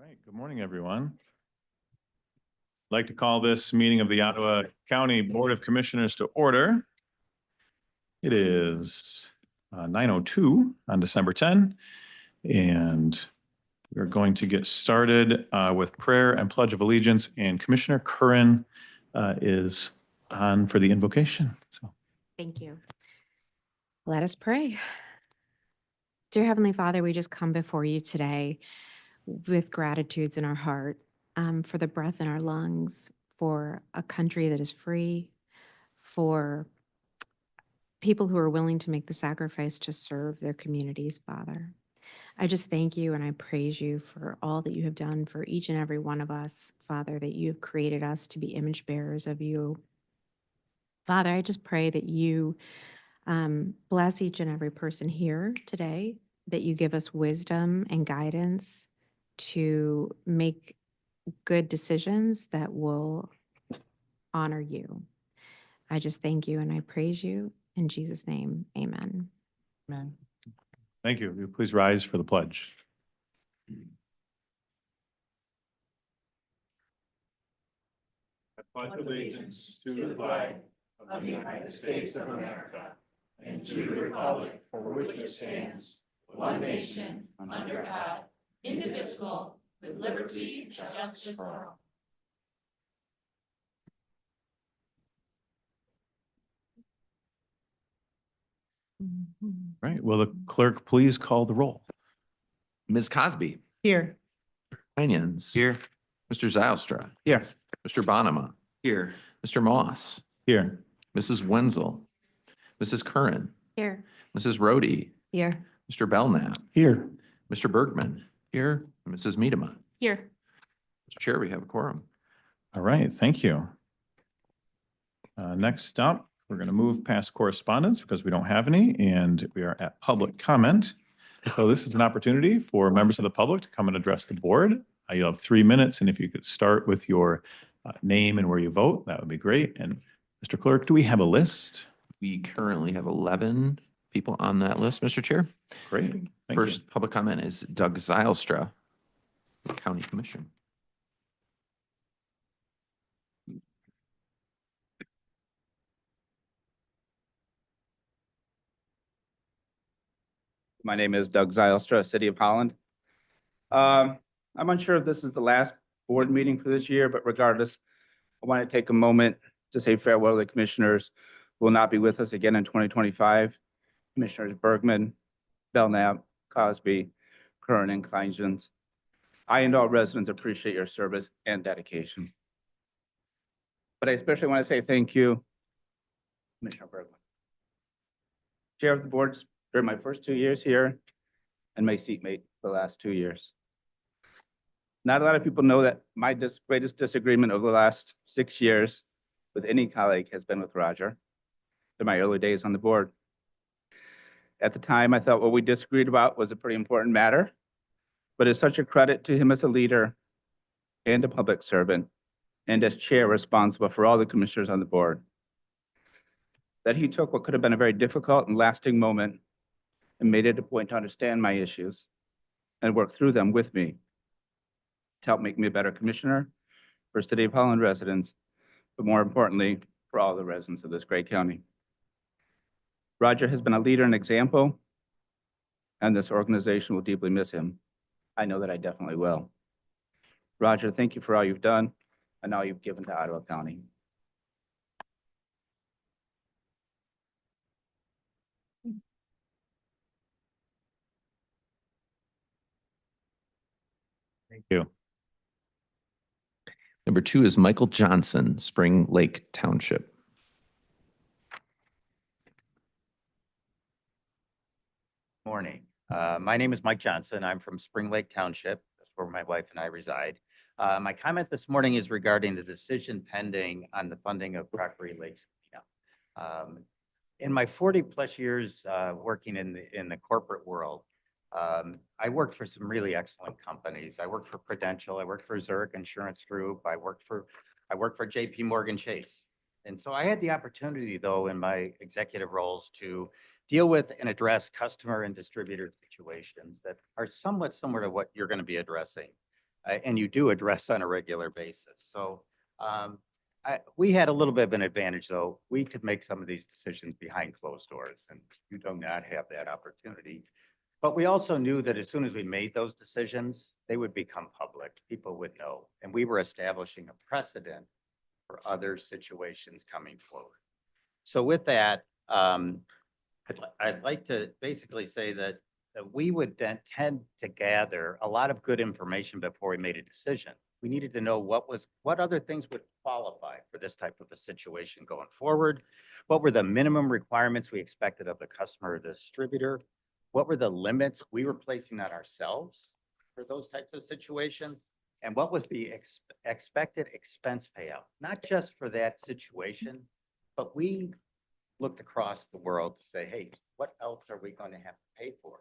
All right, good morning, everyone. I'd like to call this meeting of the Ottawa County Board of Commissioners to order. It is 9:02 on December 10, and we're going to get started with prayer and pledge of allegiance, and Commissioner Curran is on for the invocation. So. Thank you. Let us pray. Dear Heavenly Father, we just come before you today with gratitudes in our heart for the breath in our lungs, for a country that is free, for people who are willing to make the sacrifice to serve their communities, Father. I just thank you and I praise you for all that you have done for each and every one of us, Father, that you have created us to be image bearers of you. Father, I just pray that you bless each and every person here today, that you give us wisdom and guidance to make good decisions that will honor you. I just thank you and I praise you. In Jesus' name, amen. Amen. Thank you. Will you please rise for the pledge? I pledge allegiance to the flag of the United States of America and to the republic for which it stands, one nation, under God, indivisible, with liberty and justice for all. Right. Will the clerk please call the roll? Ms. Cosby. Here. Heinens. Here. Mr. Zylstra. Here. Mr. Bonema. Here. Mr. Moss. Here. Mrs. Wenzel. Mrs. Curran. Here. Mrs. Rhodey. Here. Mr. Belknap. Here. Mr. Bergman. Here. And Mrs. Miedema. Here. Mr. Chair, we have a quorum. All right. Thank you. Next up, we're going to move past correspondence because we don't have any, and we are at public comment. So this is an opportunity for members of the public to come and address the board. You'll have 3 minutes, and if you could start with your name and where you vote, that would be great. And Mr. Clerk, do we have a list? We currently have 11 people on that list, Mr. Chair. Great. Thank you. First public comment is Doug Zylstra, County Commission. My name is Doug Zylstra, City of Holland. I'm unsure if this is the last board meeting for this year, but regardless, I want to take a moment to say farewell to the commissioners who will not be with us again in 2025. Commissioners Bergman, Belknap, Cosby, Curran, and Kleinjens. I and all residents appreciate your service and dedication. But I especially want to say thank you, Commissioner Bergman. Chair of the boards during my first 2 years here and my seatmate for the last 2 years. Not a lot of people know that my greatest disagreement over the last 6 years with any colleague has been with Roger in my early days on the board. At the time, I thought what we disagreed about was a pretty important matter, but it's such a credit to him as a leader and a public servant and as chair responsible for all the commissioners on the board, that he took what could have been a very difficult and lasting moment and made it a point to understand my issues and work through them with me to help make me a better commissioner for City of Holland residents, but more importantly, for all the residents of this great county. Roger has been a leader and example, and this organization will deeply miss him. I know that I definitely will. Roger, thank you for all you've done and all you've given to Ottawa County. Thank you. Number 2 is Michael Johnson, Spring Lake Township. Morning. My name is Mike Johnson. I'm from Spring Lake Township. That's where my wife and I reside. My comment this morning is regarding the decision pending on the funding of Crockery Lakes. In my 40+ years working in the corporate world, I worked for some really excellent companies. I worked for Prudential. I worked for Zurich Insurance Group. I worked for JP Morgan Chase. And so I had the opportunity, though, in my executive roles to deal with and address customer and distributor situations that are somewhat similar to what you're going to be addressing. And you do address on a regular basis. So we had a little bit of an advantage, though. We could make some of these decisions behind closed doors, and you do not have that opportunity. But we also knew that as soon as we made those decisions, they would become public. People would know. And we were establishing a precedent for other situations coming forward. So with that, I'd like to basically say that we would then tend to gather a lot of good information before we made a decision. We needed to know what other things would qualify for this type of a situation going forward. What were the minimum requirements we expected of the customer or the distributor? What were the limits we were placing on ourselves for those types of situations? And what was the expected expense payout? Not just for that situation, but we looked across the world to say, hey, what else are we going to have to pay for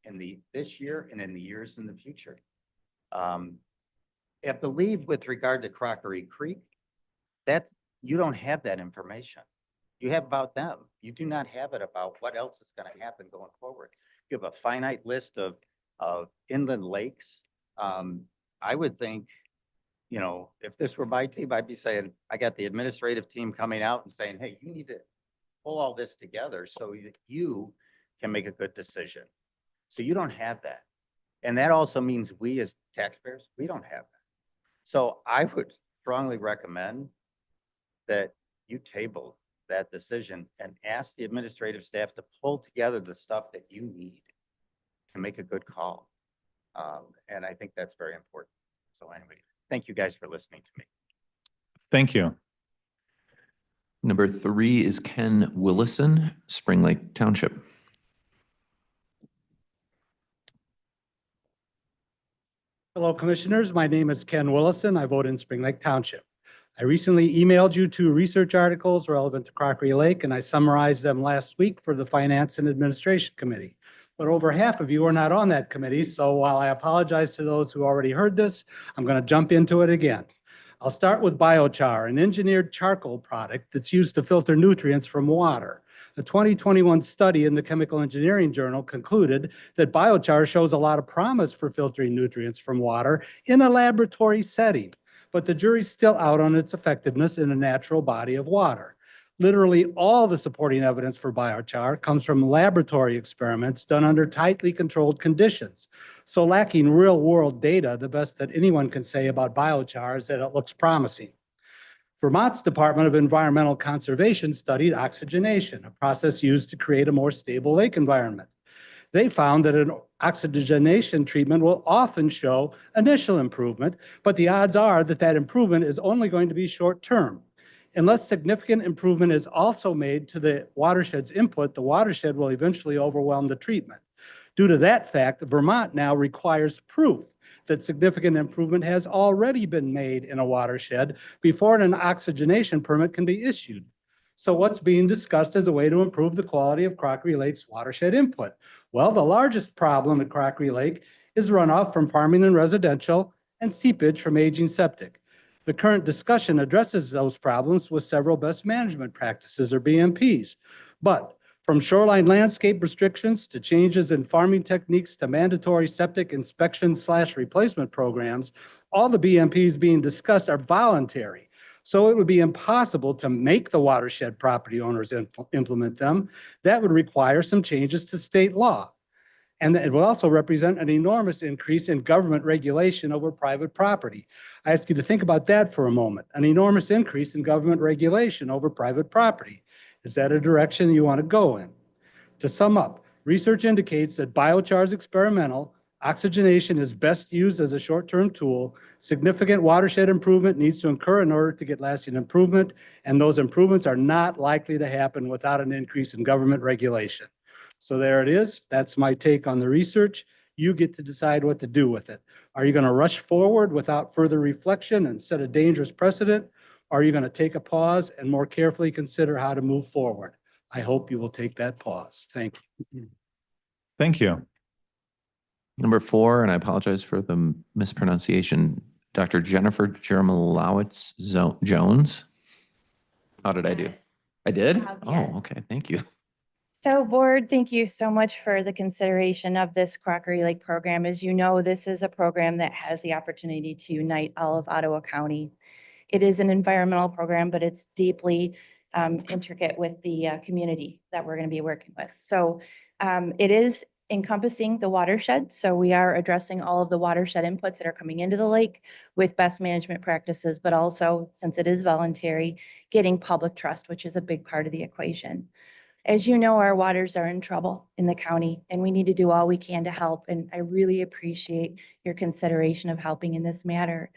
in this year and in the years in the future? I believe with regard to Crockery Creek, that you don't have that information. You have about them. You do not have it about what else is going to happen going forward. You have a finite list of inland lakes. I would think, if this were my team, I'd be saying, I got the administrative team coming out and saying, hey, you need to pull all this together so that you can make a good decision. So you don't have that. And that also means we as taxpayers, we don't have that. So I would strongly recommend that you table that decision and ask the administrative staff to pull together the stuff that you need to make a good call. And I think that's very important. So anyway, thank you guys for listening to me. Thank you. Number 3 is Ken Willison, Spring Lake Township. Hello, Commissioners. My name is Ken Willison. I vote in Spring Lake Township. I recently emailed you 2 research articles relevant to Crockery Lake, and I summarized them last week for the Finance and Administration Committee. But over half of you are not on that committee, so while I apologize to those who already heard this, I'm going to jump into it again. I'll start with biochar, an engineered charcoal product that's used to filter nutrients from water. The 2021 study in the Chemical Engineering Journal concluded that biochar shows a lot of promise for filtering nutrients from water in a laboratory setting, but the jury's still out on its effectiveness in a natural body of water. Literally all the supporting evidence for biochar comes from laboratory experiments done under tightly controlled conditions. So lacking real-world data, the best that anyone can say about biochar is that it looks promising. Vermont's Department of Environmental Conservation studied oxygenation, a process used to create a more stable lake environment. They found that an oxygenation treatment will often show initial improvement, but the odds are that that improvement is only going to be short-term. Unless significant improvement is also made to the watershed's input, the watershed will eventually overwhelm the treatment. Due to that fact, Vermont now requires proof that significant improvement has already been made in a watershed before an oxygenation permit can be issued. So what's being discussed as a way to improve the quality of Crockery Lake's watershed input? Well, the largest problem at Crockery Lake is runoff from farming and residential and seepage from aging septic. The current discussion addresses those problems with several best management practices, or BMPs. But from shoreline landscape restrictions to changes in farming techniques to mandatory septic inspection/replacement programs, all the BMPs being discussed are voluntary. So it would be impossible to make the watershed property owners implement them. That would require some changes to state law. And it will also represent an enormous increase in government regulation over private property. I ask you to think about that for a moment. An enormous increase in government regulation over private property. Is that a direction you want to go in? To sum up, research indicates that biochar is experimental, oxygenation is best used as a short-term tool, significant watershed improvement needs to occur in order to get lasting improvement, and those improvements are not likely to happen without an increase in government regulation. So there it is. That's my take on the research. You get to decide what to do with it. Are you going to rush forward without further reflection and set a dangerous precedent? Or are you going to take a pause and more carefully consider how to move forward? I hope you will take that pause. Thank you. Thank you. Number 4, and I apologize for the mispronunciation, Dr. Jennifer Jermolowitz Jones. How did I do? I did? Yes. Oh, okay. Thank you. So board, thank you so much for the consideration of this Crockery Lake program. As you know, this is a program that has the opportunity to unite all of Ottawa County. It is an environmental program, but it's deeply intricate with the community that we're going to be working with. So it is encompassing the watershed. So we are addressing all of the watershed inputs that are coming into the lake with best management practices, but also, since it is voluntary, getting public trust, which is a big part of the equation. As you know, our waters are in trouble in the county, and we need to do all we can to help. And I really appreciate your consideration of helping in this matter.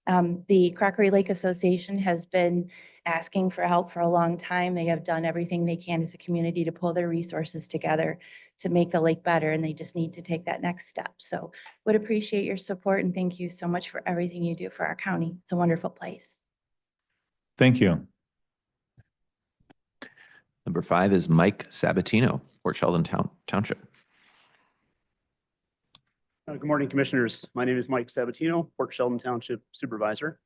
The Crockery Lake Association has been asking for help for a long time. They have done everything they can as a community to pull their resources together to make the lake better, and they just need to take that next step. So would appreciate your support, and thank you so much for everything you do for our county. It's a wonderful place. Thank you. Number 5 is Mike Sabatino, Port Sheldon Township. Good morning, Commissioners. My name is Mike Sabatino, Port Sheldon Township Supervisor.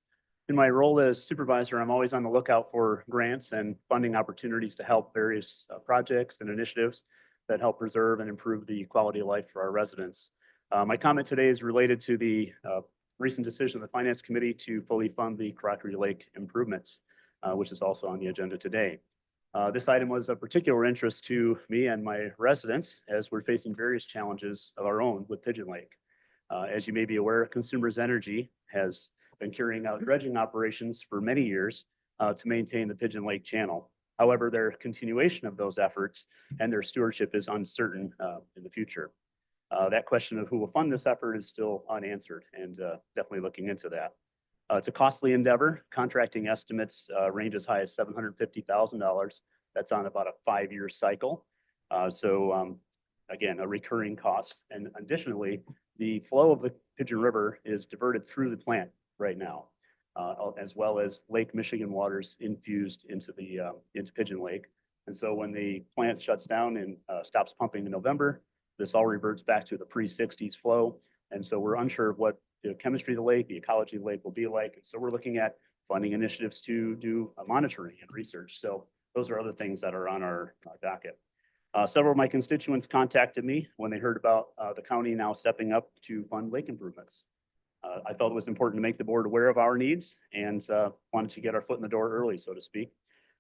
In my role as supervisor, I'm always on the lookout for grants and funding opportunities to help various projects and initiatives that help preserve and improve the quality of life for our residents. My comment today is related to the recent decision of the Finance Committee to fully fund the Crockery Lake improvements, which is also on the agenda today. This item was of particular interest to me and my residents as we're facing various challenges of our own with Pigeon Lake. As you may be aware, Consumers Energy has been carrying out dredging operations for many years to maintain the Pigeon Lake channel. However, their continuation of those efforts and their stewardship is uncertain in the future. That question of who will fund this effort is still unanswered, and definitely looking into that. It's a costly endeavor. Contracting estimates range as high as $750,000. That's on about a 5-year cycle. Again, a recurring cost. And additionally, the flow of the Pigeon River is diverted through the plant right now, as well as Lake Michigan waters infused into Pigeon Lake. And so when the plant shuts down and stops pumping in November, this all reverts back to the pre-60s flow. And so we're unsure of what the chemistry of the lake, the ecology of the lake will be like. And so we're looking at funding initiatives to do monitoring and research. So those are other things that are on our docket. Several of my constituents contacted me when they heard about the county now stepping up to fund lake improvements. I felt it was important to make the board aware of our needs and wanted to get our foot in the door early, so to speak.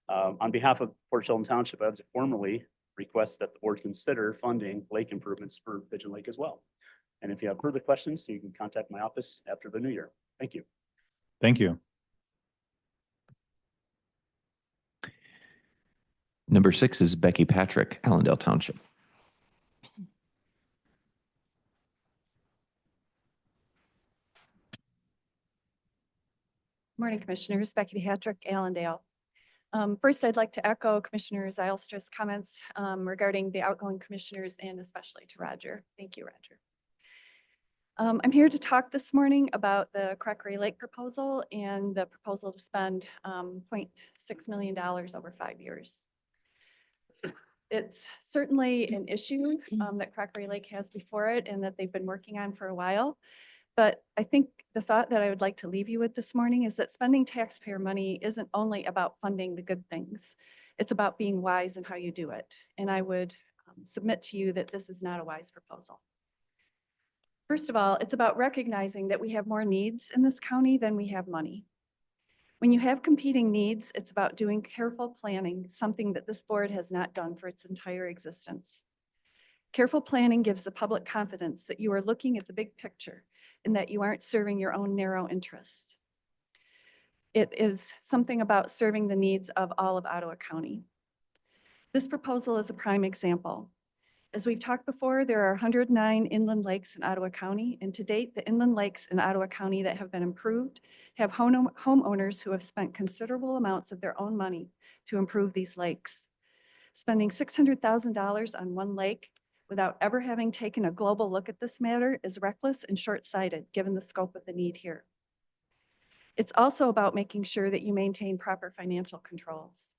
On behalf of Port Sheldon Township, I have to formally request that the board consider funding lake improvements for Pigeon Lake as well. And if you have further questions, you can contact my office after the new year. Thank you. Thank you. Number 6 is Becky Patrick, Allendale Township. Morning, Commissioners. Becky Patrick, Allendale. First, I'd like to echo Commissioner Zylestra's comments regarding the outgoing commissioners and especially to Roger. Thank you, Roger. I'm here to talk this morning about the Crockery Lake proposal and the proposal to spend $0.6 million over 5 years. It's certainly an issue that Crockery Lake has before it and that they've been working on for a while. But I think the thought that I would like to leave you with this morning is that spending taxpayer money isn't only about funding the good things. It's about being wise in how you do it. And I would submit to you that this is not a wise proposal. First of all, it's about recognizing that we have more needs in this county than we have money. When you have competing needs, it's about doing careful planning, something that this board has not done for its entire existence. Careful planning gives the public confidence that you are looking at the big picture and that you aren't serving your own narrow interests. It is something about serving the needs of all of Ottawa County. This proposal is a prime example. As we've talked before, there are 109 inland lakes in Ottawa County, and to date, the inland lakes in Ottawa County that have been improved have homeowners who have spent considerable amounts of their own money to improve these lakes. Spending $600,000 on one lake without ever having taken a global look at this matter is reckless and short-sighted, given the scope of the need here. It's also about making sure that you maintain proper financial controls.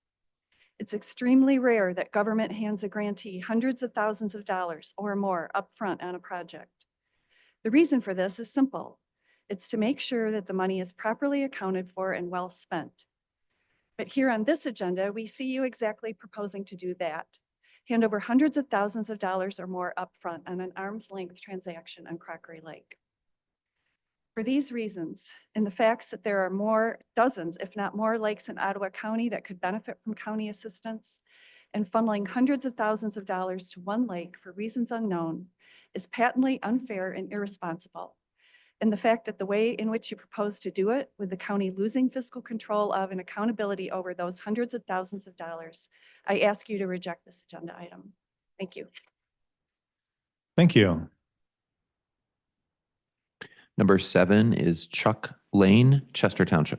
It's extremely rare that government hands a grantee hundreds of thousands of dollars or more upfront on a project. The reason for this is simple. It's to make sure that the money is properly accounted for and well spent. But here on this agenda, we see you exactly proposing to do that. Hand over hundreds of thousands of dollars or more upfront on an arm's length transaction on Crockery Lake. For these reasons, and the facts that there are dozens, if not more, lakes in Ottawa County that could benefit from county assistance, and funneling hundreds of thousands of dollars to one lake for reasons unknown is patently unfair and irresponsible. And the fact that the way in which you propose to do it, with the county losing fiscal control of and accountability over those hundreds of thousands of dollars, I ask you to reject this agenda item. Thank you. Thank you. Number 7 is Chuck Lane, Chester Township.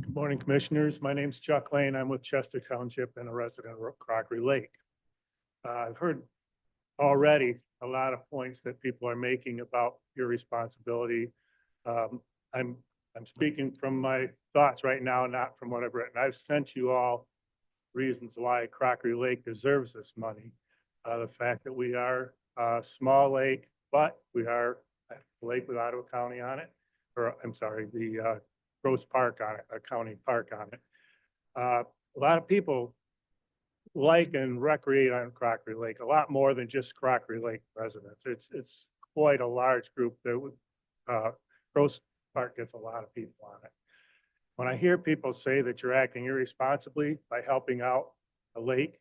Good morning, Commissioners. My name's Chuck Lane. I'm with Chester Township and a resident of Crockery Lake. I've heard already a lot of points that people are making about your responsibility. I'm speaking from my thoughts right now, not from what I've written. I've sent you all reasons why Crockery Lake deserves this money. The fact that we are a small lake, but we are a lake with Ottawa County on it, or I'm sorry, the Gross Park on it, a county park on it. A lot of people like and recreate on Crockery Lake, a lot more than just Crockery Lake residents. It's quite a large group that would, Gross Park gets a lot of people on it. When I hear people say that you're acting irresponsibly by helping out a lake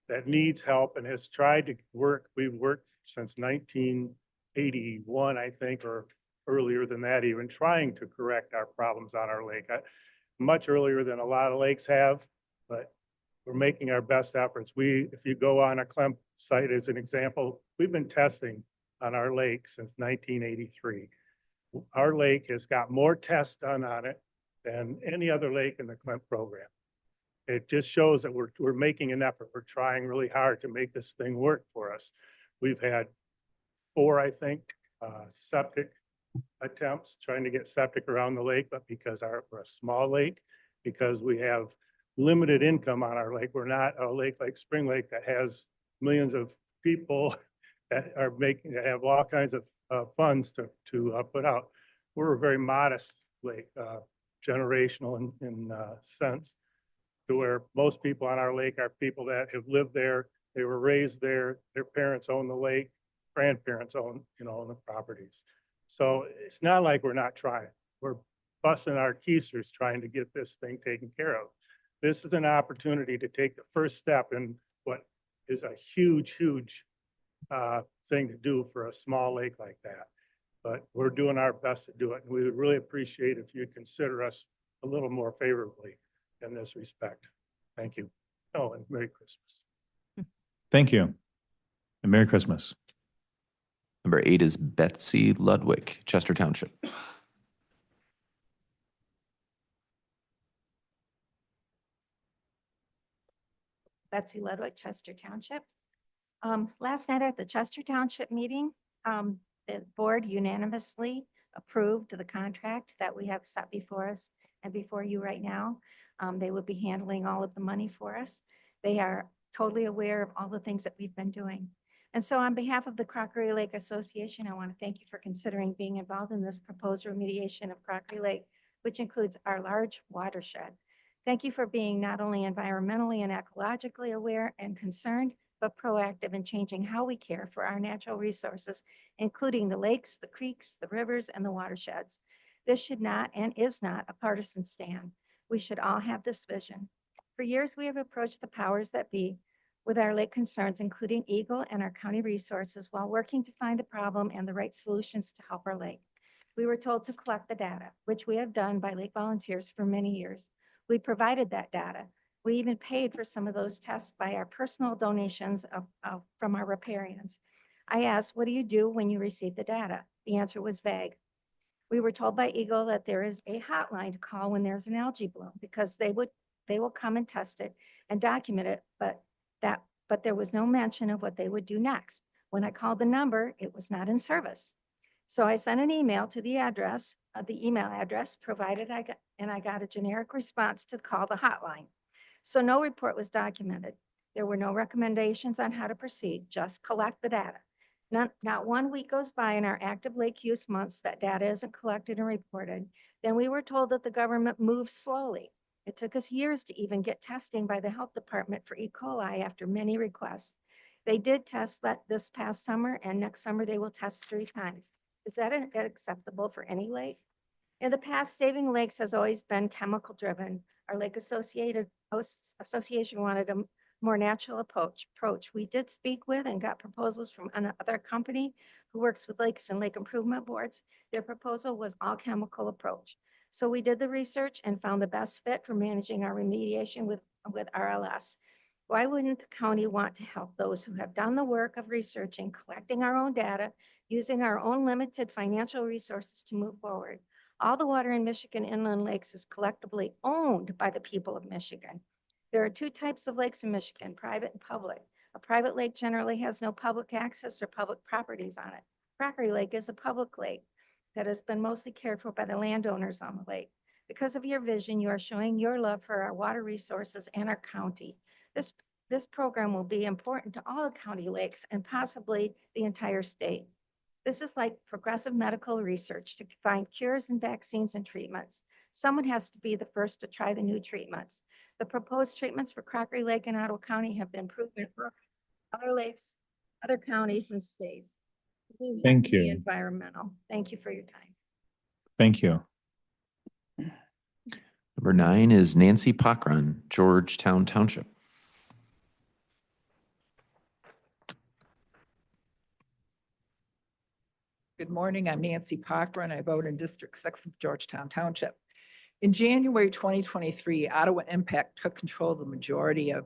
that needs help and has tried to work, we've worked since 1981, I think, or earlier than that, even trying to correct our problems on our lake. Much earlier than a lot of lakes have, but we're making our best efforts. If you go on a Clem site as an example, we've been testing on our lake since 1983. Our lake has got more tests done on it than any other lake in the Clem program. It just shows that we're making an effort. We're trying really hard to make this thing work for us. We've had 4, I think, septic attempts trying to get septic around the lake, but because we're a small lake, because we have limited income on our lake, we're not a lake like Spring Lake that has millions of people that have all kinds of funds to put out. We're a very modest lake, generational in sense, to where most people on our lake are people that have lived there, they were raised there, their parents own the lake, grandparents own the properties. So it's not like we're not trying. We're busting our keisters trying to get this thing taken care of. This is an opportunity to take the first step in what is a huge, huge thing to do for a small lake like that. But we're doing our best to do it. And we would really appreciate if you'd consider us a little more favorably in this respect. Thank you. Oh, and Merry Christmas. Thank you. And Merry Christmas. Number 8 is Betsy Ludwig, Chester Township. Betsy Ludwig, Chester Township. Last night at the Chester Township meeting, the board unanimously approved the contract that we have set before us and before you right now. They will be handling all of the money for us. They are totally aware of all the things that we've been doing. And so on behalf of the Crockery Lake Association, I want to thank you for considering being involved in this proposed remediation of Crockery Lake, which includes our large watershed. Thank you for being not only environmentally and ecologically aware and concerned, but proactive in changing how we care for our natural resources, including the lakes, the creeks, the rivers, and the watersheds. This should not and is not a partisan stand. We should all have this vision. For years, we have approached the powers that be with our lake concerns, including Eagle and our county resources, while working to find the problem and the right solutions to help our lake. We were told to collect the data, which we have done by lake volunteers for many years. We provided that data. We even paid for some of those tests by our personal donations from our riparians. I asked, what do you do when you receive the data? The answer was vague. We were told by Eagle that there is a hotline to call when there's an algae bloom because they will come and test it and document it, but there was no mention of what they would do next. When I called the number, it was not in service. So I sent an email to the email address provided, and I got a generic response to call the hotline. So no report was documented. There were no recommendations on how to proceed, just collect the data. Not 1 week goes by in our active lake use months that data isn't collected and reported. Then we were told that the government moves slowly. It took us years to even get testing by the health department for E. coli after many requests. They did test that this past summer, and next summer they will test 3 times. Is that acceptable for any lake? In the past, saving lakes has always been chemical driven. Our lake association wanted more natural approach. We did speak with and got proposals from another company who works with lakes and lake improvement boards. Their proposal was all chemical approach. So we did the research and found the best fit for managing our remediation with RLS. Why wouldn't the county want to help those who have done the work of researching, collecting our own data, using our own limited financial resources to move forward? All the water in Michigan inland lakes is collectively owned by the people of Michigan. There are two types of lakes in Michigan, private and public. A private lake generally has no public access or public properties on it. Crockery Lake is a public lake that has been mostly cared for by the landowners on the lake. Because of your vision, you are showing your love for our water resources and our county. This program will be important to all county lakes and possibly the entire state. This is like progressive medical research to find cures and vaccines and treatments. Someone has to be the first to try the new treatments. The proposed treatments for Crockery Lake and Ottawa County have been proven for other lakes, other counties and states. We have Thank to be you. Environmental. Thank you for your time. Thank you. Number 9 is Nancy Pockron, Georgetown Township. Good morning, I'm Nancy Pockron. I vote in District 6 of Georgetown Township. In January 2023, Ottawa Impact took control of the majority of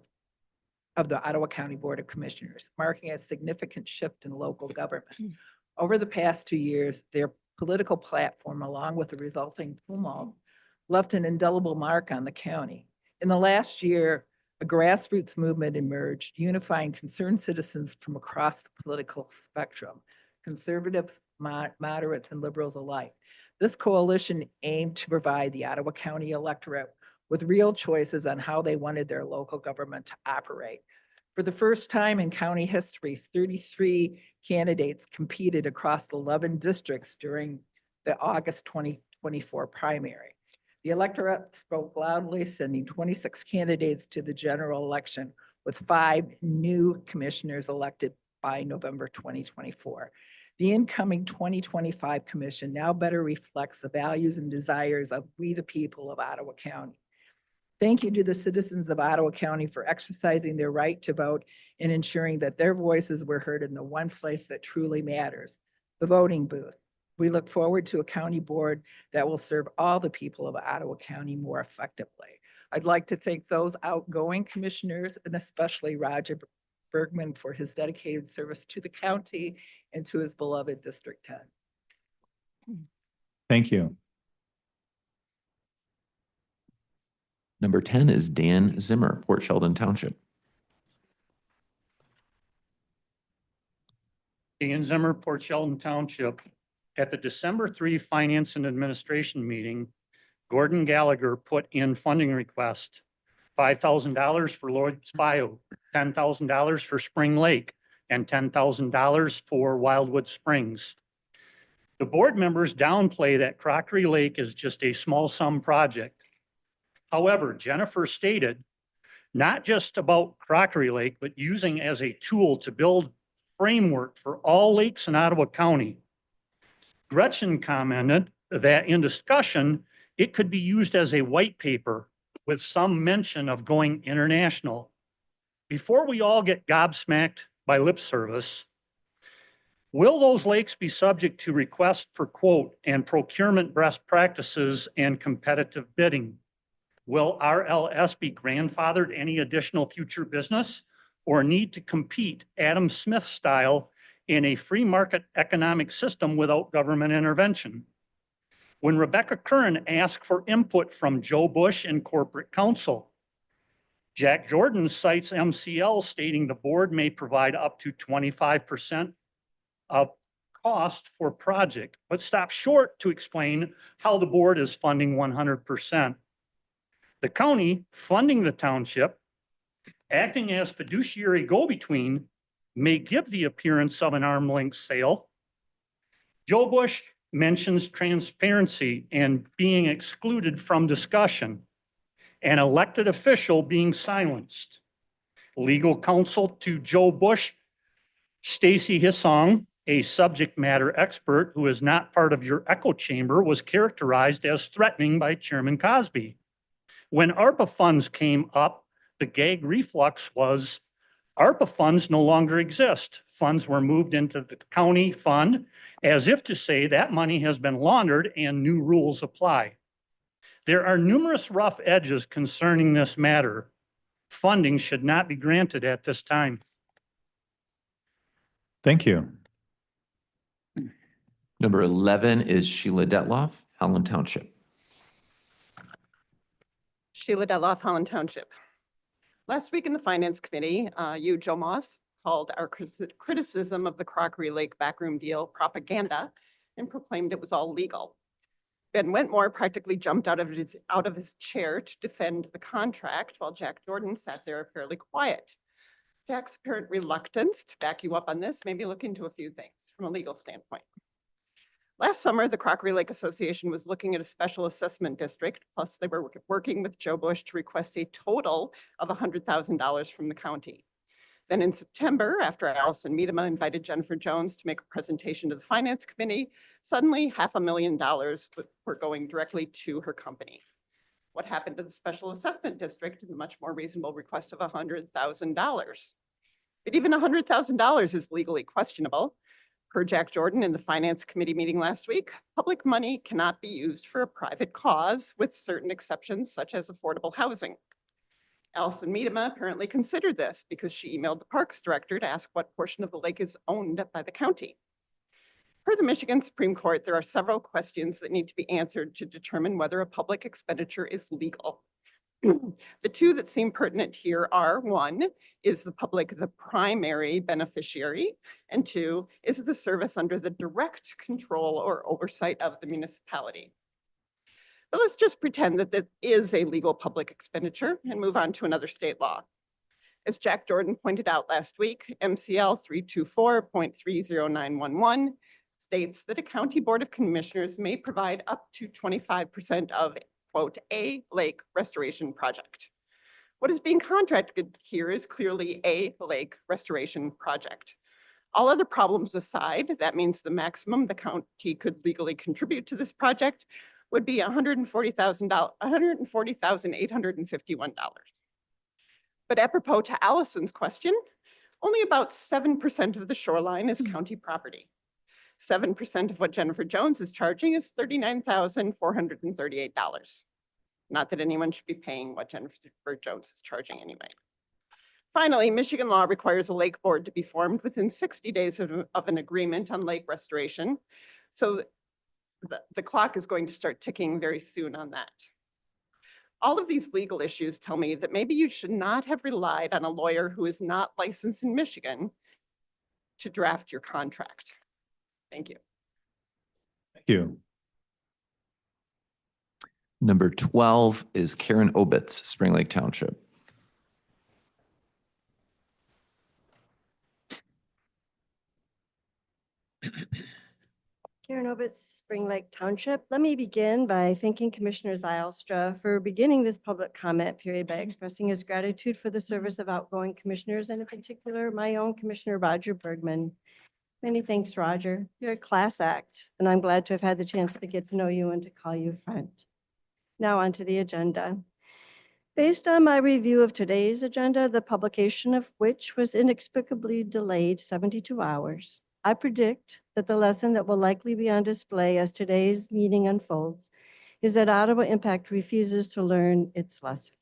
the Ottawa County Board of Commissioners, marking a significant shift in local government. Over the past 2 years, their political platform, along with the resulting tumult, left an indelible mark on the county. In the last year, a grassroots movement emerged, unifying concerned citizens from across the political spectrum, conservative, moderates, and liberals alike. This coalition aimed to provide the Ottawa County electorate with real choices on how they wanted their local government to operate. For the first time in county history, 33 candidates competed across 11 districts during the August 2024 primary. The electorate spoke loudly, sending 26 candidates to the general election, with 5 new commissioners elected by November 2024. The incoming 2025 commission now better reflects the values and desires of we the people of Ottawa County. Thank you to the citizens of Ottawa County for exercising their right to vote and ensuring that their voices were heard in the one place that truly matters, the voting booth. We look forward to a county board that will serve all the people of Ottawa County more effectively. I'd like to thank those outgoing commissioners and especially Roger Bergman for his dedicated service to the county and to his beloved District 10. Thank you. Number 10 is Dan Zimmer, Port Sheldon Township. Dan Zimmer, Port Sheldon Township. At the December 3 Finance and Administration meeting, Gordon Gallagher put in funding request, $5,000 for Lloyd's Bayou, $10,000 for Spring Lake, and $10,000 for Wildwood Springs. The board members downplay that Crockery Lake is just a small sum project. However, Jennifer stated, not just about Crockery Lake, but using as a tool to build framework for all lakes in Ottawa County. Gretchen commented that in discussion, it could be used as a white paper with some mention of going international. Before we all get gobsmacked by lip service, will those lakes be subject to request for quote and procurement best practices and competitive bidding? Will RLS be grandfathered any additional future business or need to compete Adam Smith style in a free market economic system without government intervention? When Rebecca Curran asked for input from Joe Bush and corporate counsel, Jack Jordan cites MCL stating the board may provide up to 25% of cost for project, but stop short to explain how the board is funding 100%. The county funding the township, acting as fiduciary go-between, may give the appearance of an arm's length sale. Joe Bush mentions transparency and being excluded from discussion, an elected official being silenced. Legal counsel to Joe Bush, Stacy Hissong, a subject matter expert who is not part of your echo chamber, was characterized as threatening by Chairman Cosby. When ARPA funds came up, The gag reflux was ARPA funds no longer exist. Funds were moved into the county fund as if to say that money has been laundered and new rules apply. There are numerous rough edges concerning this matter. Funding should not be granted at this time. Thank you. Number 11 is Sheila Detloff, Howland Township. Sheila Detloff, Holland Township. Last week in the Finance Committee, you, Joe Moss, called our criticism of the Crockery Lake backroom deal propaganda and proclaimed it was all legal. Ben Wentmore practically jumped out of his chair to defend the contract while Jack Jordan sat there fairly quiet. Jack's apparent reluctance to back you up on this made me look into a few things from a legal standpoint. Last summer, the Crockery Lake Association was looking at a special assessment district, plus they were working with Joe Bush to request a total of $100,000 from the county. Then in September, after Allison Miedema invited Jennifer Jones to make a presentation to the Finance Committee, suddenly $500,000 were going directly to her company. What happened to the special assessment district? A much more reasonable request of $100,000. But even $100,000 is legally questionable. Per Jack Jordan in the Finance Committee meeting last week, public money cannot be used for a private cause with certain exceptions such as affordable housing. Allison Miedema apparently considered this because she emailed the Parks Director to ask what portion of the lake is owned by the county. Per the Michigan Supreme Court, there are several questions that need to be answered to determine whether a public expenditure is legal. The two that seem pertinent here are, one, is the public the primary beneficiary? And two, is the service under the direct control or oversight of the municipality? But let's just pretend that that is a legal public expenditure and move on to another state law. As Jack Jordan pointed out last week, MCL 324.30911 states that a county board of commissioners may provide up to 25% of, quote, a lake restoration project. What is being contracted here is clearly a lake restoration project. All other problems aside, that means the maximum the county could legally contribute to this project would be $140,851. But apropos to Allison's question, only about 7% of the shoreline is county property. 7% of what Jennifer Jones is charging is $39,438. Not that anyone should be paying what Jennifer Jones is charging anyway. Finally, Michigan law requires a lake board to be formed within 60 days of an agreement on lake restoration. So the clock is going to start ticking very soon on that. All of these legal issues tell me that maybe you should not have relied on a lawyer who is not licensed in Michigan to draft your contract. Thank you. Thank you. Number 12 is Karen Obitz, Spring Lake Township. Karen Obitz, Spring Lake Township. Let me begin by thanking Commissioner Zylstra for beginning this public comment period by expressing his gratitude for the service of outgoing commissioners, and in particular, my own Commissioner Roger Bergman. Many thanks, Roger. You're a class act, and I'm glad to have had the chance to get to know you and to call you friend. Now on to the agenda. Based on my review of today's agenda, the publication of which was inexplicably delayed 72 hours, I predict that the lesson that will likely be on display as today's meeting unfolds is that Ottawa Impact refuses to learn its lesson.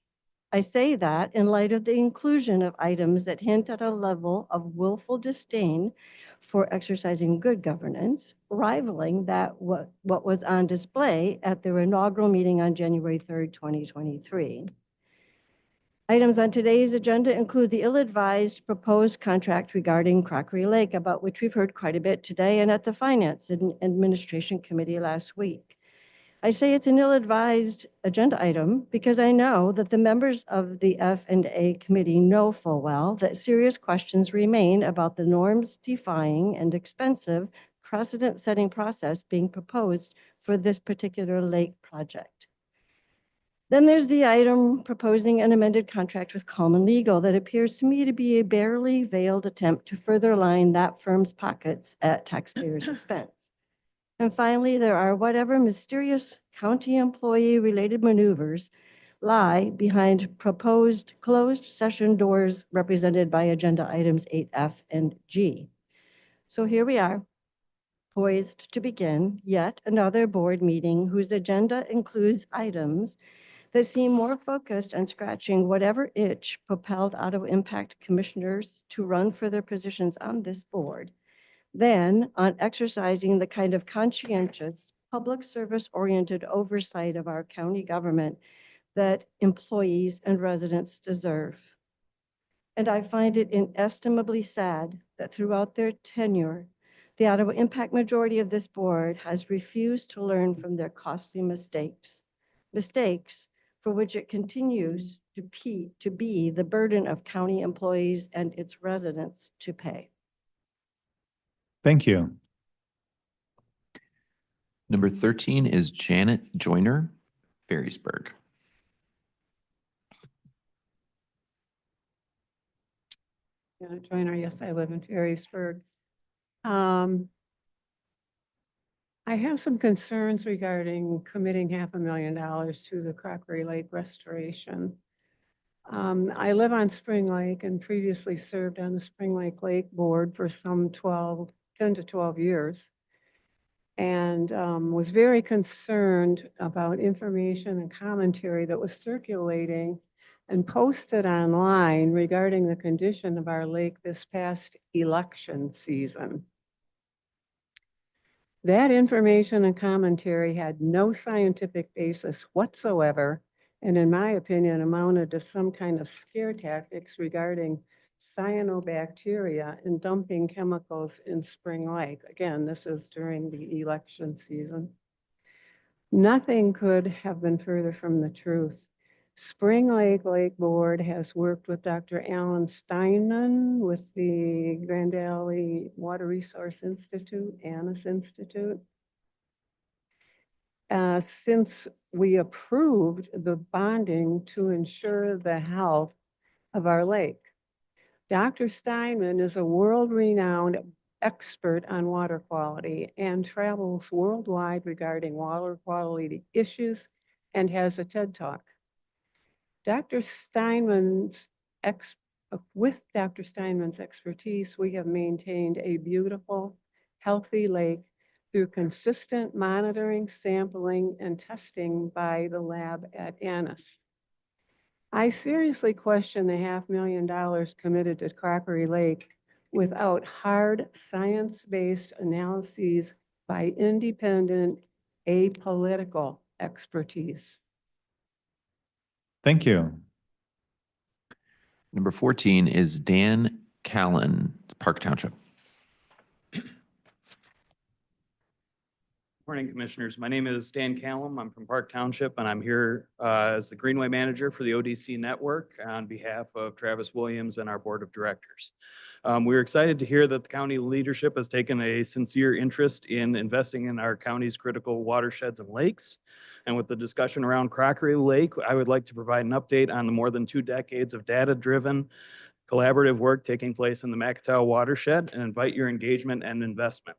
I say that in light of the inclusion of items that hint at a level of willful disdain for exercising good governance, rivaling that what was on display at their inaugural meeting on January 3rd, 2023. Items on today's agenda include the ill-advised proposed contract regarding Crockery Lake, about which we've heard quite a bit today and at the Finance and Administration Committee last week. I say it's an ill-advised agenda item because I know that the members of the F&A Committee know full well that serious questions remain about the norms-defying and expensive precedent-setting process being proposed for this particular lake project. Then there's the item proposing an amended contract with Coleman Legal that appears to me to be a barely veiled attempt to further line that firm's pockets at taxpayers' expense. And finally, there are whatever mysterious county employee-related maneuvers lie behind proposed closed session doors represented by agenda items 8F and G. So here we are, poised to begin yet another board meeting whose agenda includes items that seem more focused on scratching whatever itch propelled Ottawa Impact commissioners to run for their positions on this board than on exercising the kind of conscientious, public service-oriented oversight of our county government that employees and residents deserve. And I find it inestimably sad that throughout their tenure, the Ottawa Impact majority of this board has refused to learn from their costly mistakes for which it continues to be the burden of county employees and its residents to pay. Thank you. Number 13 is Janet Joyner, Ferrisburg. Janet Joyner, yes, I live in Ferrisburg. I have some concerns regarding committing $500,000 to the Crockery Lake restoration. I live on Spring Lake and previously served on the Spring Lake Board for some 10 to 12 years. And was very concerned about information and commentary that was circulating and posted online regarding the condition of our lake this past election season. That information and commentary had no scientific basis whatsoever, and in my opinion, amounted to some kind of scare tactics regarding cyanobacteria and dumping chemicals in Spring Lake. Again, this is during the election season. Nothing could have been further from the truth. Spring Lake Board has worked with Dr. Alan Steinman with the Grand Valley Water Resource Institute, ANIS Institute. Since we approved the bonding to ensure the health of our lake. Dr. Steinman is a world-renowned expert on water quality and travels worldwide regarding water quality issues and has a TED Talk. With Dr. Steinman's expertise, we have maintained a beautiful, healthy lake through consistent monitoring, sampling, and testing by the lab at ANIS. I seriously question the $500,000 committed to Crockery Lake without hard science-based analyses by independent, apolitical expertise. Thank you. Number 14 is Dan Callan, Park Township. Morning, Commissioners. My name is Dan Callum. I'm from Park Township, and I'm here as the Greenway Manager for the ODC Network on behalf of Travis Williams and our Board of Directors. We're excited to hear that the county leadership has taken a sincere interest in investing in our county's critical watersheds and lakes. And with the discussion around Crockery Lake, I would like to provide an update on the more than 2 decades of data-driven collaborative work taking place in the Macatawa watershed and invite your engagement and investment.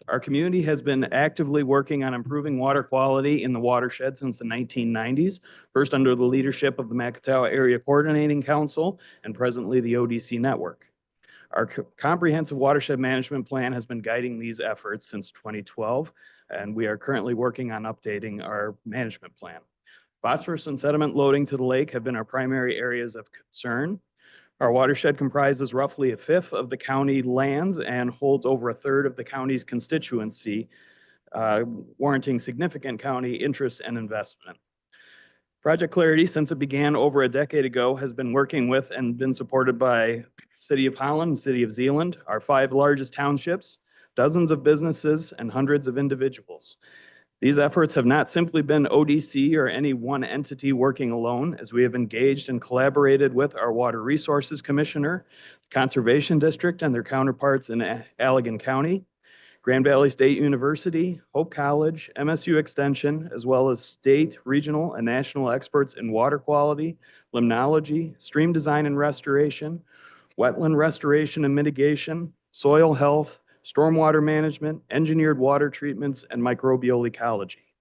Our community has been actively working on improving water quality in the watershed since the 1990s, first under the leadership of the Macatawa Area Coordinating Council and presently the ODC Network. Our comprehensive watershed management plan has been guiding these efforts since 2012, and we are currently working on updating our management plan. Phosphorus and sediment loading to the lake have been our primary areas of concern. Our watershed comprises roughly 1/5 of the county lands and holds over 1/3 of the county's constituency, warranting significant county interest and investment. Project Clarity, since it began over a decade ago, has been working with and been supported by City of Holland and City of Zeeland, our 5 largest townships, dozens of businesses, and hundreds of individuals. These efforts have not simply been ODC or any one entity working alone, as we have engaged and collaborated with our Water Resources Commissioner, Conservation District, and their counterparts in Allegan County, Grand Valley State University, Hope College, MSU Extension, as well as state, regional, and national experts in water quality, limnology, stream design and restoration, wetland restoration and mitigation, soil health, stormwater management, engineered water treatments, and microbial ecology.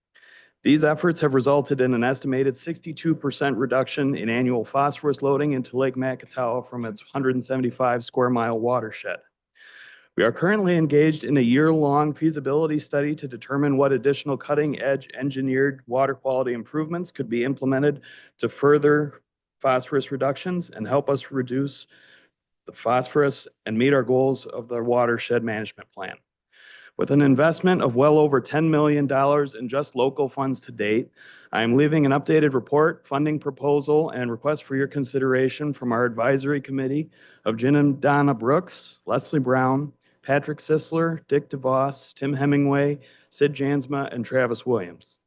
These efforts have resulted in an estimated 62% reduction in annual phosphorus loading into Lake Macatawa from its 175 square mile watershed. We are currently engaged in a year-long feasibility study to determine what additional cutting-edge engineered water quality improvements could be implemented to further phosphorus reductions and help us reduce the phosphorus and meet our goals of the watershed management plan. With an investment of well over $10 million in just local funds to date, I am leaving an updated report, funding proposal, and request for your consideration from our advisory committee of Jen and Donna Brooks, Leslie Brown, Patrick Sisler, Dick DeVos, Tim Hemingway, Sid Jansma, and Travis Williams.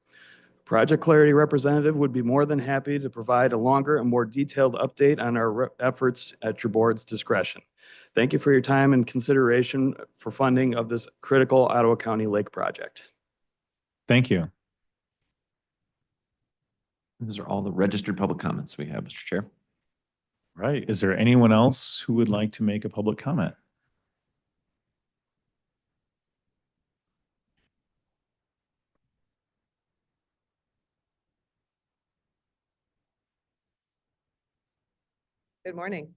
Project Clarity representative would be more than happy to provide a longer and more detailed update on our efforts at your board's discretion. Thank you for your time and consideration for funding of this critical Ottawa County Lake project. Thank you. Those are all the registered public comments we have, Mr. Chair. Right. Is there anyone else who would like to make a public comment? Good morning.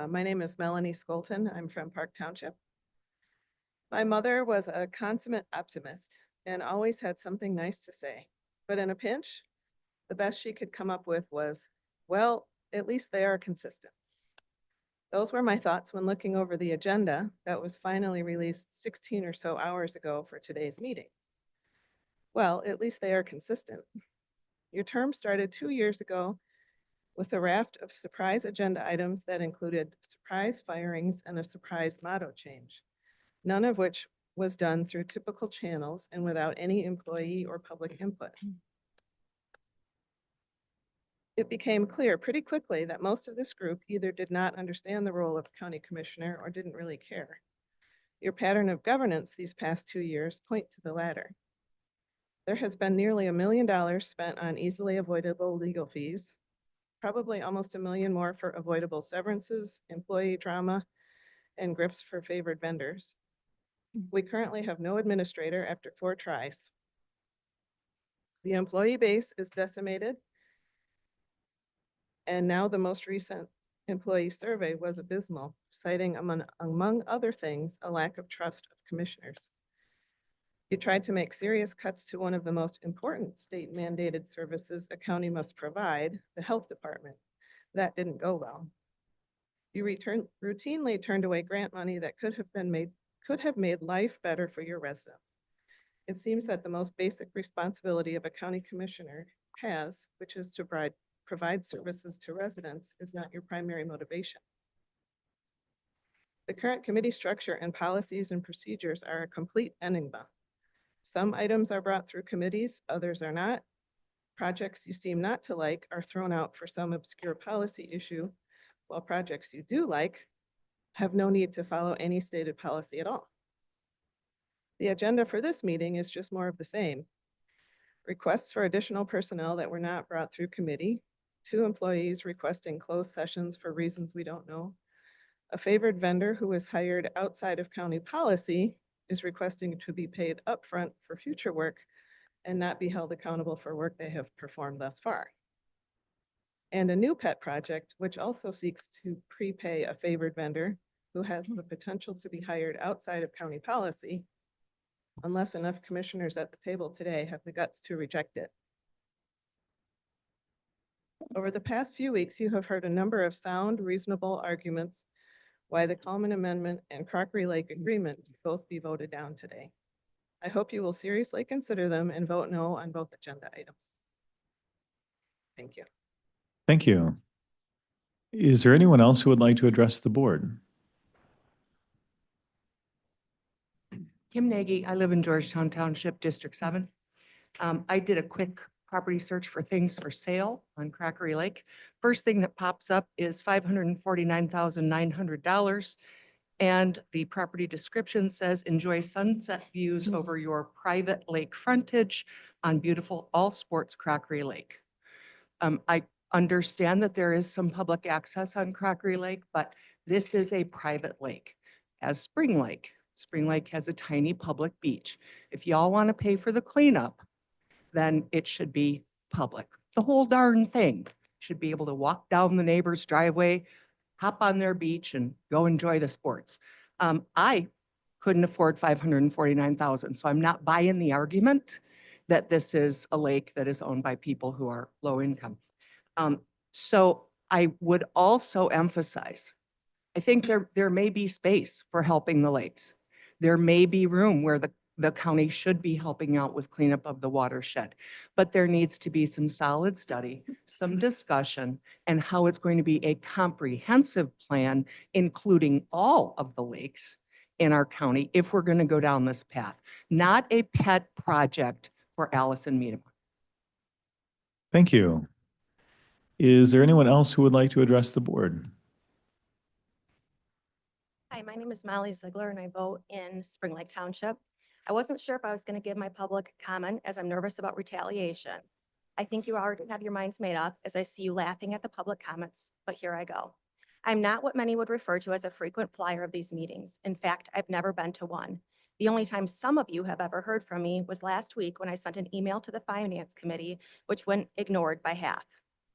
My name is Melanie Skolton. I'm from Park Township. My mother was a consummate optimist and always had something nice to say. But in a pinch, the best she could come up with was, well, at least they are consistent. Those were my thoughts when looking over the agenda that was finally released 16 or so hours ago for today's meeting. Well, at least they are consistent. Your term started 2 years ago with a raft of surprise agenda items that included surprise firings and a surprise motto change, none of which was done through typical channels and without any employee or public input. It became clear pretty quickly that most of this group either did not understand the role of county commissioner or didn't really care. Your pattern of governance these past 2 years point to the latter. There has been nearly $1 million spent on easily avoidable legal fees, probably almost $1 million more for avoidable severances, employee drama, and grifts for favored vendors. We currently have no administrator after 4 tries. The employee base is decimated. And now the most recent employee survey was abysmal, citing among other things, a lack of trust of commissioners. You tried to make serious cuts to one of the most important state mandated services a county must provide, the health department. That didn't go well. You routinely turned away grant money that could have made life better for your residents. It seems that the most basic responsibility of a county commissioner has, which is to provide services to residents, is not your primary motivation. The current committee structure and policies and procedures are a complete enigma. Some items are brought through committees, others are not. Projects you seem not to like are thrown out for some obscure policy issue, while projects you do like have no need to follow any stated policy at all. The agenda for this meeting is just more of the same. Requests for additional personnel that were not brought through committee, 2 employees requesting closed sessions for reasons we don't know, a favored vendor who was hired outside of county policy is requesting to be paid upfront for future work and not be held accountable for work they have performed thus far. And a new pet project, which also seeks to prepay a favored vendor who has the potential to be hired outside of county policy, unless enough commissioners at the table today have the guts to reject it. Over the past few weeks, you have heard a number of sound, reasonable arguments why the Coleman Amendment and Crockery Lake Agreement both be voted down today. I hope you will seriously consider them and vote no on both agenda items. Thank you. Thank you. Is there anyone else who would like to address the board? Kim Nagy, I live in Georgetown Township, District 7. I did a quick property search for things for sale on Crockery Lake. First thing that pops up is $549,900. And the property description says, enjoy sunset views over your private lake frontage on beautiful all sports Crockery Lake. I understand that there is some public access on Crockery Lake, but this is a private lake, as Spring Lake. Spring Lake has a tiny public beach. If y'all want to pay for the cleanup, then it should be public. The whole darn thing should be able to walk down the neighbor's driveway, hop on their beach and go enjoy the sports. I couldn't afford 549,000, so I'm not buying the argument that this is a lake that is owned by people who are low income. So I would also emphasize, I think there may be space for helping the lakes. There may be room where the county should be helping out with cleanup of the watershed. But there needs to be some solid study, some discussion, and how it's going to be a comprehensive plan, including all of the lakes in our county, if we're going to go down this path, not a pet project for Allison Meadam. Thank you. Is there anyone else who would like to address the board? Hi, my name is Molly Ziegler and I vote in Spring Lake Township. I wasn't sure if I was going to give my public comment as I'm nervous about retaliation. I think you already have your minds made up as I see you laughing at the public comments, but here I go. I'm not what many would refer to as a frequent flyer of these meetings. In fact, I've never been to one. The only time some of you have ever heard from me was last week when I sent an email to the Finance Committee, which went ignored by half.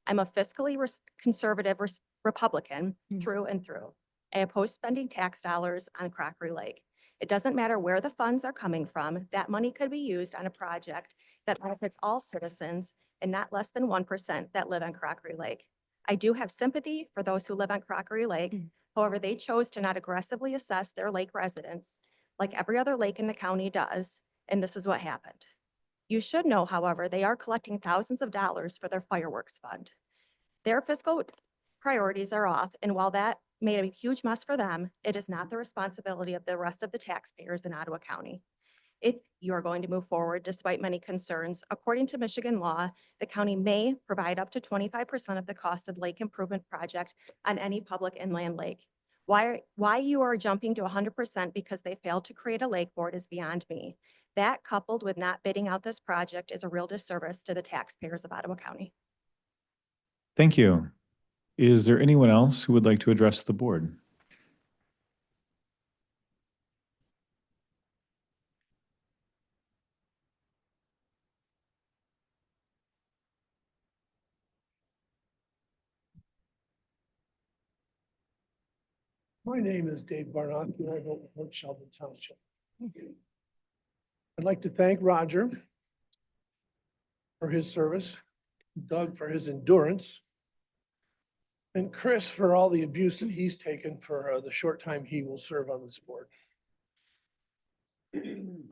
I'm a fiscally conservative Republican through and through. I oppose spending tax dollars on Crockery Lake. It doesn't matter where the funds are coming from. That money could be used on a project that benefits all citizens and not less than 1% that live on Crockery Lake. I do have sympathy for those who live on Crockery Lake. However, they chose to not aggressively assess their lake residents like every other lake in the county does, and this is what happened. You should know, however, they are collecting thousands of dollars for their fireworks fund. Their fiscal priorities are off, and while that made a huge mess for them, it is not the responsibility of the rest of the taxpayers in Ottawa County. If you are going to move forward, despite many concerns, according to Michigan law, the county may provide up to 25% of the cost of lake improvement project on any public inland lake. Why you are jumping to 100% because they failed to create a lake board is beyond me. That, coupled with not bidding out this project, is a real disservice to the taxpayers of Ottawa County. Thank you. Is there anyone else who would like to address the board? My name is Dave Barnock, and I vote for Port Sheldon Township. I'd like to thank Roger for his service, Doug for his endurance, and Chris for all the abuse that he's taken for the short time he will serve on this board.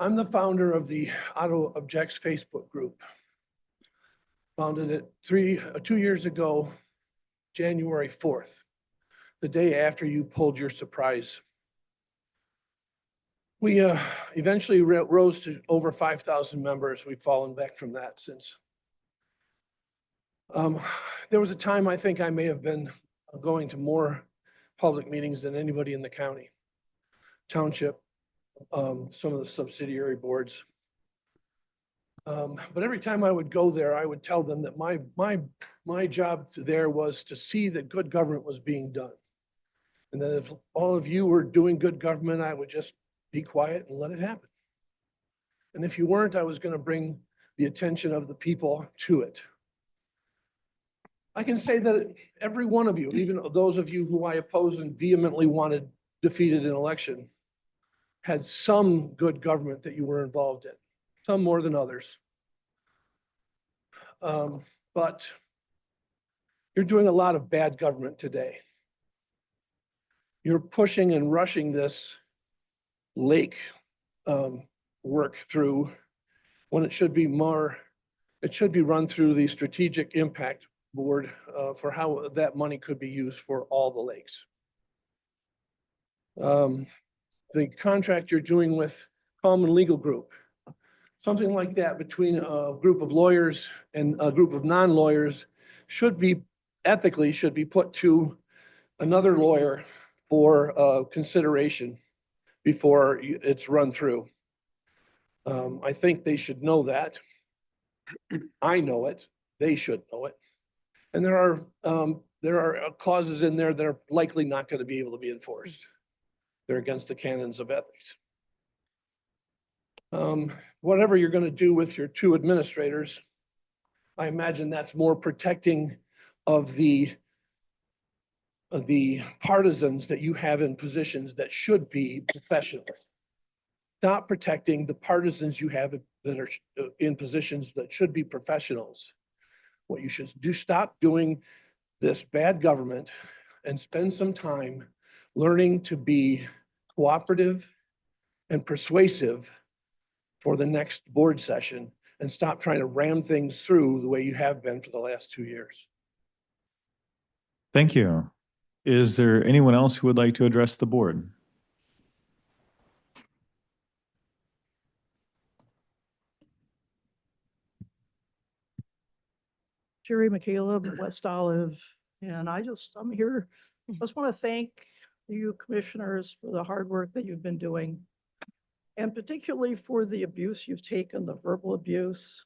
I'm the founder of the Ottawa Objects Facebook group. Founded it 2 years ago, January 4th. The day after you pulled your surprise. We eventually rose to over 5,000 members. We've fallen back from that since. There was a time I think I may have been going to more public meetings than anybody in the county, township, some of the subsidiary boards. But every time I would go there, I would tell them that my job there was to see that good government was being done. And that if all of you were doing good government, I would just be quiet and let it happen. And if you weren't, I was going to bring the attention of the people to it. I can say that every one of you, even those of you who I oppose and vehemently wanted defeated in election, had some good government that you were involved in, some more than others. But you're doing a lot of bad government today. You're pushing and rushing this lake work through when it should be run through the strategic impact board for how that money could be used for all the lakes. The contract you're doing with Common Legal Group, something like that between a group of lawyers and a group of non-lawyers ethically should be put to another lawyer for consideration before it's run through. I think they should know that. I know it. They should know it. And there are clauses in there that are likely not going to be able to be enforced. They're against the canons of ethics. whatever you're going to do with your two administrators, I imagine that's more protecting of the partisans that you have in positions that should be professionals. Not protecting the partisans you have that are in positions that should be professionals. What you should do, stop doing this bad government and spend some time learning to be cooperative and persuasive for the next board session, and stop trying to ram things through the way you have been for the last 2 years. Thank you. Is there anyone else who would like to address the board? Jerry McCaleb, West Olive, and I'm here, just want to thank you commissioners for the hard work that you've been doing, and particularly for the abuse you've taken, the verbal abuse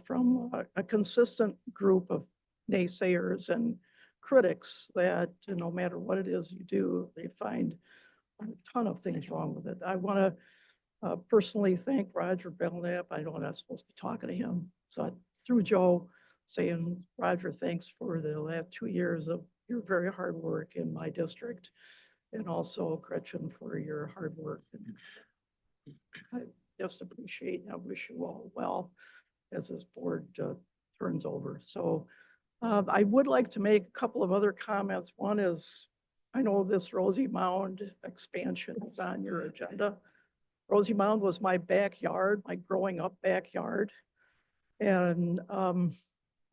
from a consistent group of naysayers and critics that no matter what it is you do, they find a ton of things wrong with it. I want to personally thank Roger Belknap. I know I'm not supposed to be talking to him, so through Joe, saying, Roger, thanks for the last 2 years of your very hard work in my district, and also Gretchen for your hard work. And I just appreciate and I wish you all well as this board turns over. So I would like to make a couple of other comments. One is, I know this Rosie Mound expansion is on your agenda. Rosie Mound was my backyard, my growing up backyard. And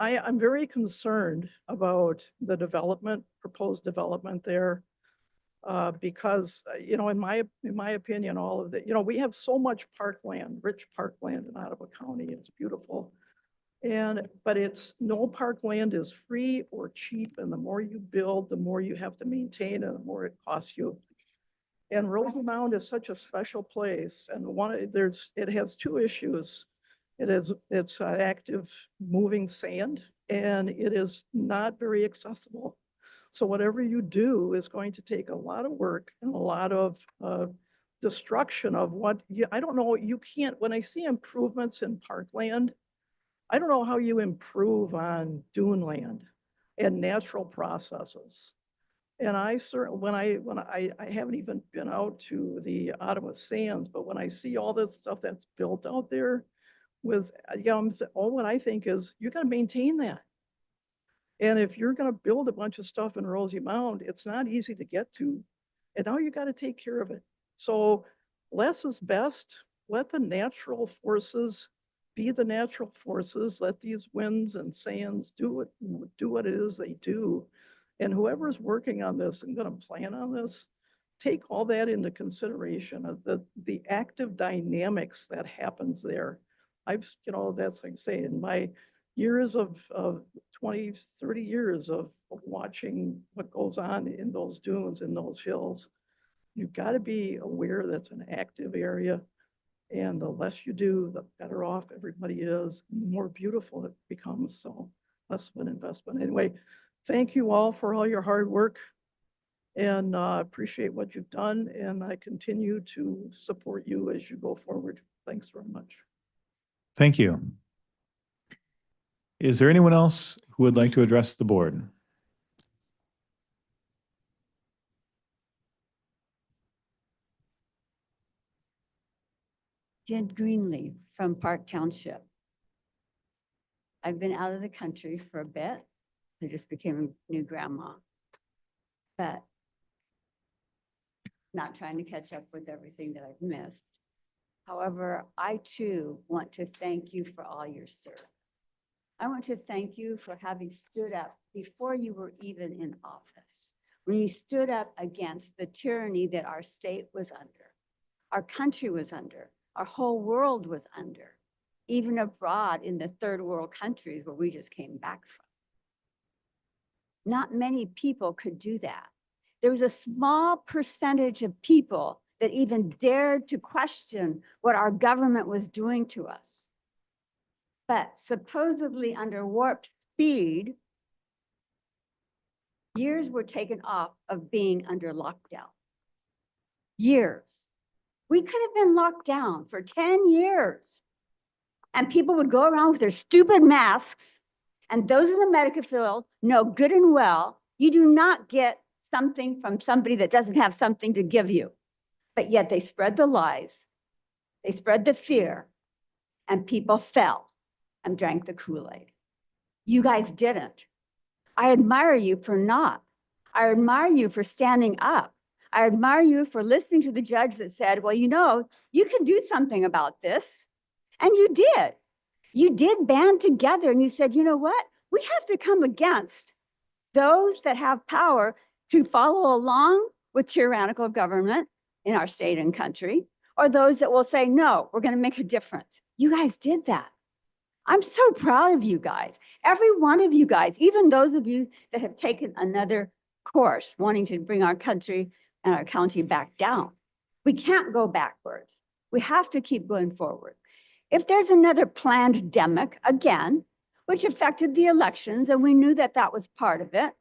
I'm very concerned about the development, proposed development there, because, you know, in my opinion, all of the, you know, we have so much parkland, rich parkland in Ottawa County. It's beautiful. But it's no parkland is free or cheap. And the more you build, the more you have to maintain and the more it costs you. And Rosie Mound is such a special place. And it has two issues. It's active moving sand, and it is not very accessible. So whatever you do is going to take a lot of work and a lot of destruction of I don't know, you can't, when I see improvements in parkland, I don't know how you improve on dune land and natural processes. And I certainly, when I haven't even been out to the Ottawa Sands, but when I see all this stuff that's built out there, with, what I think is you got to maintain that. And if you're going to build a bunch of stuff in Rosie Mound, it's not easy to get to. And now you got to take care of it. So less is best. Let the natural forces be the natural forces. Let these winds and sands do what it is they do. And whoever's working on this and going to plan on this, take all that into consideration of the active dynamics that happens there. That's like saying my years of 20, 30 years of watching what goes on in those dunes, in those hills. You've got to be aware that's an active area. And the less you do, the better off everybody is, the more beautiful it becomes. So less of an investment. Anyway, thank you all for all your hard work, and appreciate what you've done. And I continue to support you as you go forward. Thanks very much. Thank you. Is there anyone else who would like to address the board? Jen Greenleaf from Park Township. I've been out of the country for a bit. I just became a new grandma. But not trying to catch up with everything that I've missed. However, I too want to thank you for all your service. I want to thank you for having stood up before you were even in office, when you stood up against the tyranny that our state was under, our country was under, our whole world was under, even abroad in the third world countries where we just came back from. Not many people could do that. There was a small percentage of people that even dared to question what our government was doing to us. But supposedly under warp speed, years were taken off of being under lockdown. Years. We could have been locked down for 10 years And people would go around with their stupid masks. And those in the medical field know good and well, you do not get something from somebody that doesn't have something to give you. But yet they spread the lies. They spread the fear. And people fell and drank the Kool-Aid. You guys didn't. I admire you for not. I admire you for standing up. I admire you for listening to the judge that said, well, you know, you can do something about this. And you did. You did band together and you said, you know what? We have to come against those that have power to follow along with tyrannical government in our state and country, or those that will say, no, we're going to make a difference. You guys did that. I'm so proud of you guys. Every one of you guys, even those of you that have taken another course, wanting to bring our country and our county back down. We can't go backwards. We have to keep going forward. If there's another pandemic again, which affected the elections, and we knew that that was part of it,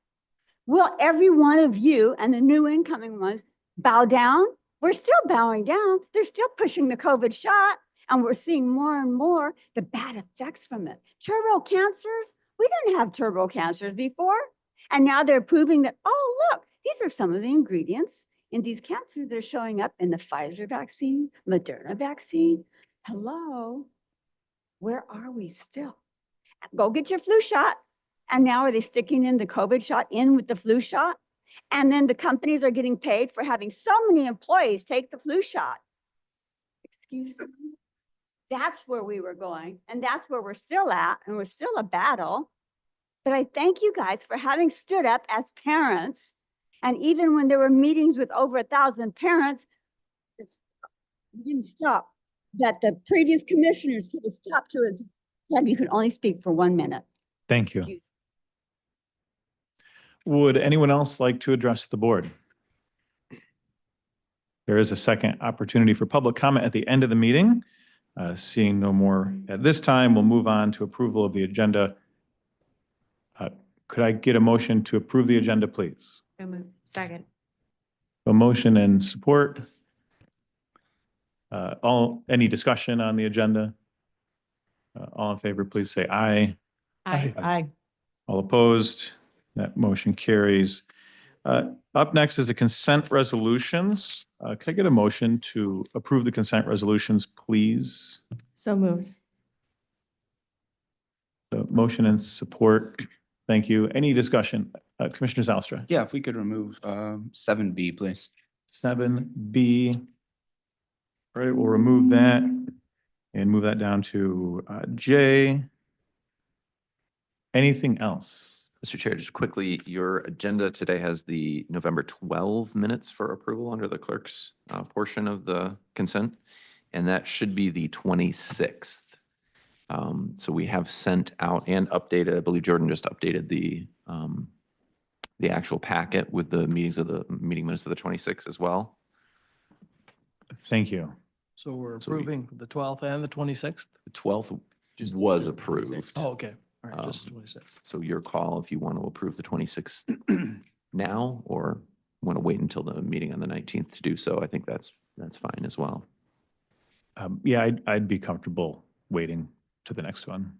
will every one of you and the new incoming ones bow down? We're still bowing down. They're still pushing the COVID shot, and we're seeing more and more the bad effects from it. Turbo cancers, we didn't have turbo cancers before. And now they're proving that, oh, look, these are some of the ingredients in these cancers that are showing up in the Pfizer vaccine, Moderna vaccine. Hello, where are we still? Go get your flu shot. And now are they sticking in the COVID shot in with the flu shot? And then the companies are getting paid for having so many employees take the flu shot. Excuse me. That's where we were going. And that's where we're still at. And we're still a battle. But I thank you guys for having stood up as parents. And even when there were meetings with over 1,000 parents, it didn't stop. That the previous commissioners could have stopped to it. You could only speak for 1 minute. Thank you. Would anyone else like to address the board? There is a second opportunity for public comment at the end of the meeting. Seeing no more at this time, we'll move on to approval of the agenda. Could I get a motion to approve the agenda, please? Second. A motion and support. Any discussion on the agenda? All in favor, please say aye. Aye. All opposed? That motion carries. Up next is the consent resolutions. Could I get a motion to approve the consent resolutions, please? So moved. The motion and support. Thank you. Any discussion? Commissioner Zalstra? Yeah, if we could remove 7B, please. 7B. All right, we'll remove that and move that down to J. Anything else? Mr. Chair, just quickly, your agenda today has the November 12 minutes for approval under the clerk's portion of the consent, and that should be the 26th. So we have sent out and updated, I believe Jordan just updated the actual packet with the meeting minutes of the 26th as well. Thank you. So we're So we- approving the 12th and the 26th? The 12th was approved. Oh, okay. All right, just 26th. So your call if you want to approve the 26th now or want to wait until the meeting on the 19th to do so. I think that's fine as well. Yeah, I'd be comfortable waiting to the next one.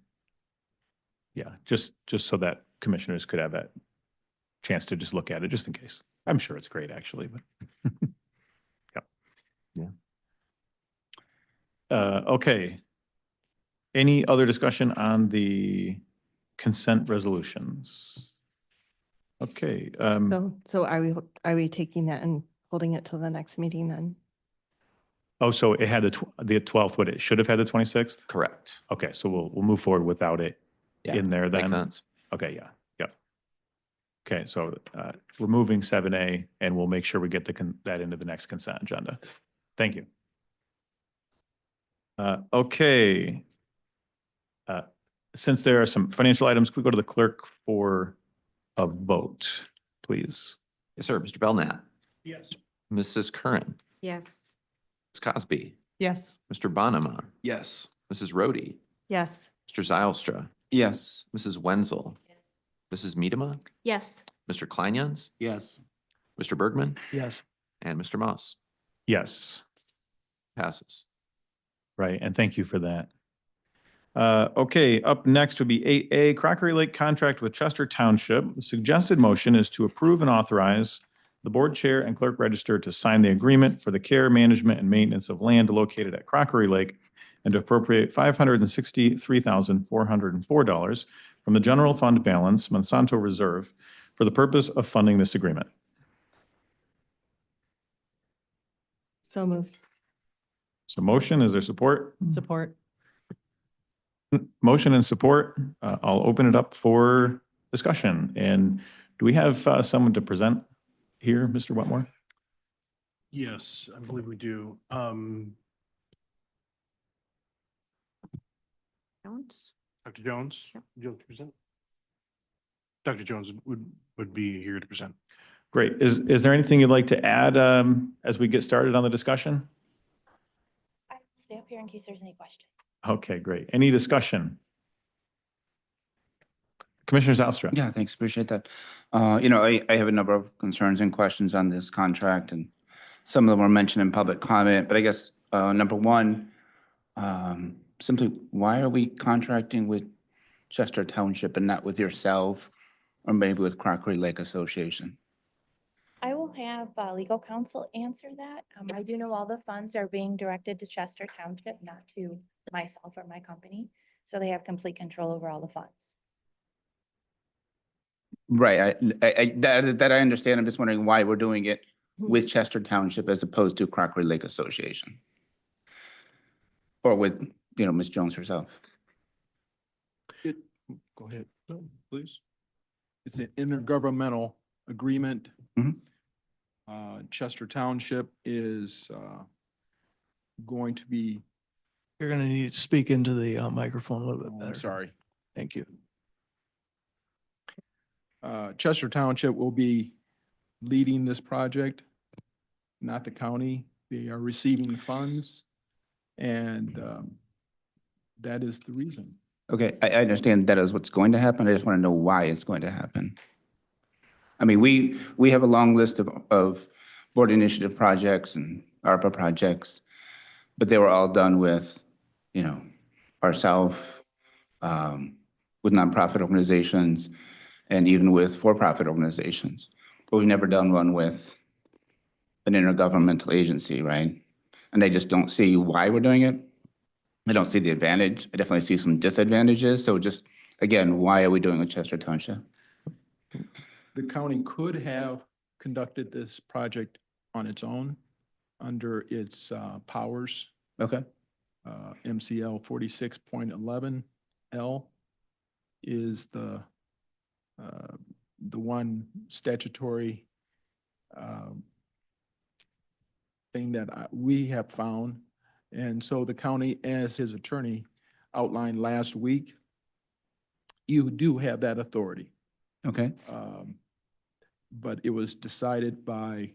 Yeah, just so that commissioners could have that chance to just look at it, just in case. I'm sure it's great, actually, but. Yeah. Okay. Any other discussion on the consent resolutions? Okay. So are we taking that and holding it till the next meeting then? Oh, so it had the 12th, what it should have had the 26th? Correct. Okay, so we'll move forward without it Yeah, in there then? makes sense. Okay, yeah, yep. Okay, so removing 7A, and we'll make sure we get that into the next consent agenda. Thank you. Okay. Since there are some financial items, can we go to the clerk for a vote, please? Yes, sir. Mr. Belknap. Yes. Mrs. Curran. Yes. Ms. Cosby. Yes. Mr. Bonema. Yes. Mrs. Rhodey. Yes. Mr. Zylstra. Yes. Mrs. Wenzel. Mrs. Miedema. Yes. Mr. Kleinyans. Yes. Mr. Bergman. Yes. And Mr. Moss. Yes, Passes. right, and thank you for that. Okay, up next would be 8A, Crockery Lake Contract with Chester Township. The suggested motion is to approve and authorize the board chair and clerk register to sign the agreement for the care, management, and maintenance of land located at Crockery Lake and to appropriate $563,404 from the general fund balance, Monsanto Reserve, for the purpose of funding this agreement. So moved. So motion, is there support? Support. Motion and support. I'll open it up for discussion. And do we have someone to present here, Mr. Wetmore? Yes, I believe we do. Jones? Dr. Jones, would you like to present? Dr. Jones would be here to present. Great. Is there anything you'd like to add as we get started on the discussion? I'll stay up here in case there's any questions. Okay, great. Any discussion? Commissioner Zylstra? Yeah, thanks. Appreciate that. I have a number of concerns and questions on this contract, and some of them were mentioned in public comment. But I guess number one, simply, why are we contracting with Chester Township and not with yourself or maybe with Crockery Lake Association? I will have legal counsel answer that. I do know all the funds are being directed to Chester Township, not to myself or my company. So they have complete control over all the funds. Right. That I understand. I'm just wondering why we're doing it with Chester Township as opposed to Crockery Lake Association. Or with, Ms. Jones herself. Go ahead, please. It's an intergovernmental agreement. Chester Township is going to be. You're going to need to speak into the microphone a little bit better. I'm sorry. Thank you. Chester Township will be leading this project, not the county. They are receiving funds, and that is the reason. Okay, I understand that is what's going to happen. I just want to know why it's going to happen. I mean, we have a long list of board initiative projects and ARPA projects, but they were all done with, ourselves, with nonprofit organizations, and even with for-profit organizations. But we've never done one with an intergovernmental agency, right? And I just don't see why we're doing it. I don't see the advantage. I definitely see some disadvantages. So just, again, why are we doing it with Chester Township? The county could have conducted this project on its own under its powers. Okay. MCL 46.11L is the one statutory thing that we have found. And so the county, as his attorney outlined last week, you do have that authority. Okay. But it was decided by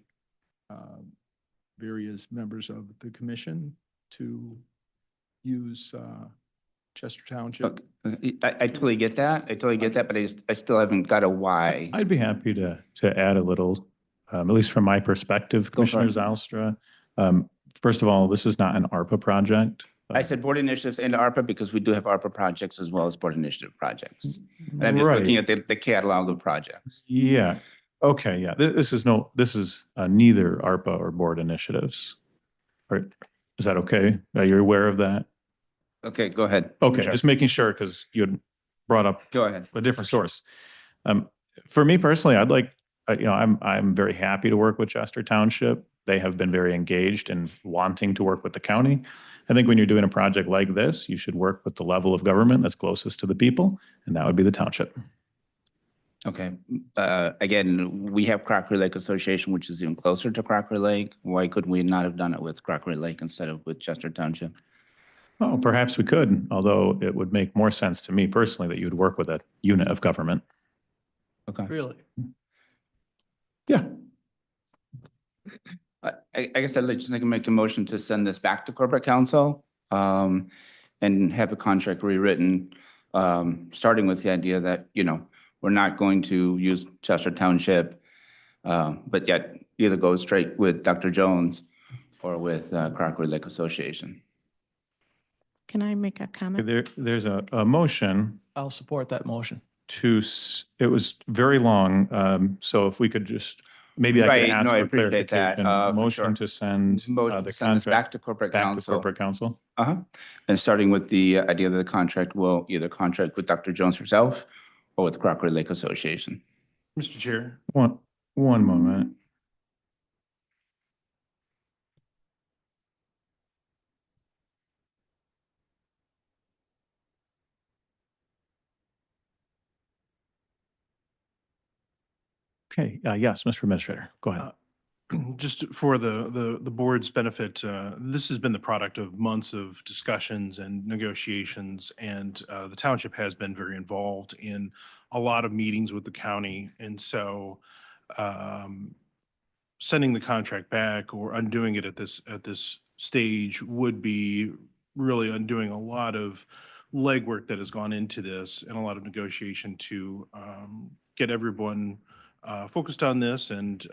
various members of the commission to use Chester Township. I totally get that. I totally get that, but I still haven't got a why. I'd be happy to add a little, at least from my perspective, Commissioner Zylstra. First of all, this is not an ARPA project. I said board initiatives and ARPA because we do have ARPA projects as well as board initiative projects. And I'm just looking at the catalog of projects. Yeah. Okay. Yeah. This is neither ARPA or board initiatives. Is that okay? Are you aware of that? Okay, go ahead. Okay. Sure. Just making sure because you had brought up Go ahead. a different source. For me personally, I'd like, I'm very happy to work with Chester Township. They have been very engaged in wanting to work with the county. I think when you're doing a project like this, you should work with the level of government that's closest to the people, and that would be the township. Okay. Again, we have Crockery Lake Association, which is even closer to Crockery Lake. Why could we not have done it with Crockery Lake instead of with Chester Township? Oh, perhaps we could, although it would make more sense to me personally that you would work with a unit of government. Okay. Really? Yeah. I guess I'd just like to make a motion to send this back to corporate counsel and have the contract rewritten, starting with the idea that, we're not going to use Chester Township, but yet either go straight with Dr. Jones or with Crockery Lake Association. Can I make a comment? There's a motion I'll support that motion. it was very long. So if we could just, maybe I could Right, ask no, I for appreciate that, clarification. for Motion sure. to send Motion the to send this back contract to corporate back to counsel. corporate counsel. Uh-huh. And starting with the idea that the contract will either contract with Dr. Jones herself or with Crockery Lake Association. Mr. Chair, One moment. Okay, yes, Mr. Administrator, go ahead. just for the board's benefit, this has been the product of months of discussions and negotiations, and the township has been very involved in a lot of meetings with the county. And so sending the contract back or undoing it at this stage would be really undoing a lot of legwork that has gone into this and a lot of negotiation to get everyone focused on this, and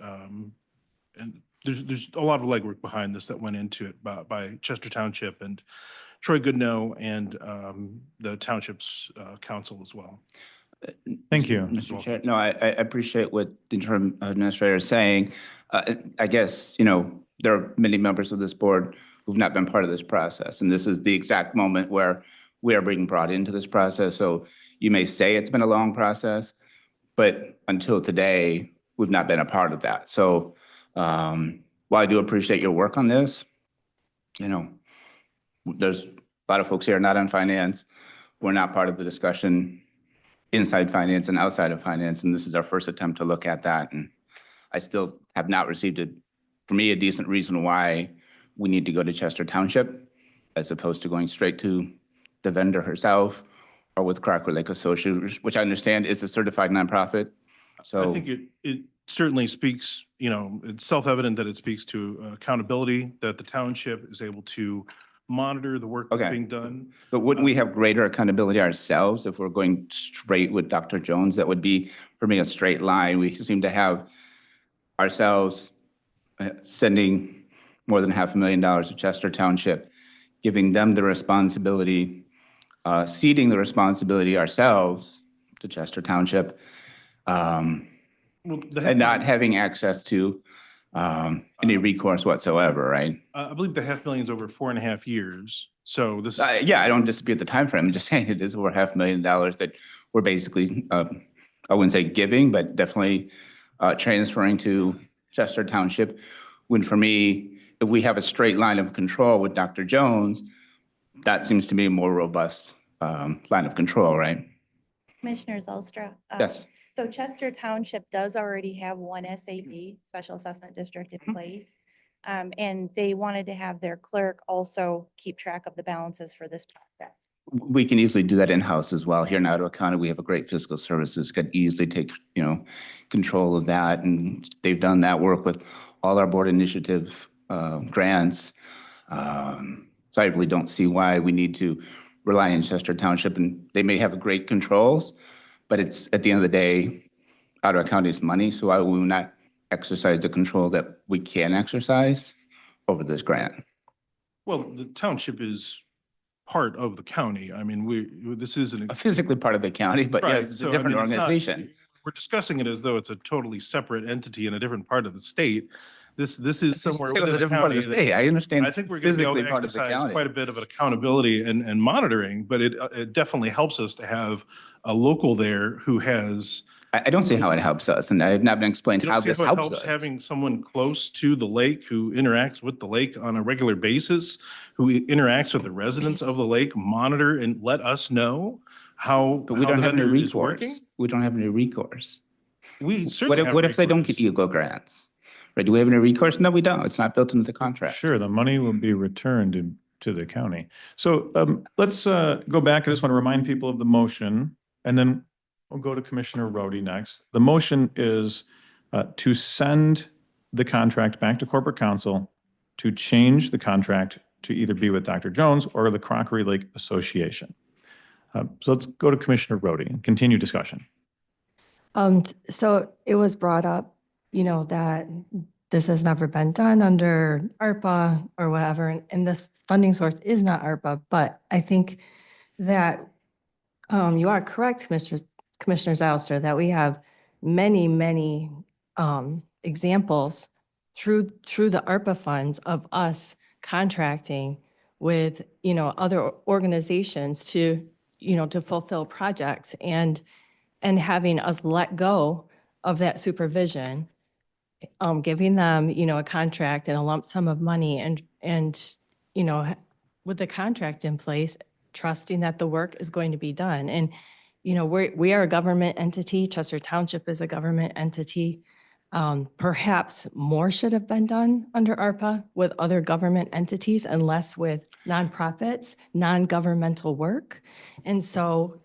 there's a lot of legwork behind this that went into it by Chester Township and Troy Goodnow and the township's council as well. Thank you. Mr. Chair, no, I appreciate what the interim administrator is saying. I guess, there are many members of this board who've not been part of this process, and this is the exact moment where we are being brought into this process. So you may say it's been a long process, but until today, we've not been a part of that. So while I do appreciate your work on this, there's a lot of folks here not on finance. We're not part of the discussion inside finance and outside of finance, and this is our first attempt to look at that. And I still have not received, for me, a decent reason why we need to go to Chester Township as opposed to going straight to the vendor herself or with Crockery Lake Associates, which I understand is a certified nonprofit. So I think it certainly speaks, it's self-evident that it speaks to accountability, that the township is able to monitor the work that's Okay. being done. But wouldn't we have greater accountability ourselves if we're going straight with Dr. Jones? That would be, for me, a straight line. We seem to have ourselves sending more than $500,000 to Chester Township, giving them the responsibility, ceding the responsibility ourselves to Chester Township, and not having access to any recourse whatsoever, right? I believe the $500,000 is over 4.5 years. So this, Yeah, I don't dispute the time frame. I'm just saying it is over $500,000 that we're basically, I wouldn't say giving, but definitely transferring to Chester Township. When for me, if we have a straight line of control with Dr. Jones, that seems to be a more robust line of control, right? Commissioner Zylstra. Yes. So Chester Township does already have one SAD, Special Assessment District, in place. And they wanted to have their clerk also keep track of the balances for this project. We can easily do that in-house as well. Here in Ottawa County, we have a great fiscal services, could easily take, control of that. And they've done that work with all our board initiative grants. So I really don't see why we need to rely on Chester Township. And they may have great controls, but it's, at the end of the day, Ottawa County's money. So I will not exercise the control that we can exercise over this grant. well, the township is part of the county. I mean, this isn't. Physically part of the county, but Right, yes, it's so, a I different mean, it's not- organization. We're discussing it as though it's a totally separate entity in a different part of the state. This is somewhere It was within a the different part of the county. state. I understand. I think we're going to be able physically to part of the exercise county. quite a bit of accountability and monitoring, but it definitely helps us to have a local there who has. I don't see how it helps us, and I have not been explained You how don't see this how it helps helps us. having someone close to the lake who interacts with the lake on a regular basis, who interacts with the residents of the lake, monitor and let us know how. But we how don't the have any vendor is working. recourse. We don't have any recourse. We certainly have What if they don't recourse. get EGO grants? Right, do we have any recourse? No, we don't. It's not built into the contract. Sure, the money will be returned to the county. So let's go back. I just want to remind people of the motion, and then we'll go to Commissioner Rhodey next. The motion is to send the contract back to corporate counsel to change the contract to either be with Dr. Jones or the Crockery Lake Association. So let's go to Commissioner Rhodey and continue discussion. So it was brought up, that this has never been done under ARPA or whatever, and this funding source is not ARPA, but I think that you are correct, Commissioner Zylstra, that we have many, many examples through the ARPA funds of us contracting with, other organizations to, to fulfill projects and having us let go of that supervision, giving them, a contract and a lump sum of money and, with the contract in place, trusting that the work is going to be done. And, we are a government entity. Chester Township is a government entity. Perhaps more should have been done under ARPA with other government entities and less with nonprofits, non-governmental work. And so,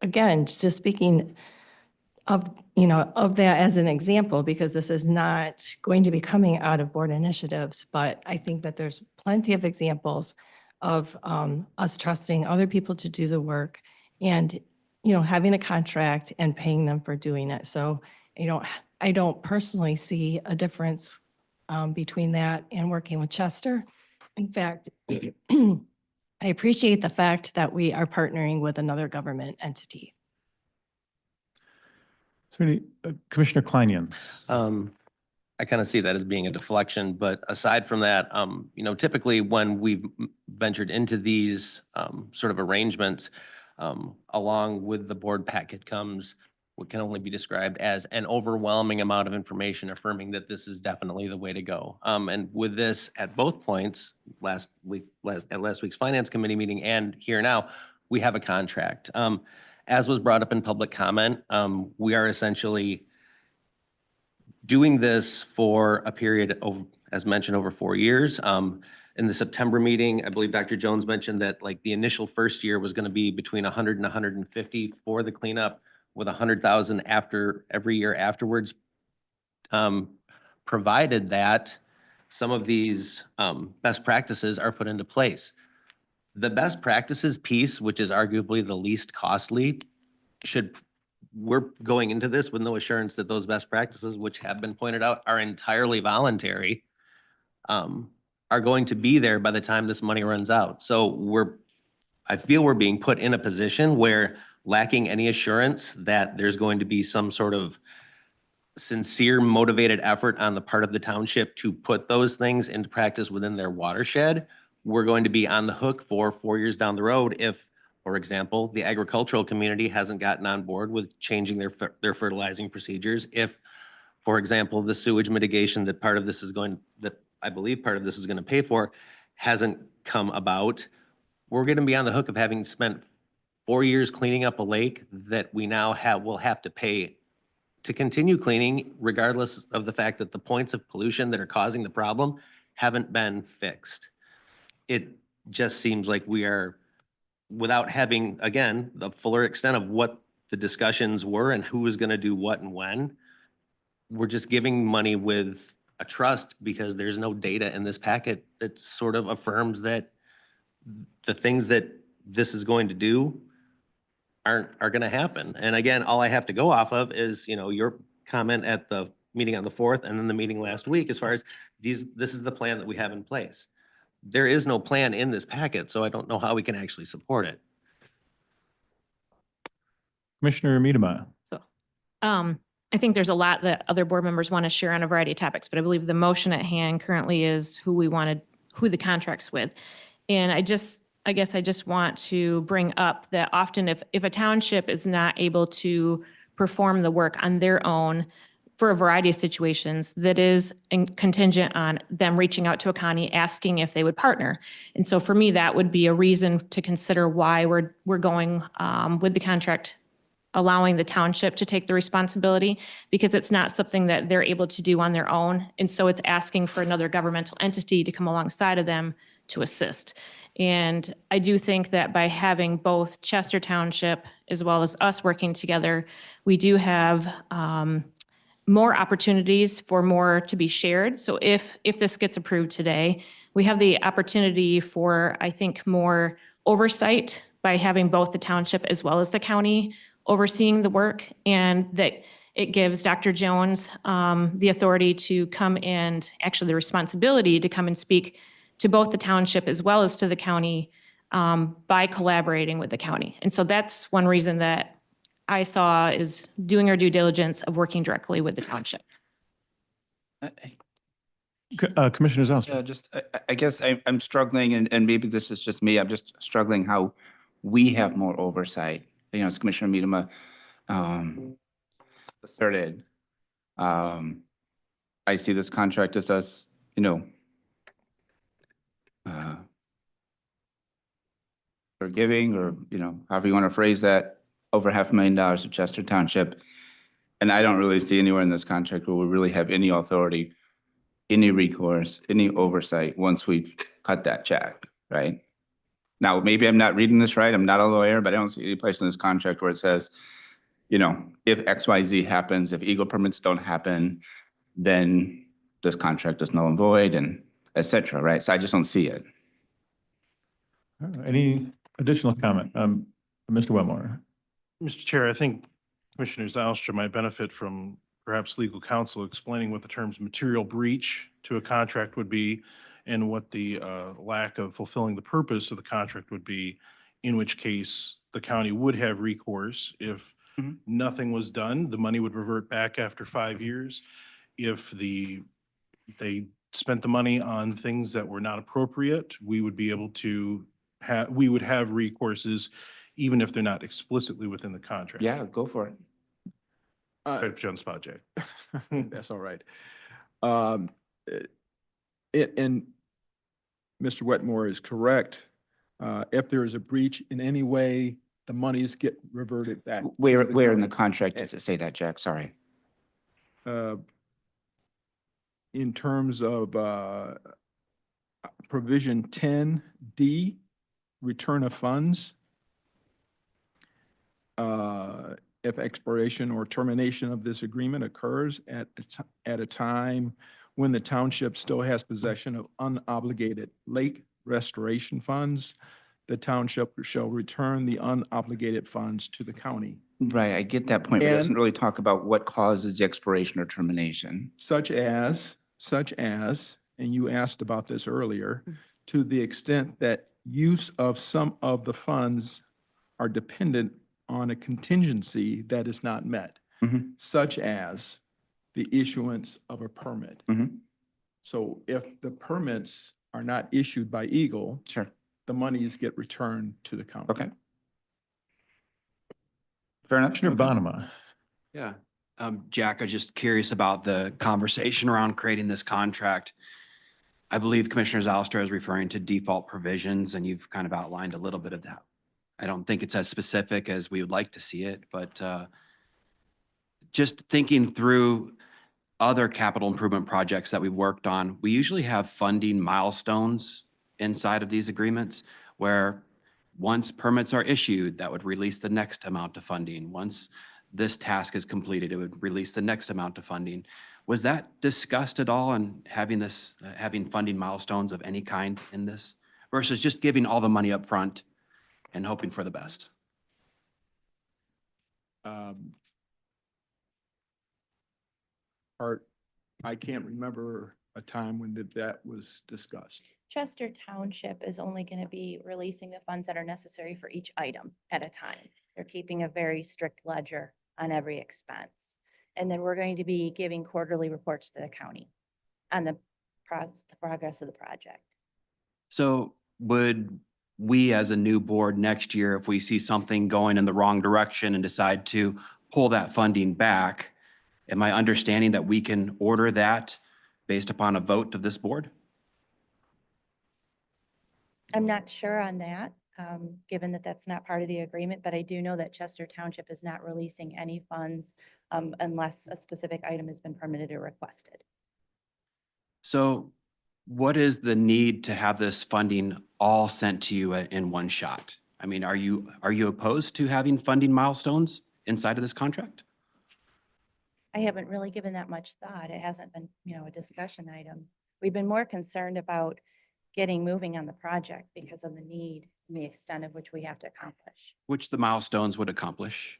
again, just speaking of, of that as an example, because this is not going to be coming out of board initiatives, but I think that there's plenty of examples of us trusting other people to do the work and, having a contract and paying them for doing it. So, I don't personally see a difference between that and working with Chester. In fact, I appreciate the fact that we are partnering with another government entity. Commissioner Kleinian. I kind of see that as being a deflection, but aside from that, typically when we've ventured into these sort of arrangements, along with the board packet comes what can only be described as an overwhelming amount of information affirming that this is definitely the way to go. And with this at both points, last week's Finance Committee meeting and here now, we have a contract. As was brought up in public comment, we are essentially doing this for a period of, as mentioned, over 4 years. In the September meeting, I believe Dr. Jones mentioned that like the initial first year was going to be between 100 and 150 for the cleanup, with 100,000 after every year afterwards, provided that some of these best practices are put into place. The best practices piece, which is arguably the least costly, we're going into this with no assurance that those best practices, which have been pointed out, are entirely voluntary, are going to be there by the time this money runs out. So I feel we're being put in a position where, lacking any assurance that there's going to be some sort of sincere, motivated effort on the part of the township to put those things into practice within their watershed, we're going to be on the hook for 4 years down the road if, for example, the agricultural community hasn't gotten on board with changing their fertilizing procedures. If, for example, the sewage mitigation that I believe part of this is going to pay for hasn't come about, we're going to be on the hook of having spent 4 years cleaning up a lake that we now will have to pay to continue cleaning, regardless of the fact that the points of pollution that are causing the problem haven't been fixed. It just seems like we are, without having, again, the fuller extent of what the discussions were and who was going to do what and when, we're just giving money with a trust because there's no data in this packet that sort of affirms that the things that this is going to do are going to happen. And again, all I have to go off of is, your comment at the meeting on the 4th and then the meeting last week, as far as this is the plan that we have in place. There is no plan in this packet, so I don't know how we can actually support it. Commissioner Miedema. So, I think there's a lot that other board members want to share on a variety of topics, but I believe the motion at hand currently is who the contract's with. And I guess I just want to bring up that often if a township is not able to perform the work on their own for a variety of situations, that is contingent on them reaching out to a county, asking if they would partner. And so for me, that would be a reason to consider why we're going with the contract, allowing the township to take the responsibility, because it's not something that they're able to do on their own. And so it's asking for another governmental entity to come alongside of them to assist. And I do think that by having both Chester Township as well as us working together, we do have more opportunities for more to be shared. So if this gets approved today, we have the opportunity for, I think, more oversight by having both the township as well as the county overseeing the work, and that It gives Dr. Jones the authority to come and, actually the responsibility to come and speak to both the township as well as to the county by collaborating with the county. And so that's one reason that I saw is doing our due diligence of working directly with the township. Commissioner Zauster. Yeah, just, I guess I'm struggling, and maybe this is just me, I'm just struggling how we have more oversight. You know, as Commissioner Miedema asserted, I see this contract as us, you know, forgiving, or, you know, however you want to phrase that, over $500,000 to Chester Township. And I don't really see anywhere in this contract where we really have any authority, any recourse, any oversight once we've cut that check, right? Now, maybe I'm not reading this right. I'm not a lawyer, but I don't see any place in this contract where it says, you know, if XYZ happens, if Eagle permits don't happen, then this contract is null and void, and et cetera, right? So I just don't see it. Any additional comment? Mr. Wetmore. Mr. Chair, I think Commissioner Zylstra might benefit from perhaps legal counsel explaining what the terms material breach to a contract would be and what the lack of fulfilling the purpose of the contract would be, in which case the county would have recourse. If nothing was done, the money would revert back after 5 years. If they spent the money on things that were not appropriate, we would be able to we would have recourses even if they're not explicitly within the contract. Yeah, go for it. Try to put you on the spot, Jay. That's all right. And Mr. Wetmore is correct. If there is a breach in any way, the monies get reverted back. Where in the contract does it say that, Jack? Sorry. In terms of provision 10D, return of funds. If expiration or termination of this agreement occurs at a time when the township still has possession of unobligated lake restoration funds, the township shall return the unobligated funds to the county. Right, I get that point, but it doesn't And- really talk about what causes the expiration or termination. Such as, and you asked about this earlier, to the extent that use of some of the funds are dependent on a contingency that is not met, such as the issuance of a permit. So if the permits are not issued by Eagle, sure, the monies get returned to the county. Okay. Fair enough. Commissioner Bonema. Yeah. Jack, I was just curious about the conversation around creating this contract. I believe Commissioner Zylstra is referring to default provisions, and you've kind of outlined a little bit of that. I don't think it's as specific as we would like to see it, but just thinking through other capital improvement projects that we've worked on, we usually have funding milestones inside of these agreements where once permits are issued, that would release the next amount of funding. Once this task is completed, it would release the next amount of funding. Was that discussed at all on having funding milestones of any kind in this versus just giving all the money up front and hoping for the best? Art, I can't remember a time when that was discussed. Chester Township is only going to be releasing the funds that are necessary for each item at a time. They're keeping a very strict ledger on every expense. And then we're going to be giving quarterly reports to the county on the progress of the project. So would we as a new board next year, if we see something going in the wrong direction and decide to pull that funding back, am I understanding that we can order that based upon a vote of this board? I'm not sure on that, given that that's not part of the agreement, but I do know that Chester Township is not releasing any funds unless a specific item has been permitted or requested. So what is the need to have this funding all sent to you in one shot? I mean, are you opposed to having funding milestones inside of this contract? I haven't really given that much thought. It hasn't been, a discussion item. We've been more concerned about getting moving on the project because of the need and the extent of which we have to accomplish. Which the milestones would accomplish?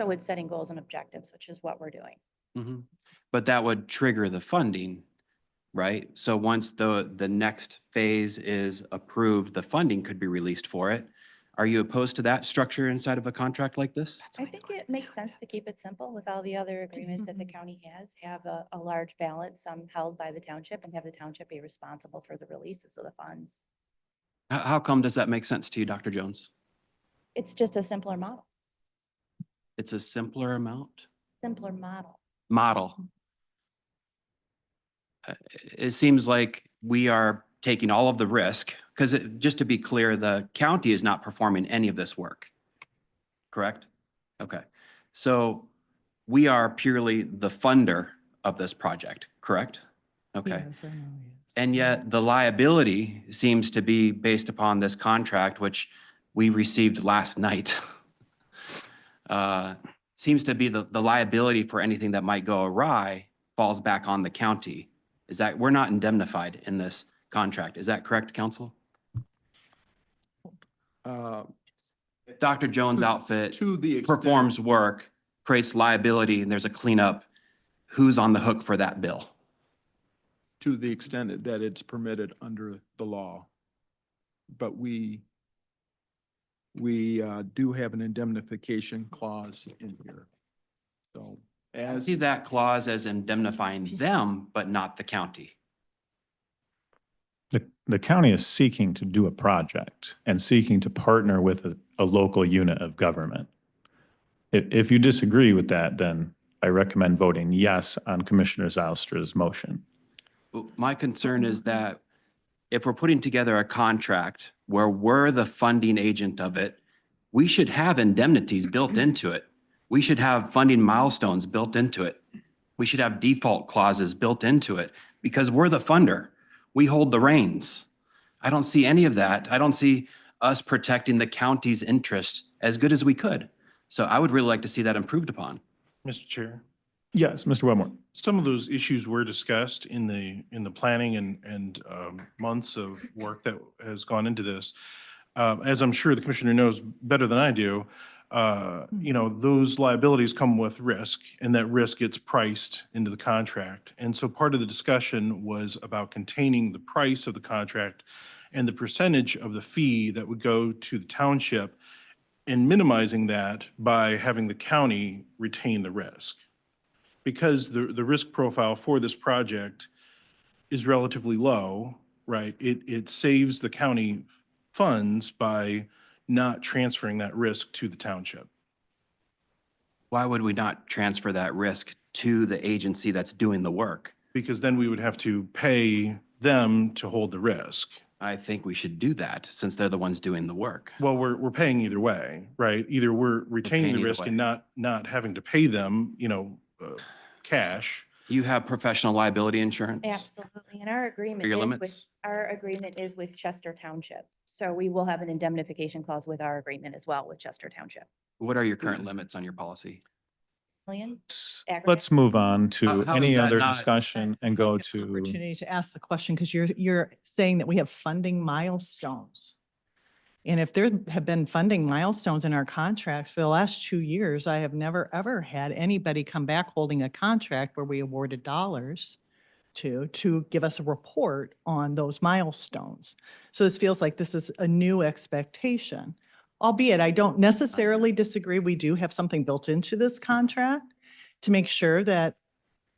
So it's setting goals and objectives, which is what we're doing. Mhm. But that would trigger the funding, right? So once the next phase is approved, the funding could be released for it. Are you opposed to that structure inside of a contract like this? I think it makes sense to keep it simple with all the other agreements that the county has, have a large balance, held by the township and have the township be responsible for the releases of the funds. How come does that make sense to you, Dr. Jones? It's just a simpler model, It's a simpler amount? simpler model. Model. It seems like we are taking all of the risk, because just to be clear, the county is not performing any of this work. Correct? Okay. So we are purely the funder of this project, correct? Okay. And yet the liability seems to be based upon this contract, which we received last night. Seems to be the liability for anything that might go awry falls back on the county. Is that, we're not indemnified in this contract. Is that correct, counsel? If Dr. Jones' outfit To the extent, performs work, creates liability, and there's a cleanup, who's on the hook for that bill? to the extent that it's permitted under the law. But we do have an indemnification clause in here. So I as, see that clause as indemnifying them, but not the county. The county is seeking to do a project and seeking to partner with a local unit of government. If you disagree with that, then I recommend voting yes on Commissioner Zylstra's motion. My concern is that if we're putting together a contract where we're the funding agent of it, we should have indemnities built into it. We should have funding milestones built into it. We should have default clauses built into it because we're the funder. We hold the reins. I don't see any of that. I don't see us protecting the county's interests as good as we could. So I would really like to see that improved upon. Mr. Chair, Yes, Mr. Wetmore. some of those issues were discussed in the planning and months of work that has gone into this. As I'm sure the commissioner knows better than I do, those liabilities come with risk, and that risk gets priced into the contract. And so part of the discussion was about containing the price of the contract and the percentage of the fee that would go to the township and minimizing that by having the county retain the risk. Because the risk profile for this project is relatively low, right? It saves the county funds by not transferring that risk to the township. Why would we not transfer that risk to the agency that's doing the work? Because then we would have to pay them to hold the risk. I think we should do that since they're the ones doing the work. Well, we're paying either way, right? Either we're retaining paying the either risk way. and not having to pay them, cash. You have professional liability insurance? Absolutely. And our agreement For your is limits? with Chester Township. So we will have an indemnification clause with our agreement as well with Chester Township. What are your current limits on your policy? Million? Let's move on to How any is that other not- discussion and go to, Opportunity to ask the question, because you're saying that we have funding milestones. And if there have been funding milestones in our contracts for the last 2 years, I have never, ever had anybody come back holding a contract where we awarded dollars to give us a report on those milestones. So this feels like this is a new expectation. Albeit I don't necessarily disagree. We do have something built into this contract to make sure that,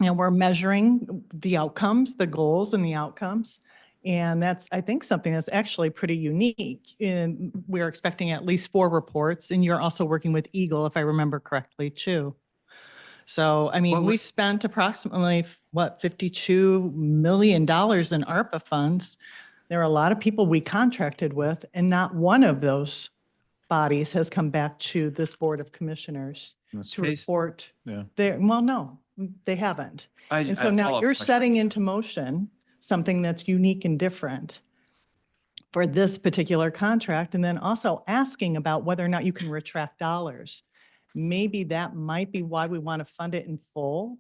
we're measuring the outcomes, the goals and the outcomes. And that's, I think, something that's actually pretty unique. And we're expecting at least 4 reports, and you're also working with Eagle, if I remember correctly, too. So, I mean, we spent approximately, $52 million in ARPA funds. There are a lot of people we contracted with, and not one of those bodies has come back to this Board of Commissioners to report. yeah. Well, no, they haven't. And so I now follow-up you're question. setting into motion something that's unique and different for this particular contract, and then also asking about whether or not you can retract dollars. Maybe that might be why we want to fund it in full,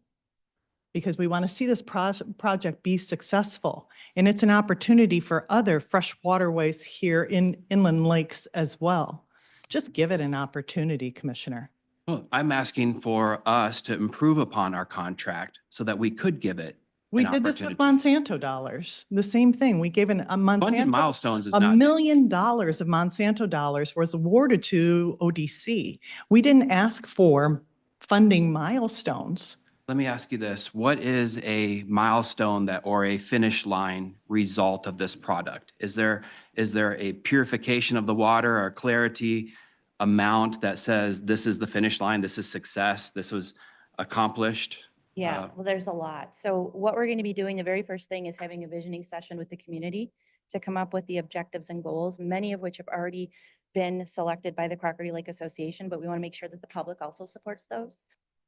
because we want to see this project be successful. And it's an opportunity for other fresh waterways here in inland lakes as well. Just give it an opportunity, Commissioner. Well, I'm asking for us to improve upon our contract so that we could give it We an did this with opportunity. Monsanto dollars. The same thing. We gave a Funded Monsanto, milestones is $1 not. million of Monsanto dollars was awarded to ODC. We didn't ask for funding milestones. Let me ask you this. What is a milestone that, or a finish line result of this product? Is there a purification of the water or clarity amount that says this is the finish line, this is success, this was accomplished? Yeah, well, there's a lot. So what we're going to be doing, the very first thing is having a visioning session with the community to come up with the objectives and goals, many of which have already been selected by the Crockery Lake Association, but we want to make sure that the public also supports those.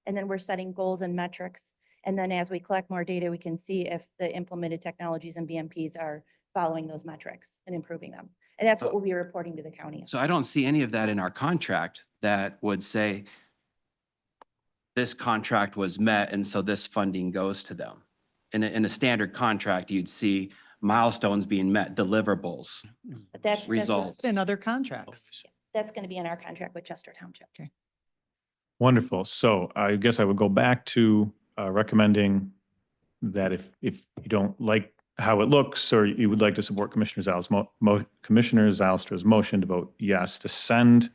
And then we're setting goals and metrics. And then as we collect more data, we can see if the implemented technologies and BMPs are following those metrics and improving them. And that's what we'll be reporting to the county. So I don't see any of that in our contract that would say this contract was met and so this funding goes to them. In a standard contract, you'd see milestones being met, deliverables, But that's results. In other contracts. That's going to be in our contract with Chester Township. Okay. Wonderful. So I guess I would go back to recommending that if you don't like how it looks, or you would like to support Commissioner Zylstra's motion to vote yes, to send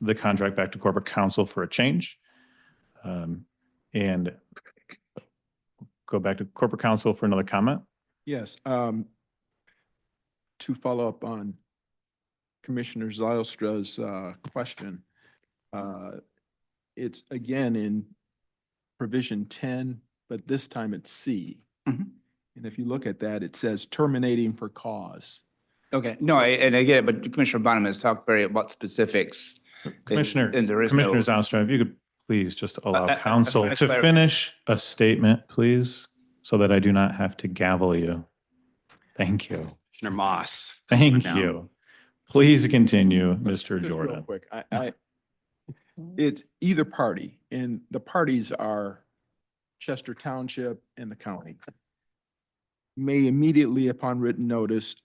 the contract back to corporate counsel for a change. And go back to corporate counsel for another comment. Yes, to follow up on Commissioner Zylstra's question, it's again in provision 10, but this time it's C. Mhm. And if you look at that, it says terminating for cause. Okay, no, and I get it, but Commissioner Bonham has talked very about specifics. Commissioner, and there is Commissioner no- Zylstra, if you could please just allow I counsel wanna to clarify. finish a statement, please, so that I do not have to gavel you. Thank you. Commissioner Moss. Thank Down. you. Please continue, Mr. Just real Jordan. quick, it's either party, and the parties are Chester Township and the county. May immediately upon written notice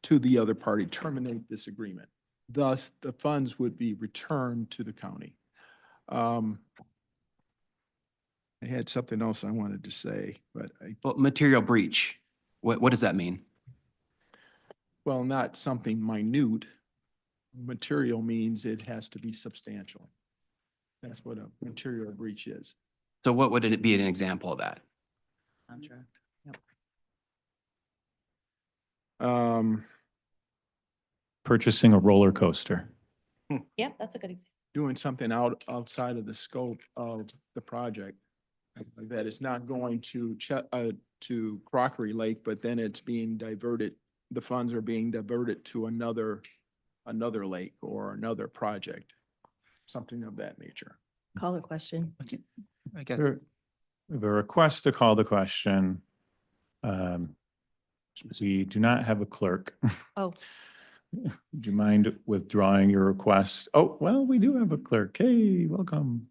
to the other party terminate this agreement. Thus, the funds would be returned to the county. I had something else I wanted to say, but Well, material breach, what does that mean? well, not something minute. Material means it has to be substantial. That's what a material breach is. So what would it be an example of that? Contract. Yep. Purchasing a roller coaster. Yeah, that's a good example. Doing something outside of the scope of the project. That is not going to Crockery Lake, but then it's being diverted, the funds are being diverted to another lake or another project, something of that nature. Call the question. I guess, We have a request to call the question. We do not have a clerk. Oh. Do you mind withdrawing your request? Oh, well, we do have a clerk. Hey, welcome.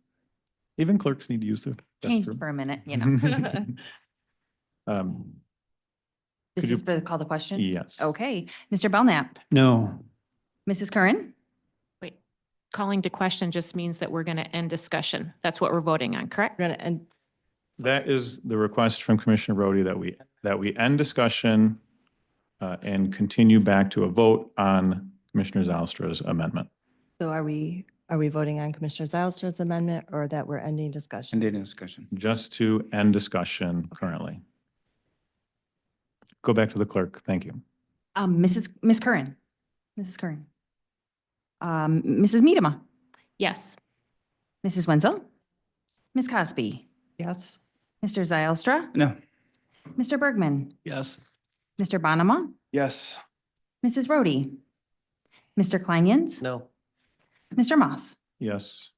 Even clerks need to use the Changed restroom. for a minute, you know. This could you- is for the call the question? Yes. Okay, Mr. Belknap, No. Mrs. Curran, Wait, calling to question just means that we're going to end discussion. That's what we're voting on, correct? We're gonna end. That is the request from Commissioner Rhodey that we end discussion and continue back to a vote on Commissioner Zylstra's amendment. So are we voting on Commissioner Zylstra's amendment or that we're ending discussion? ending discussion. Just to end discussion currently. Go back to the clerk. Thank you. Miss Curran, Mrs. Curran. Mrs. Medema, Yes. Mrs. Wenzel, Ms. Cosby, Yes. Mr. Zylstra, No, Mr. Bergman, Yes. Mr. Bonema, Yes. Mrs. Rhodey, Mr. Kleinians, No. Mr. Moss. Yes.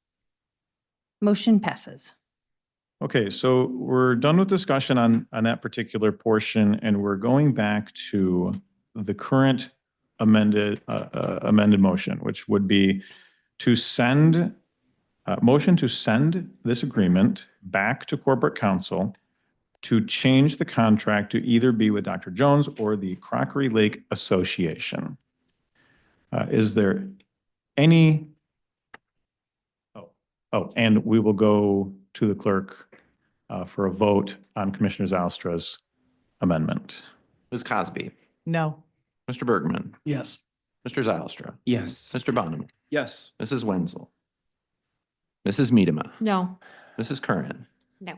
Motion passes. Okay, so we're done with discussion on that particular portion, and we're going back to the current amended motion, which would be to send, motion to send this agreement back to corporate counsel to change the contract to either be with Dr. Jones or the Crockery Lake Association. Is there any Oh, and we will go to the clerk for a vote on Commissioner Zylstra's amendment. Ms. Cosby, No. Mr. Bergman, Yes. Mr. Zylstra, Yes. Mr. Bonham, Yes. Mrs. Wenzel, Mrs. Medema, No. Mrs. Curran, No.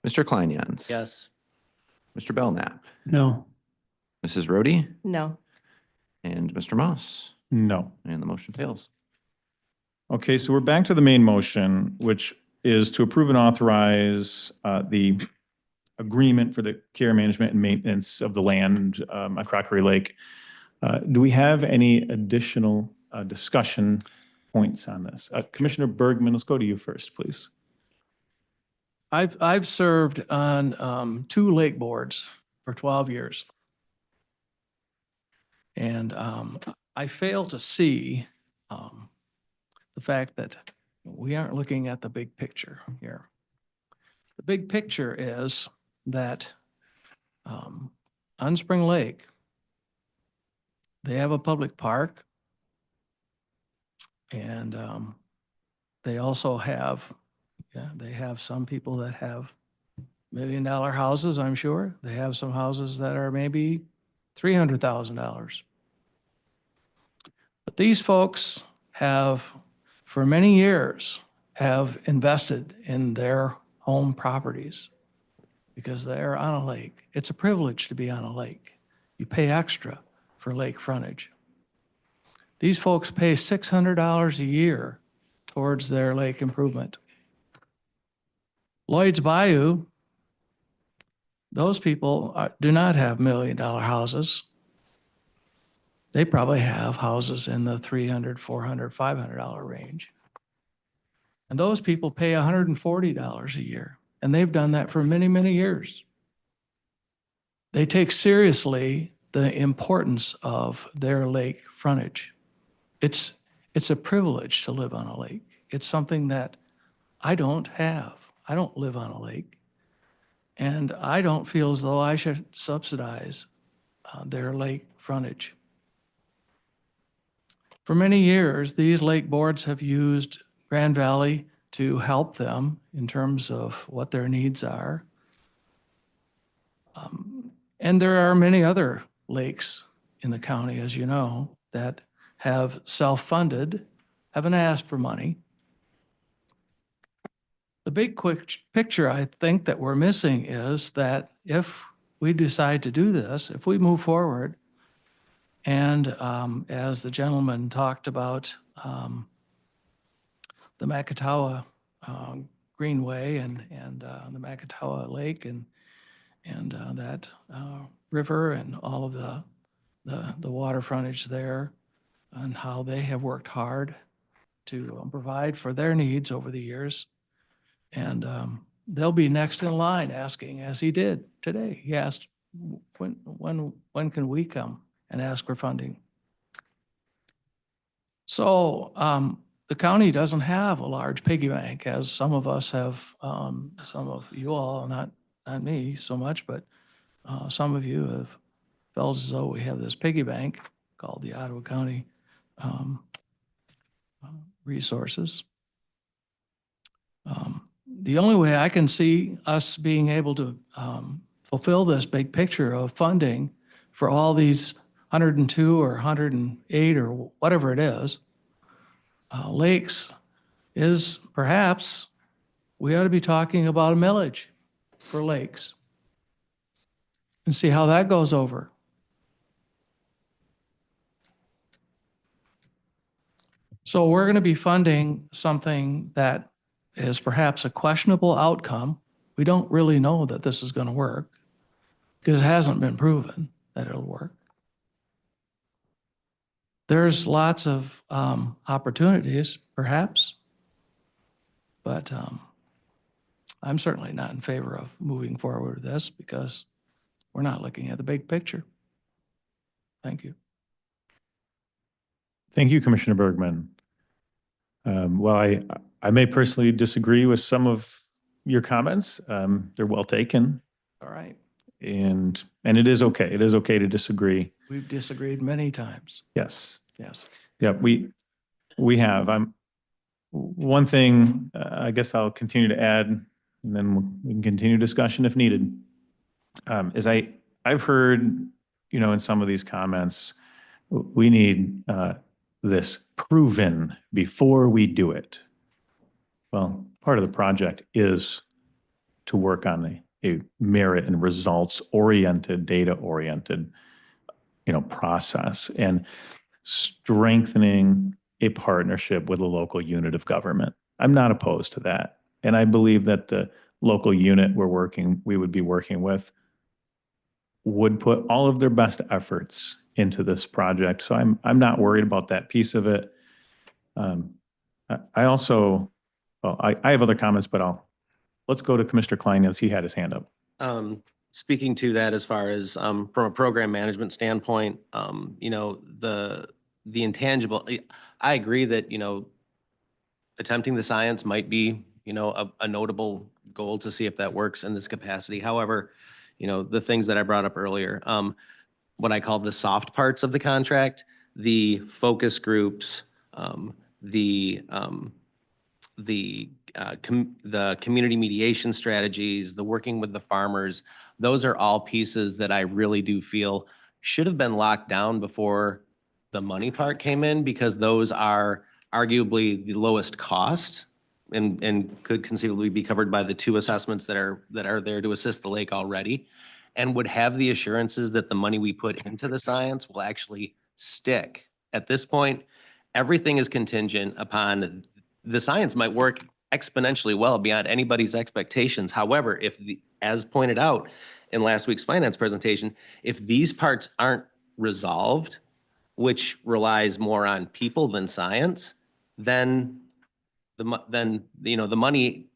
Mr. Kleinjans. Yes. Mr. Belknap, No. Mrs. Rhodey, No. and Mr. Moss. No. And the motion fails. Okay, so we're back to the main motion, which is to approve and authorize the agreement for the care, management, and maintenance of the land on Crockery Lake. Do we have any additional discussion points on this? Commissioner Bergman, let's go to you first, please. I've served on 2 lake boards for 12 years. And I fail to see the fact that we aren't looking at the big picture here. The big picture is that on Spring Lake, they have a public park. And they also have, they have some people that have $1 million houses, I'm sure. They have some houses that are maybe $300,000. But these folks have, for many years, have invested in their home properties because they're on a lake. It's a privilege to be on a lake. You pay extra for lake frontage. These folks pay $600 a year towards their lake improvement. Lloyd's Bayou, those people do not have $1 million houses. They probably have houses in the $300, $400, $500 range. And those people pay $140 a year. And they've done that for many, many years. They take seriously the importance of their lake frontage. It's a privilege to live on a lake. It's something that I don't have. I don't live on a lake. And I don't feel as though I should subsidize their lake frontage. For many years, these lake boards have used Grand Valley to help them in terms of what their needs are. And there are many other lakes in the county, as you know, that have self-funded, haven't asked for money. The big quick picture I think that we're missing is that if we decide to do this, if we move forward, and as the gentleman talked about the Macatawa Greenway and the Macatawa Lake and that river and all of the water frontage there, and how they have worked hard to provide for their needs over the years. And they'll be next in line asking, as he did today. He asked, when can we come and ask for funding? So the county doesn't have a large piggy bank, as some of us have, some of you all, not me so much, but some of you have felt as though we have this piggy bank called the Ottawa County Resources. The only way I can see us being able to fulfill this big picture of funding for all these 102 or 108 or whatever it is, lakes, is perhaps we ought to be talking about a millage for lakes and see how that goes over. So we're going to be funding something that is perhaps a questionable outcome. We don't really know that this is going to work because it hasn't been proven that it'll work. There's lots of opportunities, perhaps, but I'm certainly not in favor of moving forward with this because we're not looking at the big picture. Thank you. Thank you, Commissioner Bergman. Well, I may personally disagree with some of your comments. They're well taken. All right. And it is okay. It is okay to disagree. We've disagreed many times. Yes. Yes. Yeah, we have. One thing, I guess I'll continue to add, and then we can continue discussion if needed, is I've heard, in some of these comments, we need this proven before we do it. Well, part of the project is to work on a merit and results-oriented, data-oriented, process, and strengthening a partnership with a local unit of government. I'm not opposed to that. And I believe that the local unit we would be working with would put all of their best efforts into this project. So I'm not worried about that piece of it. I also, I have other comments, but let's go to Commissioner Klein as he had his hand up. Speaking to that, as far as from a program management standpoint, the intangible, I agree that, attempting the science might be, a notable goal to see if that works in this capacity. However, the things that I brought up earlier, what I call the soft parts of the contract, the focus groups, the community mediation strategies, the working with the farmers, those are all pieces that I really do feel should have been locked down before the money part came in, because those are arguably the lowest cost and could conceivably be covered by the 2 assessments that are there to assist the lake already, and would have the assurances that the money we put into the science will actually stick. At this point, everything is contingent upon the science might work exponentially well beyond anybody's expectations. However, as pointed out in last week's finance presentation, if these parts aren't resolved, which relies more on people than science, then the money,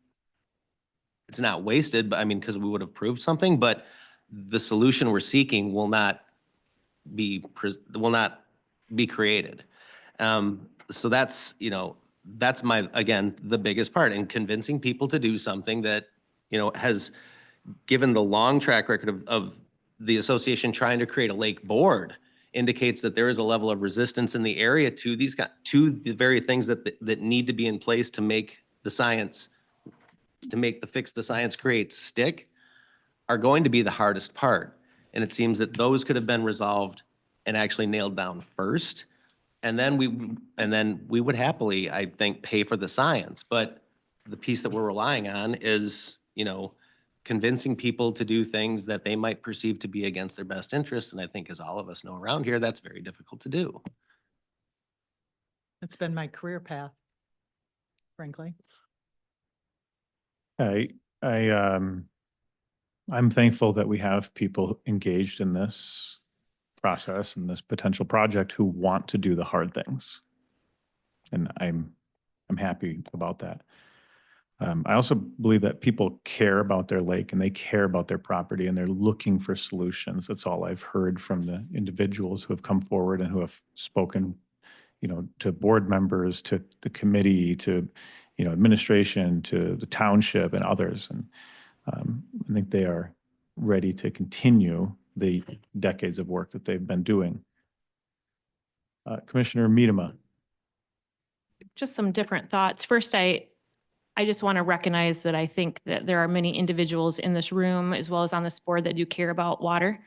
it's not wasted, but because we would have proved something, but the solution we're seeking will not be created. So that's, that's again, the biggest part in convincing people to do something that, has given the long track record of the association trying to create a lake board, indicates that there is a level of resistance in the area to the very things that need to be in place to make the science, fix the science creates stick, are going to be the hardest part. And it seems that those could have been resolved and actually nailed down first. And then we would happily, I think, pay for the science. But the piece that we're relying on is, convincing people to do things that they might perceive to be against their best interests. And I think, as all of us know around here, that's very difficult to do. It's been my career path, frankly. I'm thankful that we have people engaged in this process and this potential project who want to do the hard things. And I'm happy about that. I also believe that people care about their lake and they care about their property and they're looking for solutions. That's all I've heard from the individuals who have come forward and who have spoken, to board members, to the committee, to, administration, to the township and others. And I think they are ready to continue the decades of work that they've been doing. Commissioner Miedema. Just some different thoughts. First, I just want to recognize that I think that there are many individuals in this room as well as on this board that do care about water.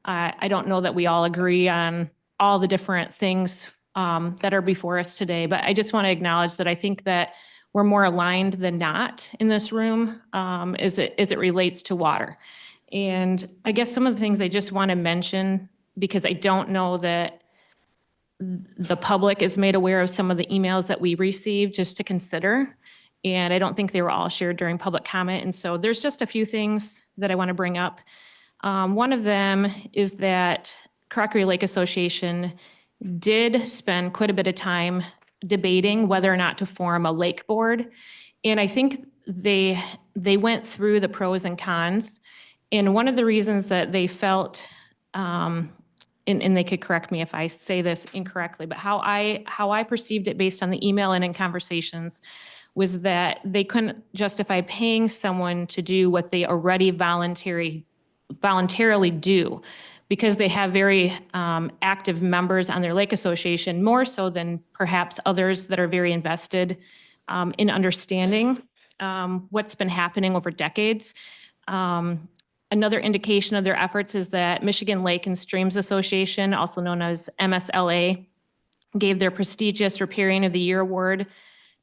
I don't know that we all agree on all the different things that are before us today, but I just want to acknowledge that I think that we're more aligned than not in this room as it relates to water. And I guess some of the things I just want to mention, because I don't know that the public is made aware of some of the emails that we received, just to consider. And I don't think they were all shared during public comment. And so there's just a few things that I want to bring up. One of them is that Crockery Lake Association did spend quite a bit of time debating whether or not to form a lake board. And I think they went through the pros and cons. And one of the reasons that they felt, and they could correct me if I say this incorrectly, but how I perceived it based on the email and in conversations was that they couldn't justify paying someone to do what they already voluntarily do, because they have very active members on their lake association, more so than perhaps others that are very invested in understanding what's been happening over decades. Another indication of their efforts is that Michigan Lake and Streams Association, also known as MSLA, gave their prestigious Riparian of the Year award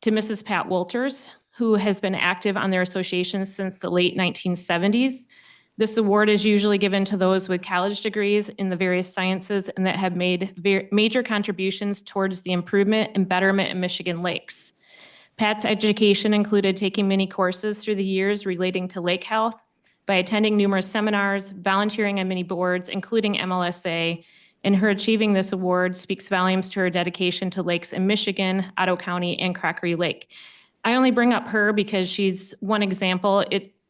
to Mrs. Pat Wolters, who has been active on their association since the late 1970s. This award is usually given to those with college degrees in the various sciences and that have made major contributions towards the improvement and betterment of Michigan lakes. Pat's education included taking many courses through the years relating to lake health by attending numerous seminars, volunteering on many boards, including MLSA, and her achieving this award speaks volumes to her dedication to lakes in Michigan, Ottawa County, and Crockery Lake. I only bring up her because she's one example.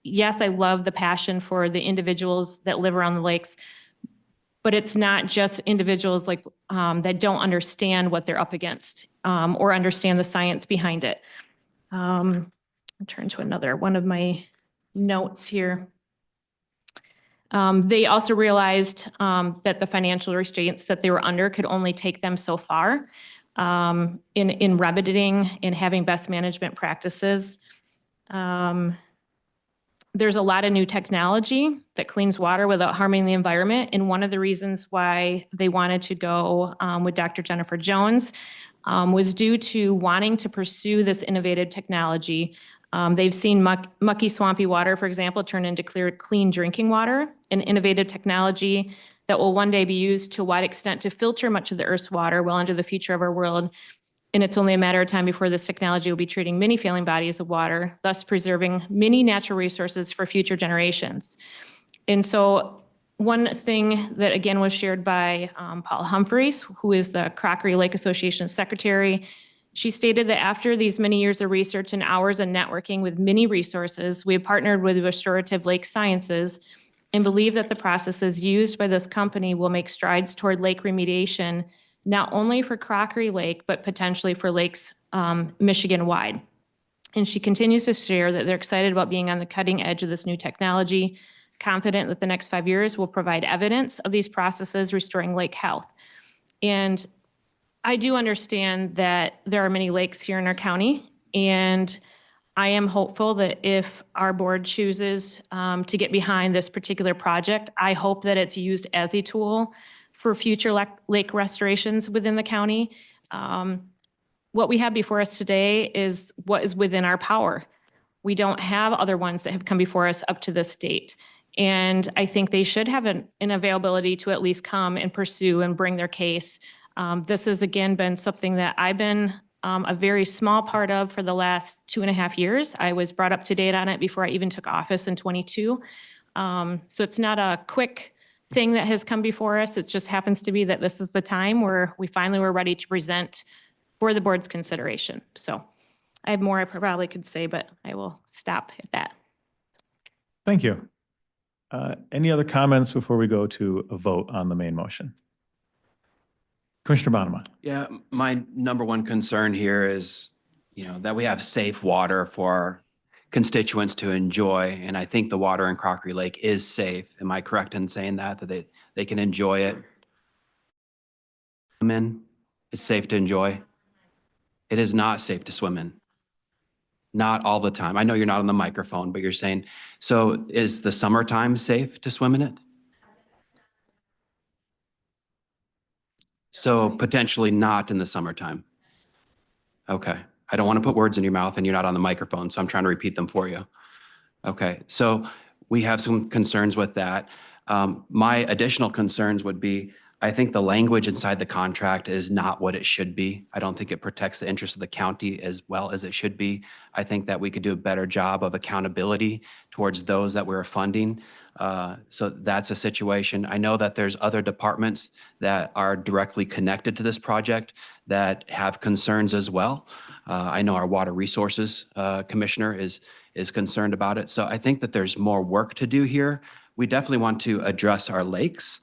Yes, I love the passion for the individuals that live around the lakes, but it's not just individuals like that don't understand what they're up against or understand the science behind it. I'll turn to another one of my notes here. They also realized that the financial restraints that they were under could only take them so far in remedying and having best management practices. There's a lot of new technology that cleans water without harming the environment. And one of the reasons why they wanted to go with Dr. Jennifer Jones was due to wanting to pursue this innovative technology. They've seen mucky, swampy water, for example, turn into clear, clean drinking water, an innovative technology that will one day be used to a wide extent to filter much of the Earth's water well into the future of our world. And it's only a matter of time before this technology will be treating many failing bodies of water, thus preserving many natural resources for future generations. And so one thing that again was shared by Paul Humphreys, who is the Crockery Lake Association secretary, she stated that after these many years of research and hours of networking with many resources, we have partnered with Restorative Lake Sciences and believe that the processes used by this company will make strides toward lake remediation, not only for Crockery Lake, but potentially for lakes Michigan-wide. And she continues to share that they're excited about being on the cutting edge of this new technology, confident that the next 5 years will provide evidence of these processes restoring lake health. And I do understand that there are many lakes here in our county, and I am hopeful that if our board chooses to get behind this particular project, I hope that it's used as a tool for future lake restorations within the county. What we have before us today is what is within our power. We don't have other ones that have come before us up to this date. And I think they should have an availability to at least come and pursue and bring their case. This has again been something that I've been a very small part of for the last 2.5 years. I was brought up to date on it before I even took office in 22. So it's not a quick thing that has come before us. It just happens to be that this is the time where we finally were ready to present for the board's consideration. So I have more I probably could say, but I will stop at that. Thank you. Any other comments before we go to a vote on the main motion? Commissioner Bonema. Yeah, my number one concern here is, that we have safe water for constituents to enjoy. And I think the water in Crockery Lake is safe. Am I correct in saying that they can enjoy it? Swim in, it's safe to enjoy. It is not safe to swim in. Not all the time. I know you're not on the microphone, but you're saying, so is the summertime safe to swim in it? So potentially not in the summertime. Okay. I don't want to put words in your mouth and you're not on the microphone, so I'm trying to repeat them for you. Okay. So we have some concerns with that. My additional concerns would be, I think the language inside the contract is not what it should be. I don't think it protects the interests of the county as well as it should be. I think that we could do a better job of accountability towards those that we're funding. So that's a situation. I know that there's other departments that are directly connected to this project that have concerns as well. I know our Water Resources Commissioner is concerned about it. So I think that there's more work to do here. We definitely want to address our lakes.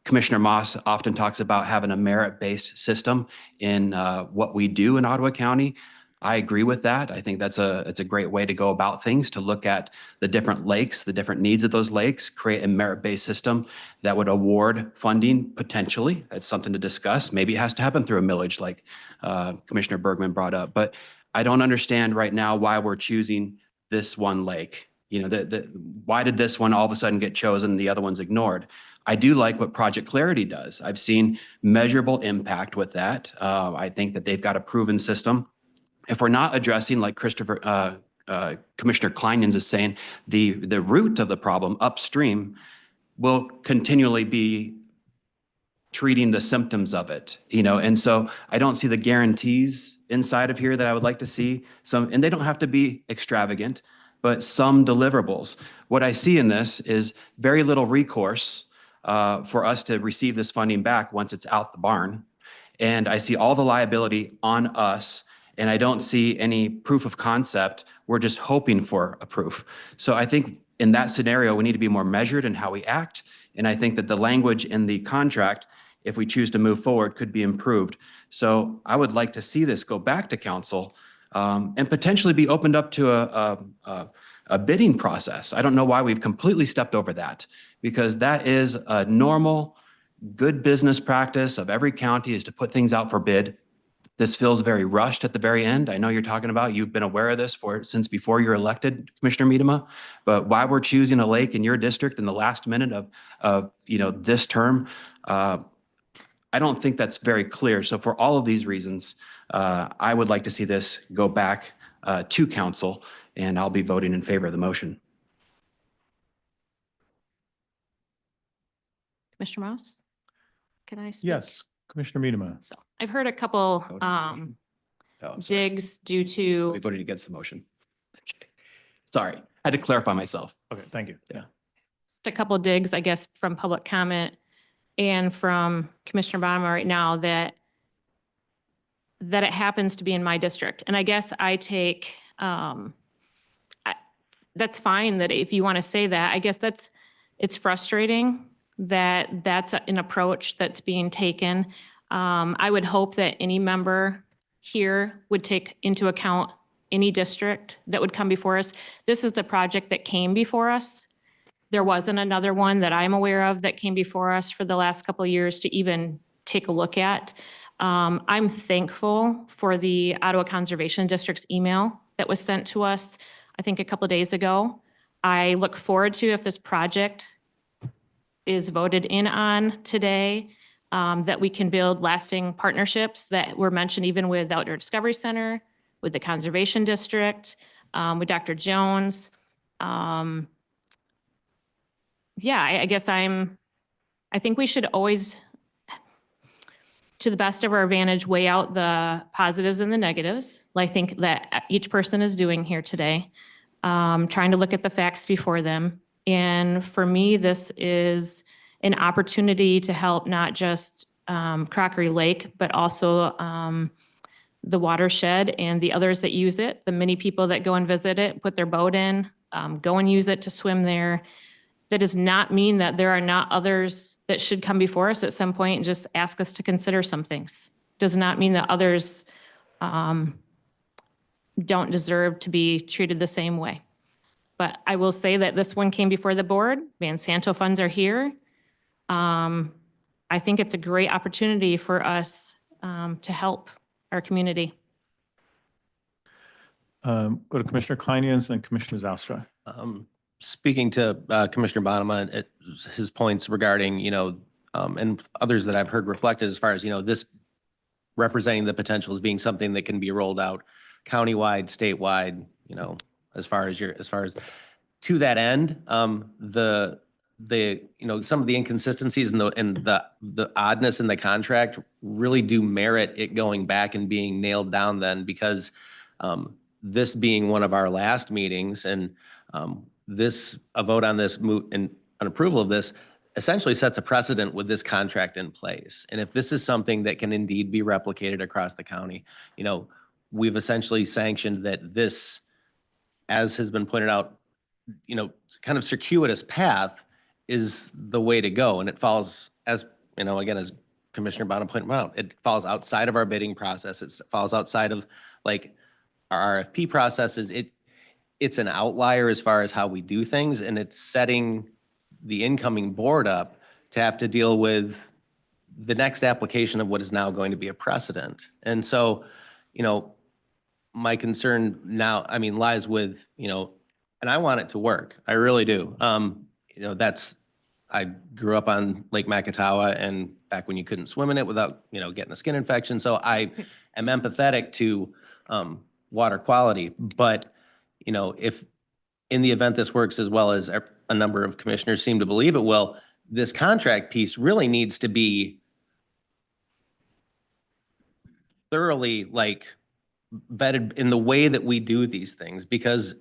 Commissioner Moss often talks about having a merit-based system in what we do in Ottawa County. I agree with that. I think it's a great way to go about things, to look at the different lakes, the different needs of those lakes, create a merit-based system that would award funding potentially. That's something to discuss. Maybe it has to happen through a millage like Commissioner Bergman brought up. But I don't understand right now why we're choosing this one lake. You know, why did this one all of a sudden get chosen and the other one's ignored? I do like what Project Clarity does. I've seen measurable impact with that. I think that they've got a proven system. If we're not addressing, like Commissioner Kleinens is saying, the root of the problem upstream, will continually be treating the symptoms of it, you know? And so I don't see the guarantees inside of here that I would like to see. And they don't have to be extravagant, but some deliverables. What I see in this is very little recourse for us to receive this funding back once it's out the barn. And I see all the liability on us, and I don't see any proof of concept. We're just hoping for a proof. So I think in that scenario, we need to be more measured in how we act. And I think that the language in the contract, if we choose to move forward, could be improved. So I would like to see this go back to council and potentially be opened up to a bidding process. I don't know why we've completely stepped over that, because that is a normal, good business practice of every county, is to put things out for bid. This feels very rushed at the very end. I know you're talking about, you've been aware of this since before you're elected, Commissioner Miedema, but why we're choosing a lake in your district in the last minute of this term, I don't think that's very clear. So for all of these reasons, I would like to see this go back to council, and I'll be voting in favor of the motion. Commissioner Mouse? Can I speak? Yes, Commissioner Miedema. So I've heard a couple digs due to. We voted against the motion. Sorry, I had to clarify myself. Okay, thank you. Yeah. A couple digs, I guess, from public comment and from Commissioner Bonema right now that it happens to be in my district. And I guess I take, that's fine that if you want to say that, I guess it's frustrating that that's an approach that's being taken. I would hope that any member here would take into account any district that would come before us. This is the project that came before us. There wasn't another one that I'm aware of that came before us for the last couple of years to even take a look at. I'm thankful for the Ottawa Conservation District's email that was sent to us, I think a couple of days ago. I look forward to, if this project is voted in on today, that we can build lasting partnerships that were mentioned even with Outdoor Discovery Center, with the Conservation District, with Dr. Jones. Yeah, I guess I think we should always, to the best of our advantage, weigh out the positives and the negatives. I think that each person is doing here today, trying to look at the facts before them. And for me, this is an opportunity to help not just Crockery Lake, but also the watershed and the others that use it, the many people that go and visit it, put their boat in, go and use it to swim there. That does not mean that there are not others that should come before us at some point and just ask us to consider some things. Does not mean that others don't deserve to be treated the same way. But I will say that this one came before the board. Van Santo funds are here. I think it's a great opportunity for us to help our community. Go to Commissioner Kleinens and Commissioner Zylstra. Speaking to Commissioner Bonema, his points regarding, and others that I've heard reflected as far as, this representing the potential as being something that can be rolled out countywide, statewide, as far as to that end, some of the inconsistencies and the oddness in the contract really do merit it going back and being nailed down then, because this being one of our last meetings and a vote on this and an approval of this essentially sets a precedent with this contract in place. And if this is something that can indeed be replicated across the county, we've essentially sanctioned that this, as has been pointed out, kind of circuitous path is the way to go. And it falls, as again, as Commissioner Bonham pointed out, it falls outside of our bidding process. It falls outside of our RFP processes, it's an outlier as far as how we do things, and it's setting the incoming board up to have to deal with the next application of what is now going to be a precedent. And so, my concern now, lies with, and I want it to work. I really do. I grew up on Lake Macatawa, and back when you couldn't swim in it without, getting a skin infection. So I am empathetic to water quality. But, if in the event this works as well as a number of commissioners seem to believe it will, this contract piece really needs to be thoroughly vetted in the way that we do these things, because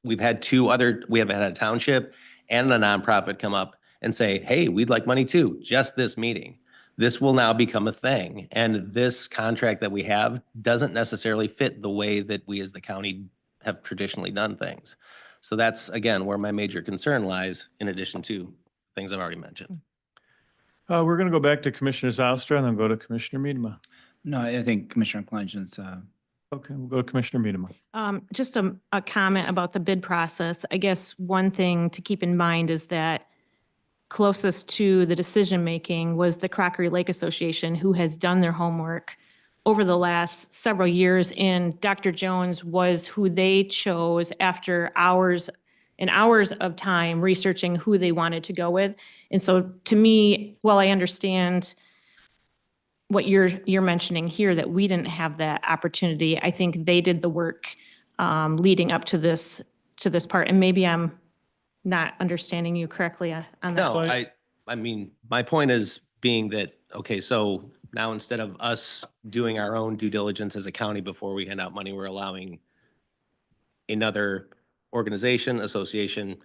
we have had a township and a nonprofit come up and say, hey, we'd like money too, just this meeting. This will now become a thing. And this contract that we have doesn't necessarily fit the way that we as the county have traditionally done things. So that's, again, where my major concern lies, in addition to things I've already mentioned. We're going to go back to Commissioner Zylstra and then go to Commissioner Miedema. No, I think Commissioner Kleingen's, Okay, we'll go to Commissioner Miedema. Just a comment about the bid process. I guess one thing to keep in mind is that closest to the decision-making was the Crockery Lake Association, who has done their homework over the last several years. And Dr. Jones was who they chose after hours and hours of time researching who they wanted to go with. And so to me, while I understand what you're mentioning here, that we didn't have that opportunity, I think they did the work leading up to this part. And maybe I'm not understanding you correctly on that. No, my point is being that, okay, so now instead of us doing our own due diligence as a county before we hand out money, we're allowing another organization, association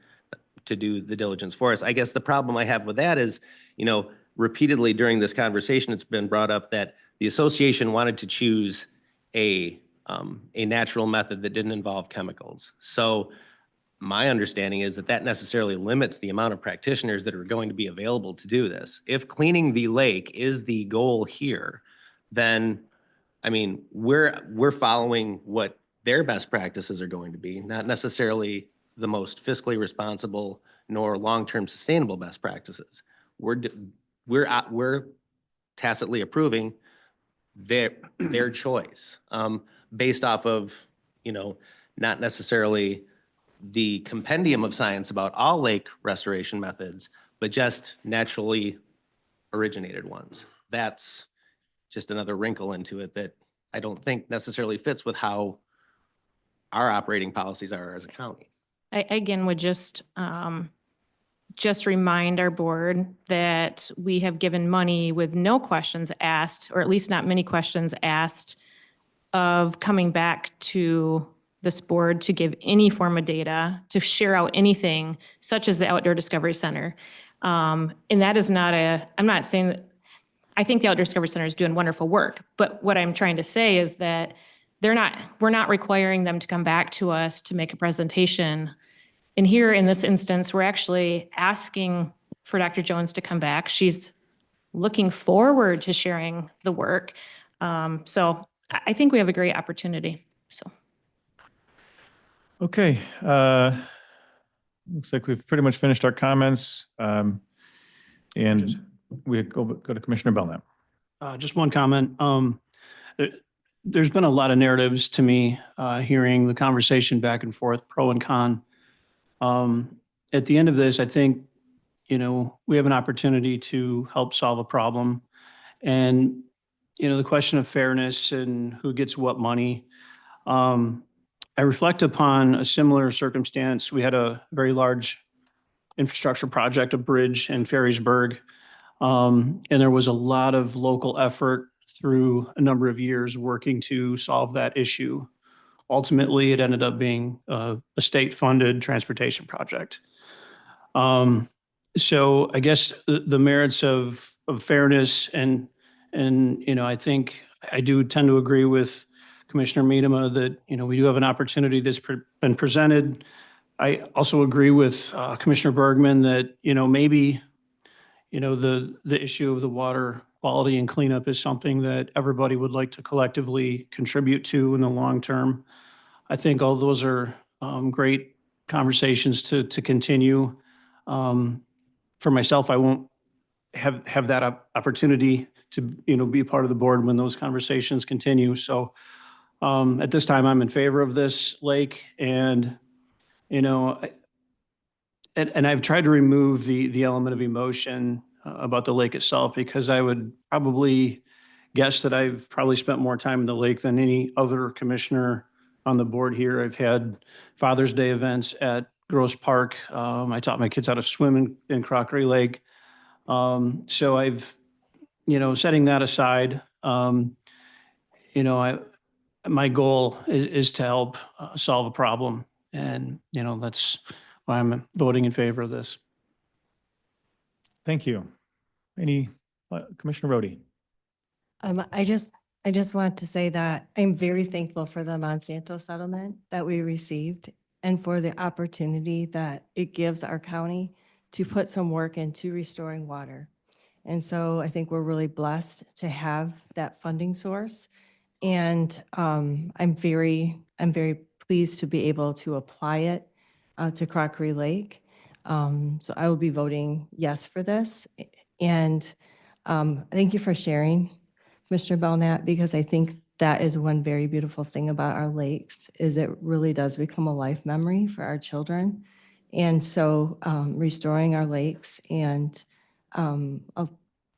to do the diligence for us. I guess the problem I have with that is, repeatedly during this conversation, it's been brought up that the association wanted to choose a natural method that didn't involve chemicals. So my understanding is that necessarily limits the amount of practitioners that are going to be available to do this. If cleaning the lake is the goal here, then, we're following what their best practices are going to be, not necessarily the most fiscally responsible nor long-term sustainable best practices. We're tacitly approving their choice based off of, not necessarily the compendium of science about all lake restoration methods, but just naturally originated ones. That's just another wrinkle into it that I don't think necessarily fits with how our operating policies are as a county. I again would just remind our board that we have given money with no questions asked, or at least not many questions asked, of coming back to this board to give any form of data, to share out anything, such as the Outdoor Discovery Center. And that is not I'm not saying that, I think the Outdoor Discovery Center is doing wonderful work, but what I'm trying to say is that we're not requiring them to come back to us to make a presentation. And here in this instance, we're actually asking for Dr. Jones to come back. She's looking forward to sharing the work. So I think we have a great opportunity, so. Okay, looks like we've pretty much finished our comments. And we go to Commissioner Belknap. Just one comment. There's been a lot of narratives to me, hearing the conversation back and forth, pro and con. At the end of this, I think, we have an opportunity to help solve a problem. And, the question of fairness and who gets what money. I reflect upon a similar circumstance. We had a very large infrastructure project, a bridge in Ferrisburg. And there was a lot of local effort through a number of years working to solve that issue. Ultimately, it ended up being a state-funded transportation project. So I guess the merits of fairness and I think I do tend to agree with Commissioner Miedema that, we do have an opportunity that's been presented. I also agree with Commissioner Bergman that, maybe, the issue of the water quality and cleanup is something that everybody would like to collectively contribute to in the long term. I think all those are great conversations to continue. For myself, I won't have that opportunity to, you know, be a part of the board when those conversations continue. So at this time, I'm in favor of this lake, and, you know, and I've tried to remove the element of emotion about the lake itself, because I would probably guess that I've probably spent more time in the lake than any other commissioner on the board here. I've had Father's Day events at Grosse Park. I taught my kids how to swim in Crockery Lake. So I've, you know, setting that aside, you know, my goal is to help solve a problem. And, you know, that's why I'm voting in favor of this. Thank you. Any, Commissioner Rhodey? I just want to say that I'm very thankful for the Monsanto settlement that we received and for the opportunity that it gives our county to put some work into restoring water. And so I think we're really blessed to have that funding source. And I'm very pleased to be able to apply it to Crockery Lake. So I will be voting yes for this. And thank you for sharing, Mr. Belknap, because I think that is one very beautiful thing about our lakes, is it really does become a life memory for our children. And so restoring our lakes and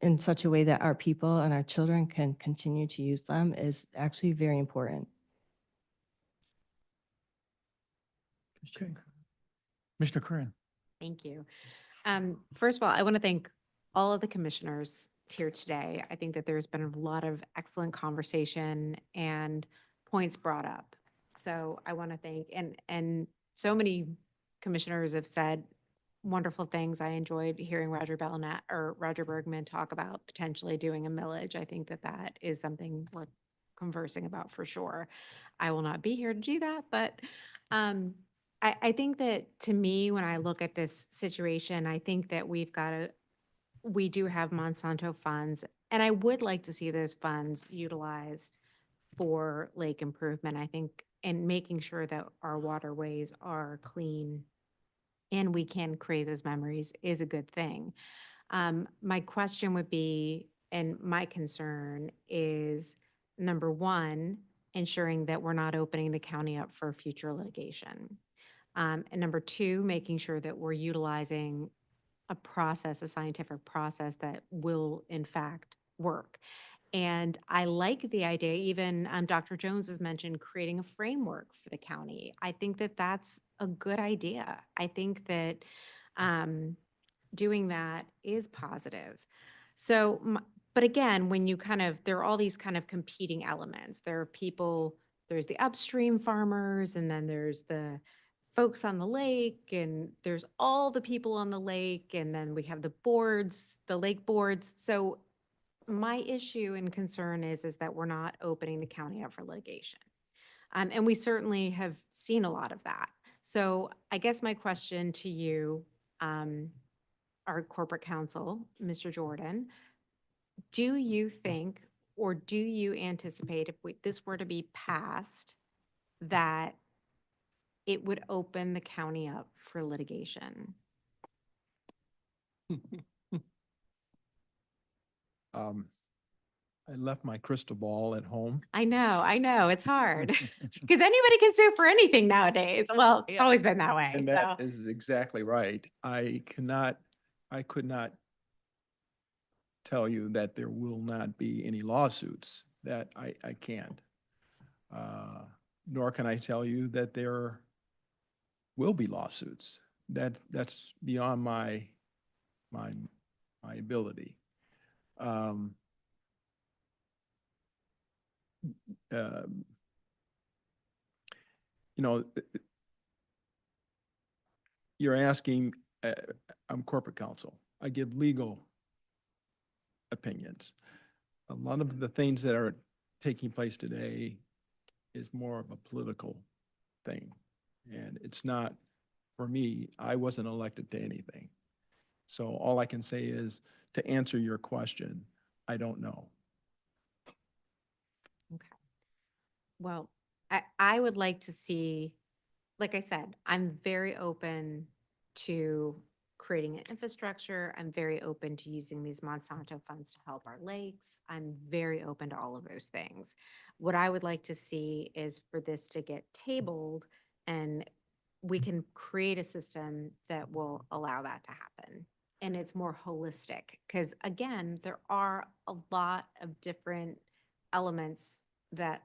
in such a way that our people and our children can continue to use them is actually very important. Okay. Commissioner Curran? Thank you. First of all, I want to thank all of the commissioners here today. I think that there's been a lot of excellent conversation and points brought up. So I want to thank, and so many commissioners have said wonderful things. I enjoyed hearing Roger Belknap or Roger Bergman talk about potentially doing a millage. I think that that is something worth conversing about for sure. I will not be here to do that, but I think that, to me, when I look at this situation, I think that we do have Monsanto funds, and I would like to see those funds utilized for lake improvement, I think, and making sure that our waterways are clean and we can create those memories is a good thing. My question would be, and my concern is, number one, ensuring that we're not opening the county up for future litigation. And number two, making sure that we're utilizing a scientific process that will in fact work. And I like the idea, even Dr. Jones has mentioned creating a framework for the county. I think that that's a good idea. I think that doing that is positive. So, but again, when you there are all these kind of competing elements. There are people, there's the upstream farmers, and then there's the folks on the lake, and there's all the people on the lake, and then we have the boards, the lake boards. So my issue and concern is that we're not opening the county up for litigation. And we certainly have seen a lot of that. So I guess my question to you, our corporate counsel, Mr. Jordan, do you think, or do you anticipate, if this were to be passed, that it would open the county up for litigation? I left my crystal ball at home. I know, it's hard. Because anybody can sue for anything nowadays. Well, it's always been that way, And so. that is exactly right. I could not tell you that there will not be any lawsuits. That I can't. Nor can I tell you that there will be lawsuits. That's beyond my ability. You know, you're asking, I'm corporate counsel. I give legal opinions. A lot of the things that are taking place today is more of a political thing. And it's not, for me, I wasn't elected to anything. So all I can say is, to answer your question, I don't know. Well, I would like to see, like I said, I'm very open to creating an infrastructure. I'm very open to using these Monsanto funds to help our lakes. I'm very open to all of those things. What I would like to see is for this to get tabled and we can create a system that will allow that to happen. And it's more holistic, because again, there are a lot of different elements that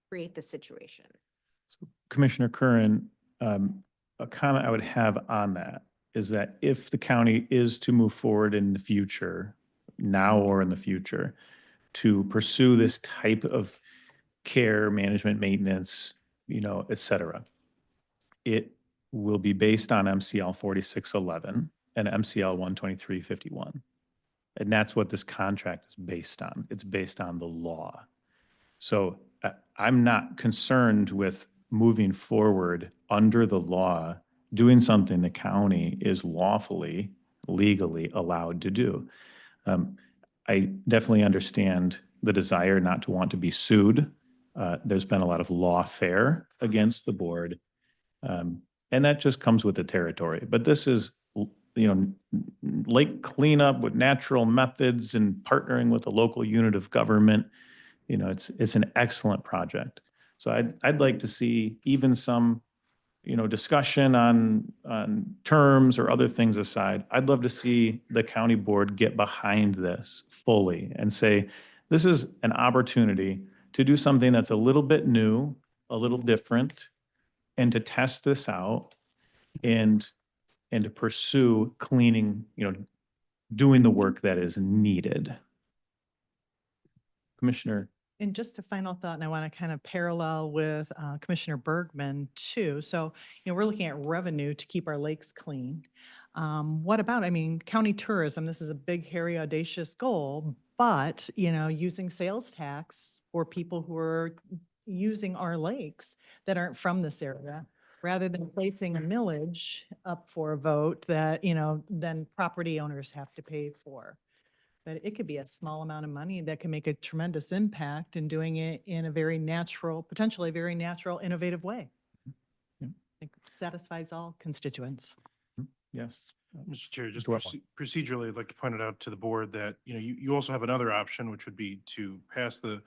create the situation. Commissioner Curran, a comment I would have on that is that if the county is to move forward in the future, now or in the future, to pursue this type of care, management, maintenance, et cetera, it will be based on MCL 4611 and MCL 12351. And that's what this contract is based on. It's based on the law. So I'm not concerned with moving forward under the law, doing something the county is lawfully, legally allowed to do. I definitely understand the desire not to want to be sued. There's been a lot of lawfare against the board. And that just comes with the territory. But this is, lake cleanup with natural methods and partnering with a local unit of government. It's an excellent project. So I'd like to see even some, discussion on terms or other things aside. I'd love to see the county board get behind this fully and say, this is an opportunity to do something that's a little bit new, a little different, and to test this out and to pursue cleaning, doing the work that is needed. Commissioner. And just a final thought, and I want to kind of parallel with Commissioner Bergman too. So, we're looking at revenue to keep our lakes clean. What about, county tourism? This is a big, hairy, audacious goal, but, using sales tax for people who are using our lakes that aren't from this area, rather than placing a millage up for a vote that, then property owners have to pay for. But it could be a small amount of money that can make a tremendous impact in doing it in a very natural, potentially very natural, innovative way. Yeah. I think satisfies all constituents. Yes. Mr. Chair, just Mr. Wetmore. procedurally, I'd like to point it out to the board that, you also have another option, which would be to pass the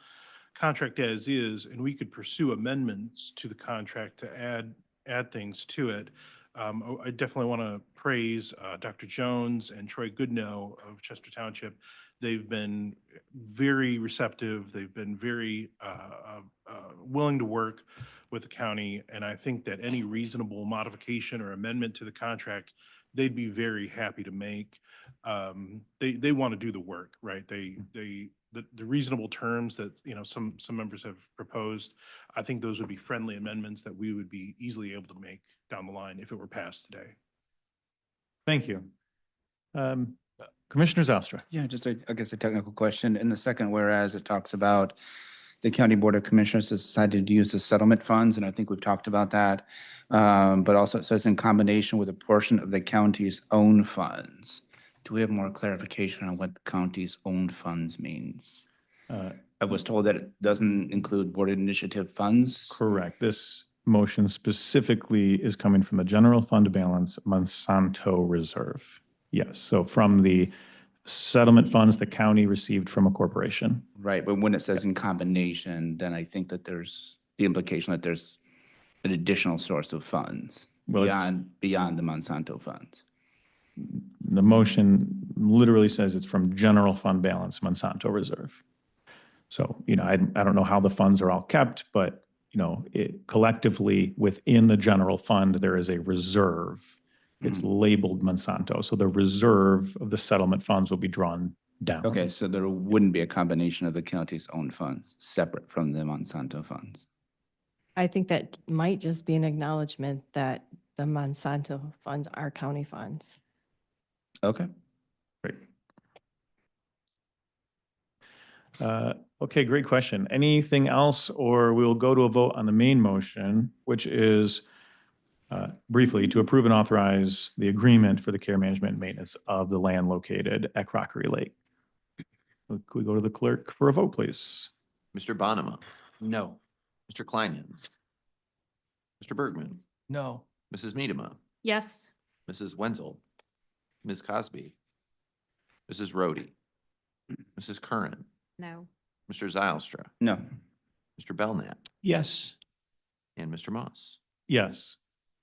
contract as is, and we could pursue amendments to the contract to add things to it. I definitely want to praise Dr. Jones and Troy Goodnow of Chester Township. They've been very receptive. They've been very willing to work with the county, and I think that any reasonable modification or amendment to the contract, they'd be very happy to make. They want to do the work, right? The reasonable terms that, some members have proposed, I think those would be friendly amendments that we would be easily able to make down the line if it were passed today. Thank you. Commissioner Zylstra. Yeah, just I guess a technical question. In the second whereas, it talks about the County Board of Commissioners has decided to use the settlement funds, and I think we've talked about that. But also it says in combination with a portion of the county's own funds. Do we have more clarification on what the county's own funds means? I was told that it doesn't include board initiative funds. Correct. This motion specifically is coming from the general fund balance Monsanto reserve. Yes, so from the settlement funds the county received from a corporation. Right, but when it says in combination, then I think that there's the implication that there's an additional source of funds beyond the Monsanto funds. The motion literally says it's from general fund balance Monsanto reserve. So, I don't know how the funds are all kept, but, it collectively within the general fund, there is a reserve. It's labeled Monsanto. So the reserve of the settlement funds will be drawn down. Okay, so there wouldn't be a combination of the county's own funds separate from the Monsanto funds. I think that might just be an acknowledgement that the Monsanto funds are county funds. Okay. Great. Okay, great question. Anything else, or we'll go to a vote on the main motion, which is briefly to approve and authorize the agreement for the care management and maintenance of the land located at Crockery Lake. Could we go to the clerk for a vote, please? Mr. Bonema, No. Mr. Kleinens, Mr. Bergman, No. Mrs. Medema, Yes. Mrs. Wenzel, Ms. Cosby, Mrs. Rhodey, Mrs. Curran, No. Mr. Zylstra, No. Mr. Belknap, Yes. and Mr. Moss. Yes.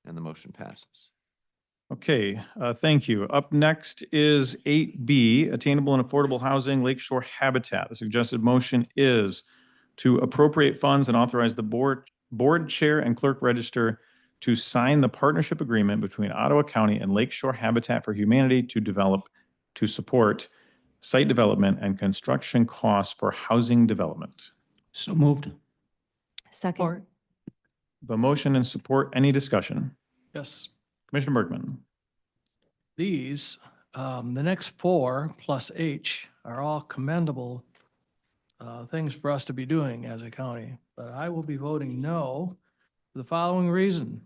And the motion passes. Okay, thank you. Up next is 8B, Attainable and Affordable Housing Lakeshore Habitat. The suggested motion is to appropriate funds and authorize the board chair and clerk register to sign the partnership agreement between Ottawa County and Lakeshore Habitat for Humanity to support site development and construction costs for housing development. So moved. Second. The motion and support, any discussion? Yes. Commissioner Bergman. These, the next four plus H are all commendable things for us to be doing as a county, but I will be voting no for the following reason.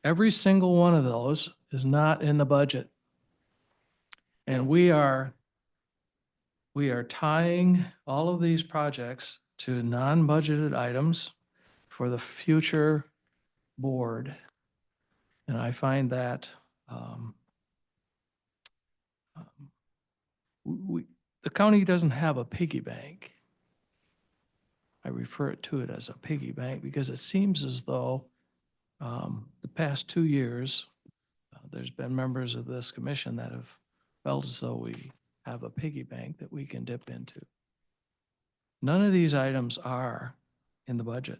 Every single one of those is not in the budget. And we are tying all of these projects to non-budgeted items for the future board. And I find that the county doesn't have a piggy bank. I refer to it as a piggy bank because it seems as though the past 2 years, there's been members of this commission that have felt as though we have a piggy bank that we can dip into. None of these items are in the budget.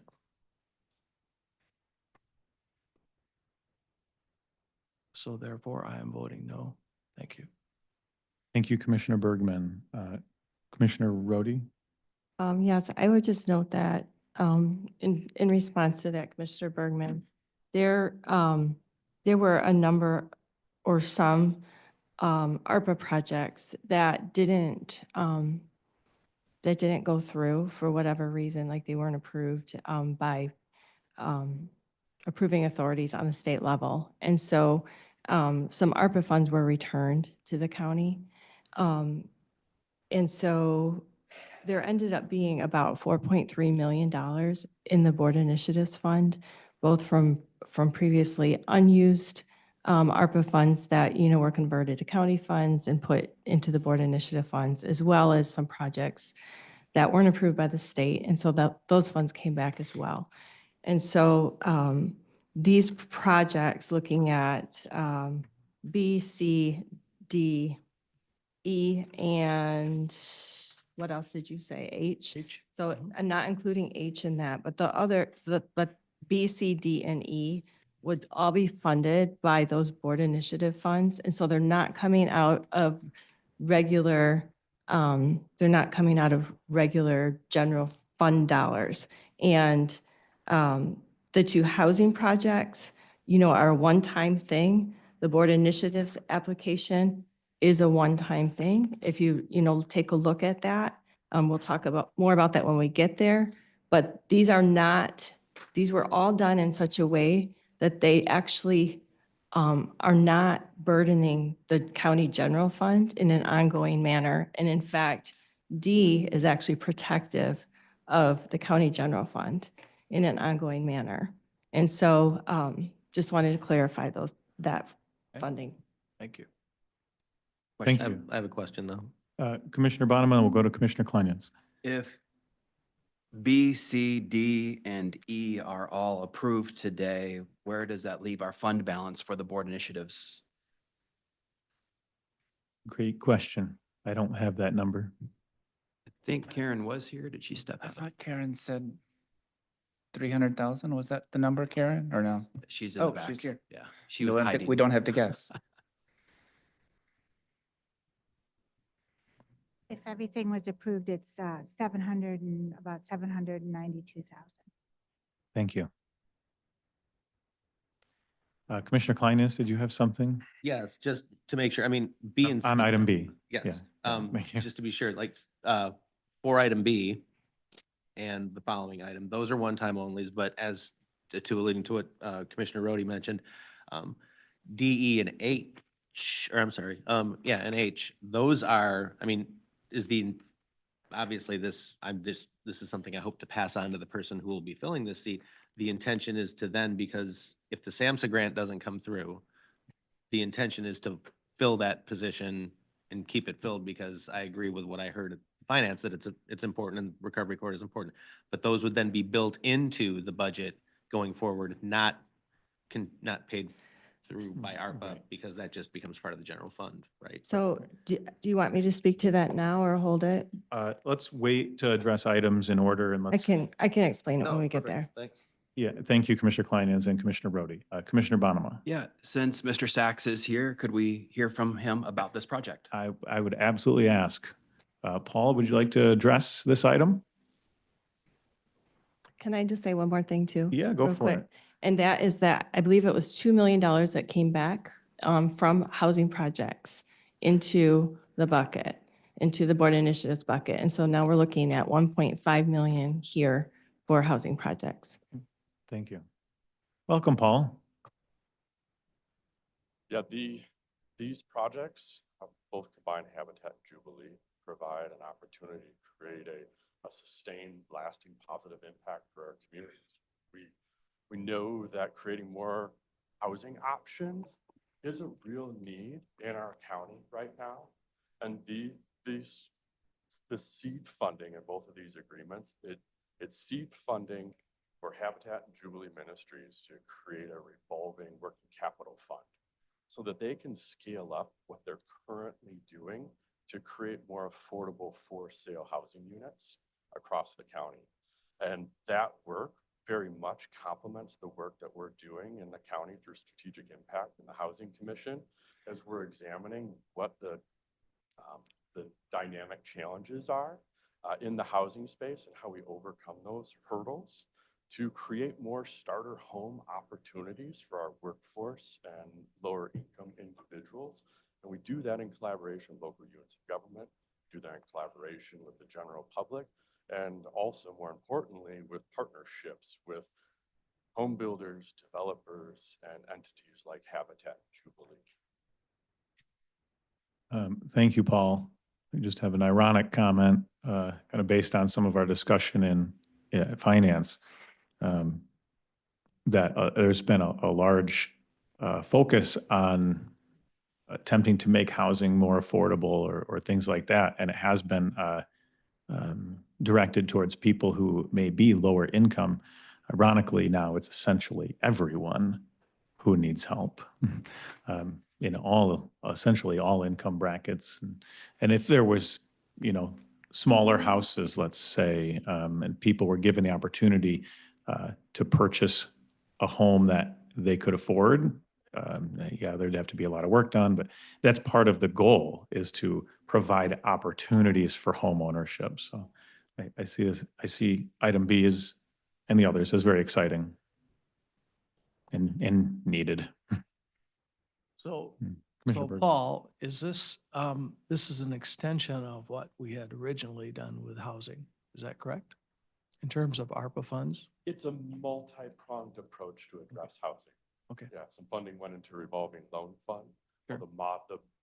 So therefore, I am voting no. Thank you. Thank you, Commissioner Bergman. Commissioner Rhodey? Yes, I would just note that in response to that, Commissioner Bergman, there were a number or some ARPA projects that didn't go through for whatever reason, like they weren't approved by approving authorities on the state level. And so some ARPA funds were returned to the county. And so there ended up being about $4.3 million in the Board Initiatives Fund, both from previously unused ARPA funds that, were converted to county funds and put into the Board Initiative funds, as well as some projects that weren't approved by the state. And so those funds came back as well. And so these projects, looking at B, C, D, E, and what else did you say? H? H. So I'm not including H in that, but but B, C, D, and E would all be funded by those board initiative funds. And so they're not coming out of regular, general fund dollars. And the two housing projects, are a one-time thing. The board initiatives application is a one-time thing. If you, take a look at that, we'll talk more about that when we get there. But these were all done in such a way that they actually are not burdening the county general fund in an ongoing manner. And in fact, D is actually protective of the county general fund in an ongoing manner. And so just wanted to clarify that funding. Thank you. Thank I you. have a question though. Commissioner Bonneman, we'll go to Commissioner Kleinens. If B, C, D, and E are all approved today, where does that leave our fund balance for the board initiatives? Great question. I don't have that number. I think Karen was here. Did she step I out? thought Karen said 300,000. Was that the number, Karen, or no? She's in the Oh, back. she's here. Yeah, she was hiding. We don't have to guess. If everything was approved, it's about 792,000. Thank you. Commissioner Kleinens, did you have something Yes, just to make sure, I mean, B and. on item B? Yes, thank you. just to be sure, like, for item B and the following item, those are one-time onlys, but as to alluding to what Commissioner Rhodey mentioned, D, E, and H, or I'm sorry, and H, those are, I mean, is the obviously this is something I hope to pass on to the person who will be filling this seat. The intention is to then, because if the SAMHSA grant doesn't come through, the intention is to fill that position and keep it filled, because I agree with what I heard at finance, that it's important and recovery court is important. But those would then be built into the budget going forward, not paid through by ARPA, because that just becomes part of the general fund, right? So do you want me to speak to that now or hold it? Let's wait to address items in order and I let's. can explain it No, when we get perfect. there. Thanks. Yeah, thank you, Commissioner Kleinens and Commissioner Brody. Commissioner Bonema. Yeah, since Mr. Sachs is here, could we hear from him about this project? I would absolutely ask. Paul, would you like to address this item? Can I just say one more thing too? Yeah, go real for quick? it. And that is that I believe it was $2 million that came back from housing projects into the bucket, into the board initiatives bucket. And so now we're looking at 1.5 million here for housing projects. Thank you. Welcome, Paul. Yeah, these projects, both combined Habitat and Jubilee, provide an opportunity to create a sustained, lasting, positive impact for our communities. We know that creating more housing options is a real need in our county right now. And the seed funding in both of these agreements, it's seed funding for Habitat and Jubilee Ministries to create a revolving working capital fund, so that they can scale up what they're currently doing to create more affordable for-sale housing units across the county. And that work very much complements the work that we're doing in the county through strategic impact in the Housing Commission, as we're examining what the dynamic challenges are in the housing space and how we overcome those hurdles to create more starter home opportunities for our workforce and lower income individuals. And we do that in collaboration with local units of government, do that in collaboration with the general public, and also more importantly, with partnerships with home builders, developers, and entities like Habitat and Jubilee. Thank you, Paul. I just have an ironic comment, kind of based on some of our discussion in finance. That there's been a large focus on attempting to make housing more affordable or things like that. And it has been directed towards people who may be lower income. Ironically, now it's essentially everyone who needs help in essentially all income brackets. And if there was, smaller houses, let's say, and people were given the opportunity to purchase a home that they could afford, yeah, there'd have to be a lot of work done, but that's part of the goal, is to provide opportunities for home ownership. So I see item B and the others as very exciting and needed. So, Commissioner so Berg. Paul, is this is an extension of what we had originally done with housing? Is that correct? In terms of ARPA funds? It's a multi-pronged approach to address housing. Okay. Yeah, some funding went into revolving loan fund. Sure.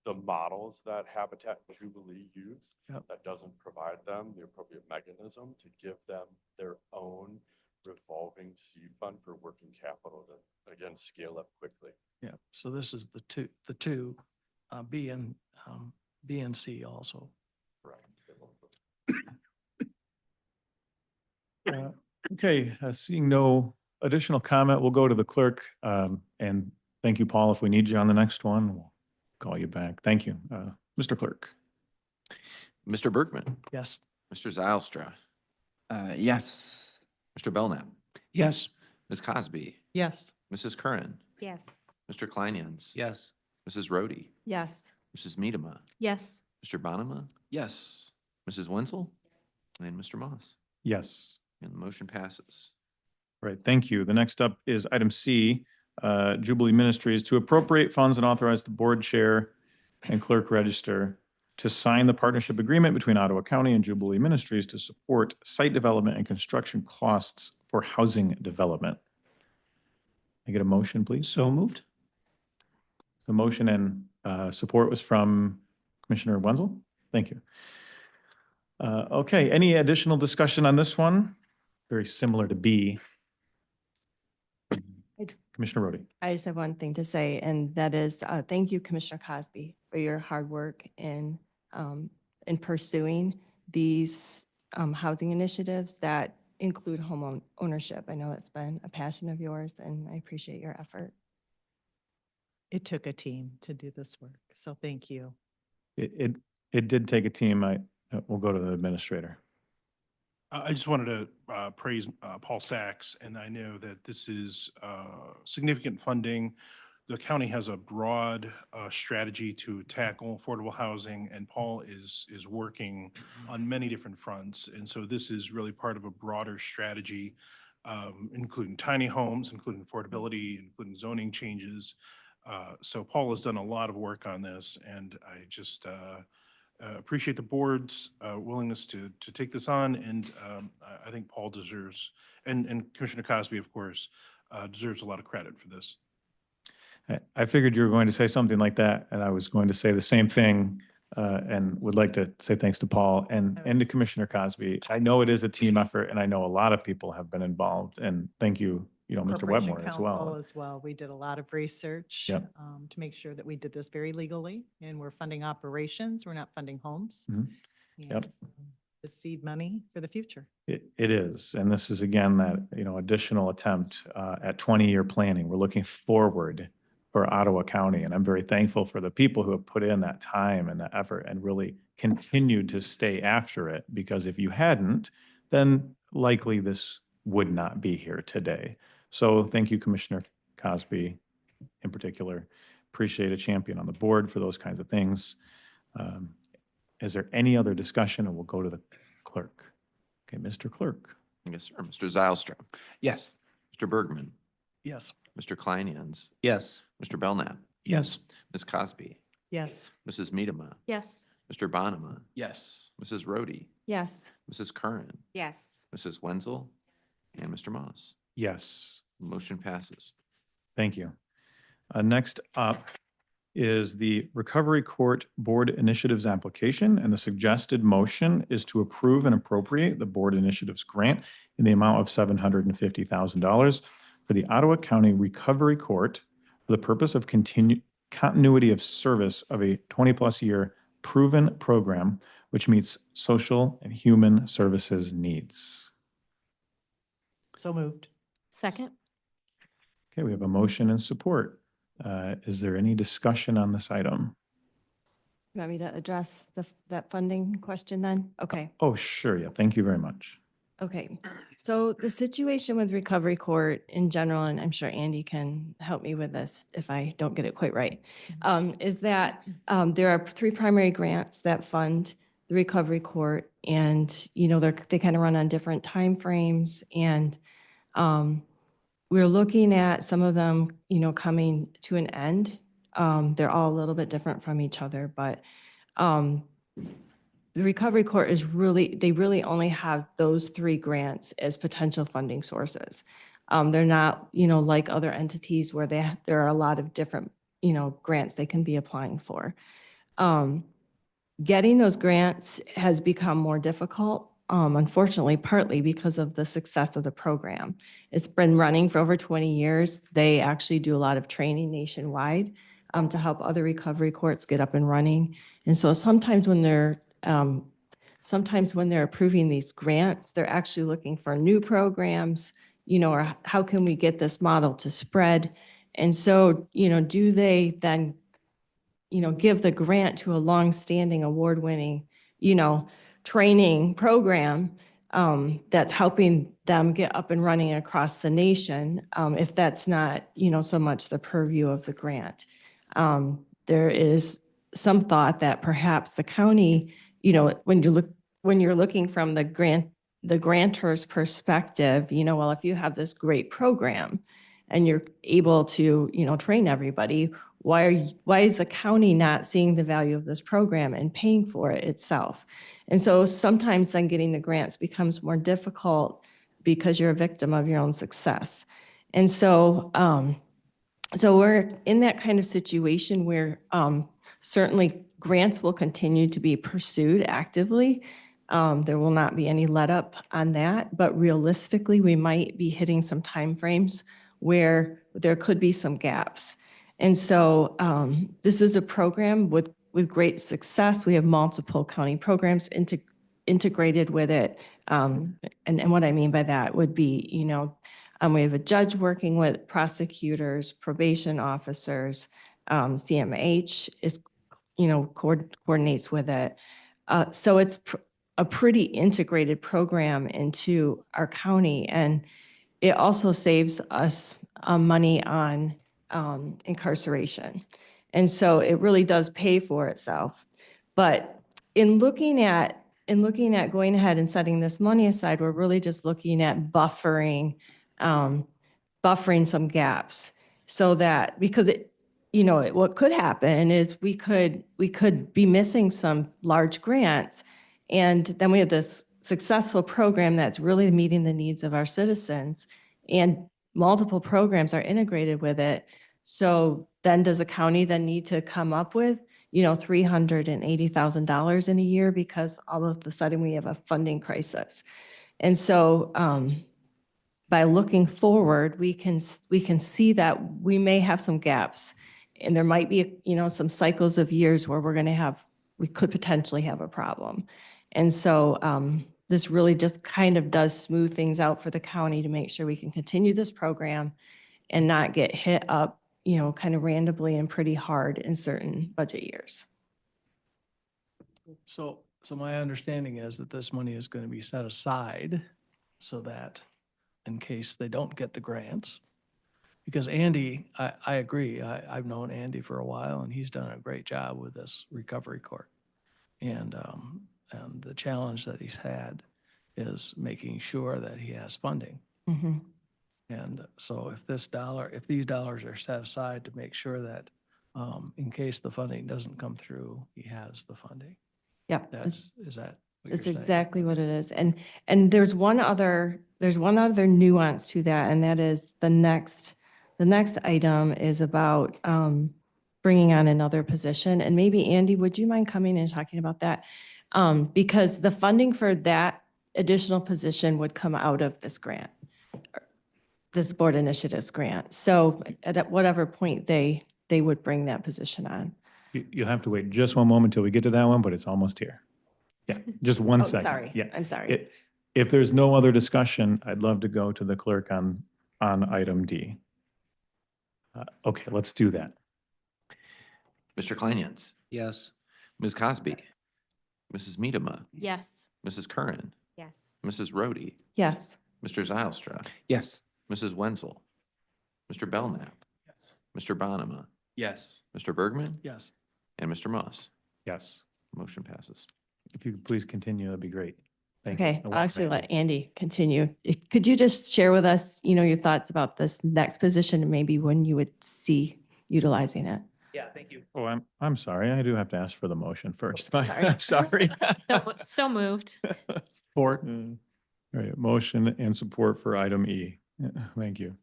The models that Habitat and Jubilee use, Yep. that doesn't provide them the appropriate mechanism to give them their own revolving seed fund for working capital to, again, scale up quickly. Yeah, so this is the two, B and C also. Correct. Okay, seeing no additional comment, we'll go to the clerk. And thank you, Paul. If we need you on the next one, we'll call you back. Thank you. Mr. Clerk. Mr. Bergman, Yes. Mr. Zylstra, Yes. Mr. Belknap, Yes. Ms. Cosby, Yes. Mrs. Curran, Yes. Mr. Kleinens, Yes. Mrs. Rhodey, Yes. Mrs. Medema, Yes. Mr. Bonema, Yes. Mrs. Wenzel, and Mr. Moss. Yes. And the motion passes. Right, thank you. The next up is item C, Jubilee Ministries, to appropriate funds and authorize the board chair and clerk register to sign the partnership agreement between Ottawa County and Jubilee Ministries to support site development and construction costs for housing development. Can I get a motion, please? So moved. The motion and support was from Commissioner Wenzel. Thank you. Okay, any additional discussion on this one? Very similar to B. Commissioner Rhodey. I just have one thing to say, and that is, thank you, Commissioner Cosby, for your hard work in pursuing these housing initiatives that include home ownership. I know it's been a passion of yours, and I appreciate your effort. It took a team to do this work, so thank you. It did take a team. We'll go to the administrator. I just wanted to praise Paul Sachs, and I know that this is significant funding. The county has a broad strategy to tackle affordable housing, and Paul is working on many different fronts. And so this is really part of a broader strategy, including tiny homes, including affordability, including zoning changes. So Paul has done a lot of work on this, and I just appreciate the board's willingness to take this on, and I think Paul deserves, and Commissioner Cosby, of course, deserves a lot of credit for this. I figured you were going to say something like that, and I was going to say the same thing, and would like to say thanks to Paul and to Commissioner Cosby. I know it is a team effort, and I know a lot of people have been involved, and thank you, Mr. Corporation Wetmore as Counsel well. as well. We did a lot of research Yep. to make sure that we did this very legally, and we're funding operations. We're not funding homes. Mhm. Yep. And, the seed money for the future. It is, and this is again that, additional attempt at 20-year planning. We're looking forward for Ottawa County, and I'm very thankful for the people who have put in that time and that effort and really continued to stay after it, because if you hadn't, then likely this would not be here today. So thank you, Commissioner Cosby, in particular. Appreciate a champion on the board for those kinds of things. Is there any other discussion? And we'll go to the clerk. Okay, Mr. Clerk. Yes, sir. Mr. Zylstra. Yes. Mr. Bergman. Yes. Mr. Kleinians. Yes. Mr. Belknap. Yes. Ms. Cosby. Yes. Mrs. Medema. Yes. Mr. Bonema. Yes. Mrs. Rhodey. Yes. Mrs. Curran. Yes. Mrs. Wenzel. And Mr. Moss. Yes. Motion passes. Thank you. Next up is the Recovery Court Board Initiatives application, and the suggested motion is to approve and appropriate the Board Initiatives grant in the amount of $750,000 for the Ottawa County Recovery Court for the purpose of continuity of service of a 20-plus year proven program which meets social and human services needs. So moved. Second. Okay, we have a motion and support. Is there any discussion on this item? You want me to address that funding question then? Okay. Oh, sure. Yeah, thank you very much. Okay, so the situation with Recovery Court in general, and I'm sure Andy can help me with this if I don't get it quite right, is that there are 3 primary grants that fund the Recovery Court, and, they kind of run on different timeframes, and we're looking at some of them, coming to an end. They're all a little bit different from each other, but the Recovery Court they really only have those 3 grants as potential funding sources. They're not, like other entities where there are a lot of different, grants they can be applying for. Getting those grants has become more difficult, unfortunately, partly because of the success of the program. It's been running for over 20 years. They actually do a lot of training nationwide to help other recovery courts get up and running. And so sometimes when they're approving these grants, they're actually looking for new programs, or how can we get this model to spread? And so, do they then, give the grant to a longstanding award-winning, training program that's helping them get up and running across the nation, if that's not, so much the purview of the grant? There is some thought that perhaps the county, when you're looking from the grantor's perspective, well, if you have this great program and you're able to, train everybody, why is the county not seeing the value of this program and paying for it itself? And so sometimes then getting the grants becomes more difficult because you're a victim of your own success. And so, so we're in that kind of situation where certainly grants will continue to be pursued actively. There will not be any let up on that, but realistically, we might be hitting some timeframes where there could be some gaps. And so this is a program with great success. We have multiple county programs integrated with it. And what I mean by that would be, we have a judge working with prosecutors, probation officers, CMH is, coordinates with it. So it's a pretty integrated program into our county, and it also saves us money on incarceration. And so it really does pay for itself. But in looking at going ahead and setting this money aside, we're really just looking at buffering some gaps so that, because what could happen is we could be missing some large grants, and then we have this successful program that's really meeting the needs of our citizens, and multiple programs are integrated with it. So then does the county then need to come up with, $380,000 in a year because all of a sudden we have a funding crisis? And so by looking forward, we can see that we may have some gaps, and there might be, some cycles of years where we could potentially have a problem. And so this really just kind of does smooth things out for the county to make sure we can continue this program and not get hit up, kind of randomly and pretty hard in certain budget years. So my understanding is that this money is going to be set aside so that in case they don't get the grants, because Andy, I agree. I've known Andy for a while, and he's done a great job with this recovery court. And the challenge that he's had is making sure that he has funding. Mm-hmm. And so if these dollars are set aside to make sure that in case the funding doesn't come through, he has the funding. Yep. Is that what you're That's saying? exactly what it is. And there's one other nuance to that, and that is the next item is about bringing on another position. And maybe Andy, would you mind coming and talking about that? Because the funding for that additional position would come out of this grant, this board initiatives grant. So at whatever point they would bring that position on. You'll have to wait just one moment till we get to that one, but it's almost here. Yeah, just one Oh, second. sorry. Yeah. I'm sorry. If there's no other discussion, I'd love to go to the clerk on item D. Okay, let's do that. Mr. Kleinens, Yes. Ms. Cosby, Mrs. Medema, Yes. Mrs. Curran, Yes. Mrs. Rhodey, Yes. Mr. Zylstra, Yes. Mrs. Wenzel, Mr. Belknap, Mr. Bonema, Yes. Mr. Bergman, Yes. and Mr. Moss. Yes. Motion passes. If you could please continue, that'd be great. Thank you. Okay, I I'll want actually to thank let Andy continue. Could you just share with us, your thoughts about this next position and maybe when you would see utilizing it? Yeah, thank you. you. Oh, I'm sorry. I do have to ask for the motion first. Sorry. I'm sorry. So moved. Support. All right, motion and support for item E. Yeah, thank you.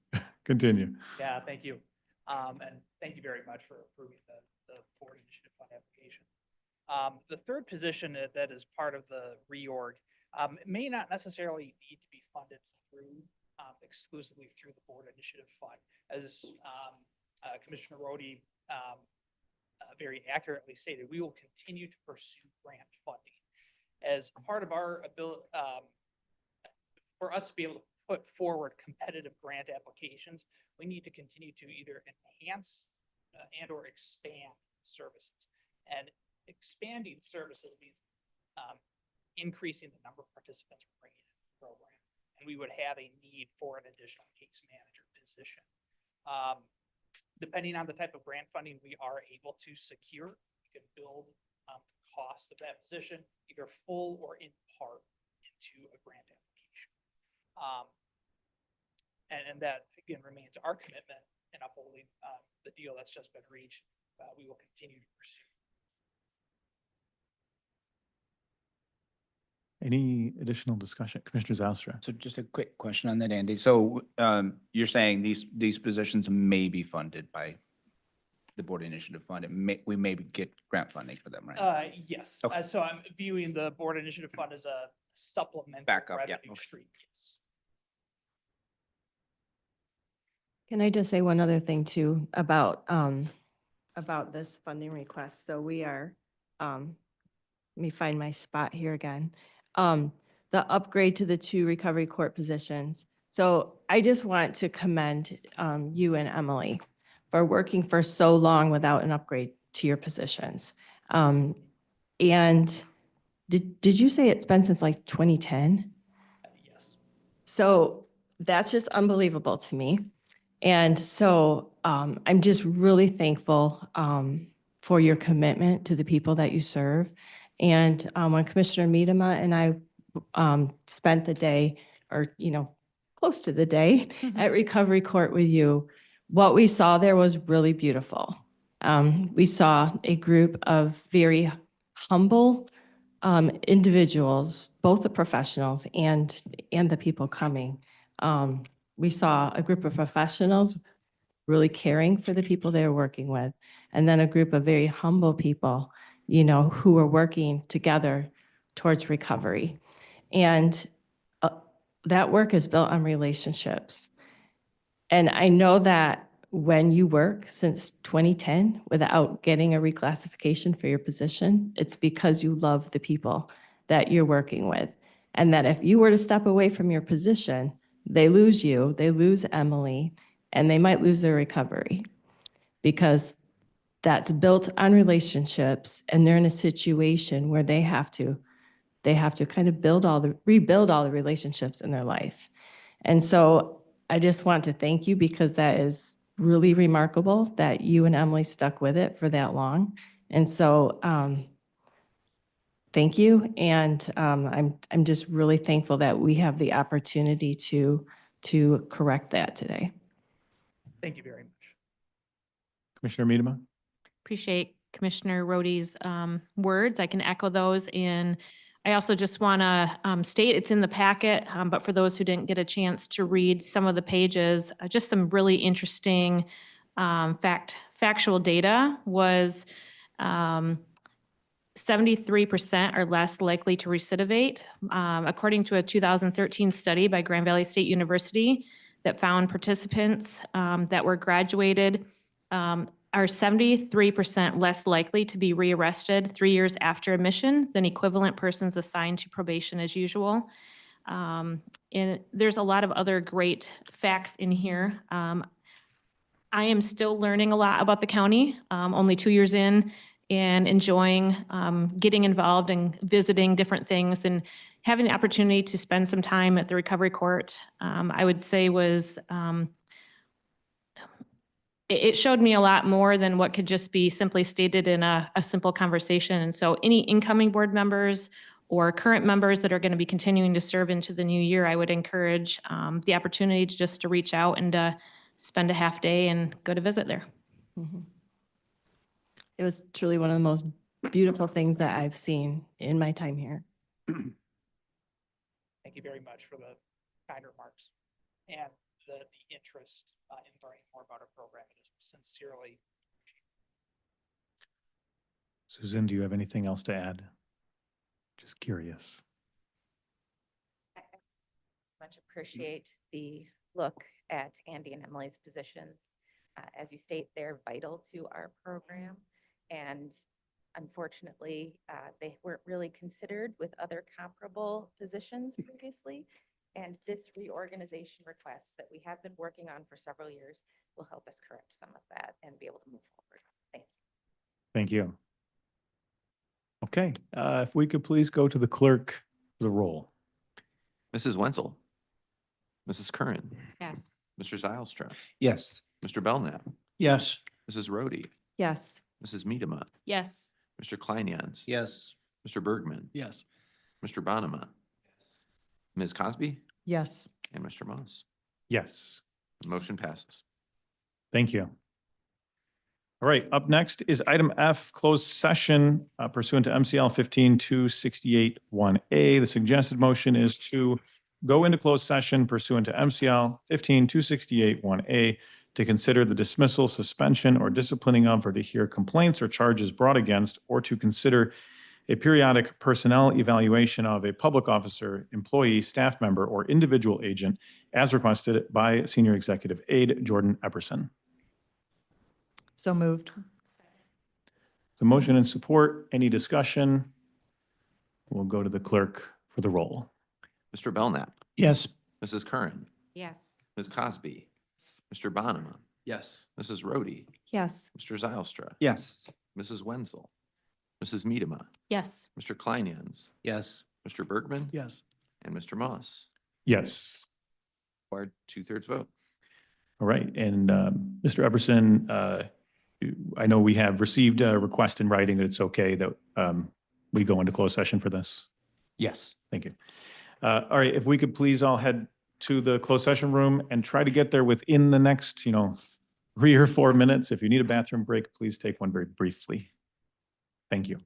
Continue. Yeah, thank you. And thank you very much for approving the board initiative fund application. The third position that is part of the reorg may not necessarily need to be funded through exclusively through the board initiative fund. As Commissioner Rhodey very accurately stated, we will continue to pursue grant funding as part of our ability for us to be able to put forward competitive grant applications. We need to continue to either enhance and or expand services. And expanding services means increasing the number of participants we're bringing into the program. And we would have a need for an additional case manager position. Depending on the type of grant funding we are able to secure, we can build the cost of that position, either full or in part, into a grant application. And that, again, remains our commitment in upholding the deal that's just been reached. We will continue to pursue. Any additional discussion? Commissioner Zylstra? So just a quick question on that, Andy. So you're saying these positions may be funded by the board initiative fund. We maybe get grant funding for them, right? Yes. Okay. So I'm viewing the board initiative fund as a supplemental Backup, yeah, revenue okay. stream. Yes. Can I just say one other thing too about this funding request? So we are, let me find my spot here again. The upgrade to the 2 recovery court positions. So I just want to commend you and Emily for working for so long without an upgrade to your positions. And did you say it's been since like 2010? Yes. So that's just unbelievable to me. And so I'm just really thankful for your commitment to the people that you serve. And when Commissioner Miedema and I spent the day, or, close to the day at Recovery Court with you, what we saw there was really beautiful. We saw a group of very humble individuals, both the professionals and the people coming. We saw a group of professionals really caring for the people they were working with, and then a group of very humble people, who were working together towards recovery. And that work is built on relationships. And I know that when you work since 2010 without getting a reclassification for your position, it's because you love the people that you're working with. And that if you were to step away from your position, they lose you, they lose Emily, and they might lose their recovery, because that's built on relationships, and they're in a situation where they have to kind of rebuild all the relationships in their life. And so I just want to thank you, because that is really remarkable that you and Emily stuck with it for that long. And so thank you. And I'm just really thankful that we have the opportunity to correct that today. Thank you very much. Commissioner Miedema? Appreciate Commissioner Rohde's words. I can echo those. And I also just want to state, it's in the packet, but for those who didn't get a chance to read some of the pages, just some really interesting factual data was 73% are less likely to recidivate, according to a 2013 study by Grand Valley State University that found participants that were graduated are 73% less likely to be rearrested 3 years after admission than equivalent persons assigned to probation as usual. And there's a lot of other great facts in here. I am still learning a lot about the county, only 2 years in, and enjoying getting involved and visiting different things, and having the opportunity to spend some time at the recovery court, I would say was, it showed me a lot more than what could just be simply stated in a simple conversation. And so any incoming board members or current members that are going to be continuing to serve into the new year, I would encourage the opportunity to just to reach out and spend a half day and go to visit there. Mhm. It was truly one of the most beautiful things that I've seen in my time here. Thank you very much for the kind remarks and the interest in learning more about our program. It is sincerely. Susan, do you have anything else to add? Just curious. Much appreciate the look at Andy and Emily's positions. As you state, they're vital to our program. And unfortunately, they weren't really considered with other comparable positions previously. And this reorganization request that we have been working on for several years will help us correct some of that and be able to move forward. Thank you. Thank you. Okay, if we could please go to the clerk for the roll. Mrs. Wenzel, Mrs. Curran, Yes. Mr. Zylstra, Yes. Mr. Belknap, Yes. Mrs. Rohde, Yes. Mrs. Miedema, Yes. Mr. Kleinjans. Yes. Mr. Bergman, Yes. Mr. Bonema, Ms. Cosby, Yes. and Mr. Moss. Yes, Motion passes. thank you. All right, up next is item F, closed session pursuant to MCL 15-268-1A. The suggested motion is to go into closed session pursuant to MCL 15-268-1A to consider the dismissal, suspension, or disciplining of, or to hear complaints or charges brought against, or to consider a periodic personnel evaluation of a public officer, employee, staff member, or individual agent as requested by Senior Executive Aide Jordan Epperson. So moved. The motion and support, any discussion? We'll go to the clerk for the roll. Mr. Belknap, Yes. Mrs. Curran, Yes. Ms. Cosby, Mr. Bonema, Yes. Mrs. Rhodey, Yes. Mr. Zylstra, Yes. Mrs. Wenzel, Mrs. Medema, Yes. Mr. Kleinjans, Yes. Mr. Bergman, Yes. and Mr. Moss. Yes. Required 2/3 vote. All right. And Mr. Epperson, I know we have received a request in writing that it's okay that we go into closed session for this. Yes. Thank you. All right, if we could please all head to the closed session room and try to get there within the next, 3 or 4 minutes. If you need a bathroom break, please take one very briefly. Thank you.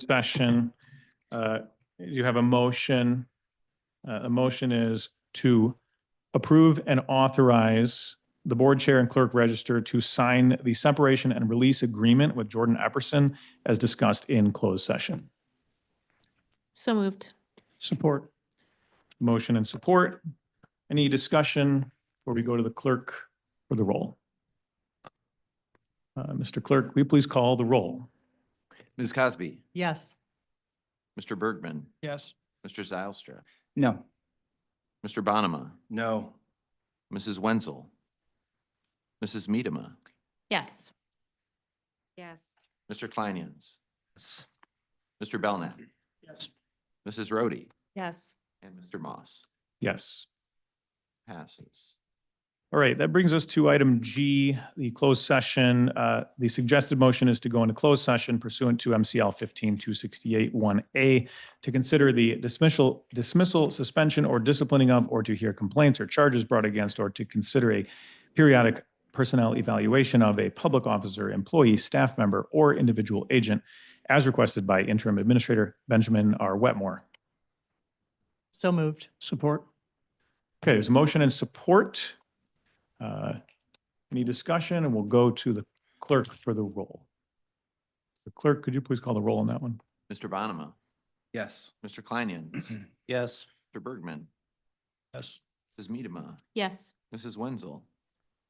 session. You have a motion. A motion is to approve and authorize the board chair and clerk register to sign the separation and release agreement with Jordan Epperson as discussed in closed session. So moved. Support. Motion and support. Any discussion before we go to the clerk for the roll? Mr. Clerk, will you please call the roll? Ms. Cosby, Yes. Mr. Bergman, Yes. Mr. Zylstra, No. Mr. Bonema, No. Mrs. Wenzel, Mrs. Medema, Yes. Yes. Mr. Kleinens, Mr. Belknap, Yes. Mrs. Rhodey, Yes. and Mr. Moss. Yes. Passes. All right, that brings us to item G, the closed session. The suggested motion is to go into closed session pursuant to MCL 15268-1A to consider the dismissal, suspension, or disciplining of, or to hear complaints or charges brought against, or to consider a periodic personnel evaluation of a public officer, employee, staff member, or individual agent as requested by Interim Administrator Benjamin R. Wetmore. So moved. Support. Okay, there's a motion and support. Any discussion? And we'll go to the clerk for the roll. The clerk, could you please call the roll on that one? Mr. Bonema, Yes. Mr. Kleinens, Yes. Mr. Bergman, Yes. Mrs. Medema, Yes. Mrs. Wenzel,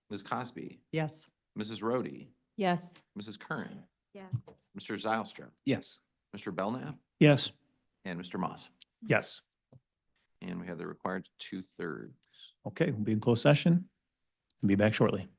Ms. Cosby, Yes. Mrs. Rhodey, Yes. Mrs. Curran, Yes. Mr. Zylstra, Yes. Mr. Belknap, Yes. and Mr. Moss. Yes. And we have the required 2/3. Okay, we'll be in closed session and be back shortly.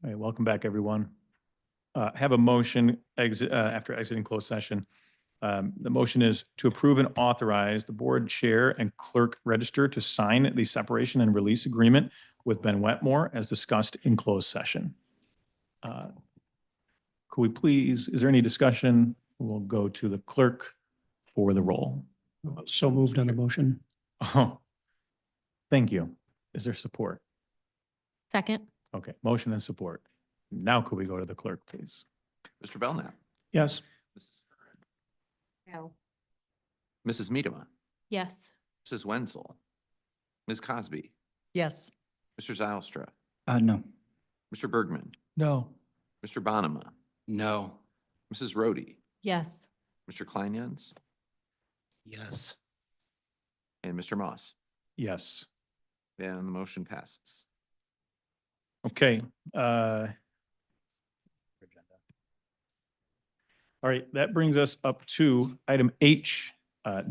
All right, welcome back, everyone. Have a motion after exiting closed session. The motion is to approve and authorize the board chair and clerk register to sign the separation and release agreement with Ben Wetmore as discussed in closed session. Could we please, is there any discussion? We'll go to the clerk for the roll. So moved on the motion. Oh, thank you. Is there support? Second? Okay, motion and support. Now could we go to the clerk, please? Mr. Belknap, Yes. Mrs. Curran, No. Mrs. Medema, Yes. Mrs. Wenzel, Ms. Cosby, Yes. Mr. Zylstra, No. Mr. Bergman, No. Mr. Bonema, No. Mrs. Rohde, Yes. Mr. Kleinjans, Yes. and Mr. Moss. Yes. And the motion passes. Okay. All right, that brings us up to item H,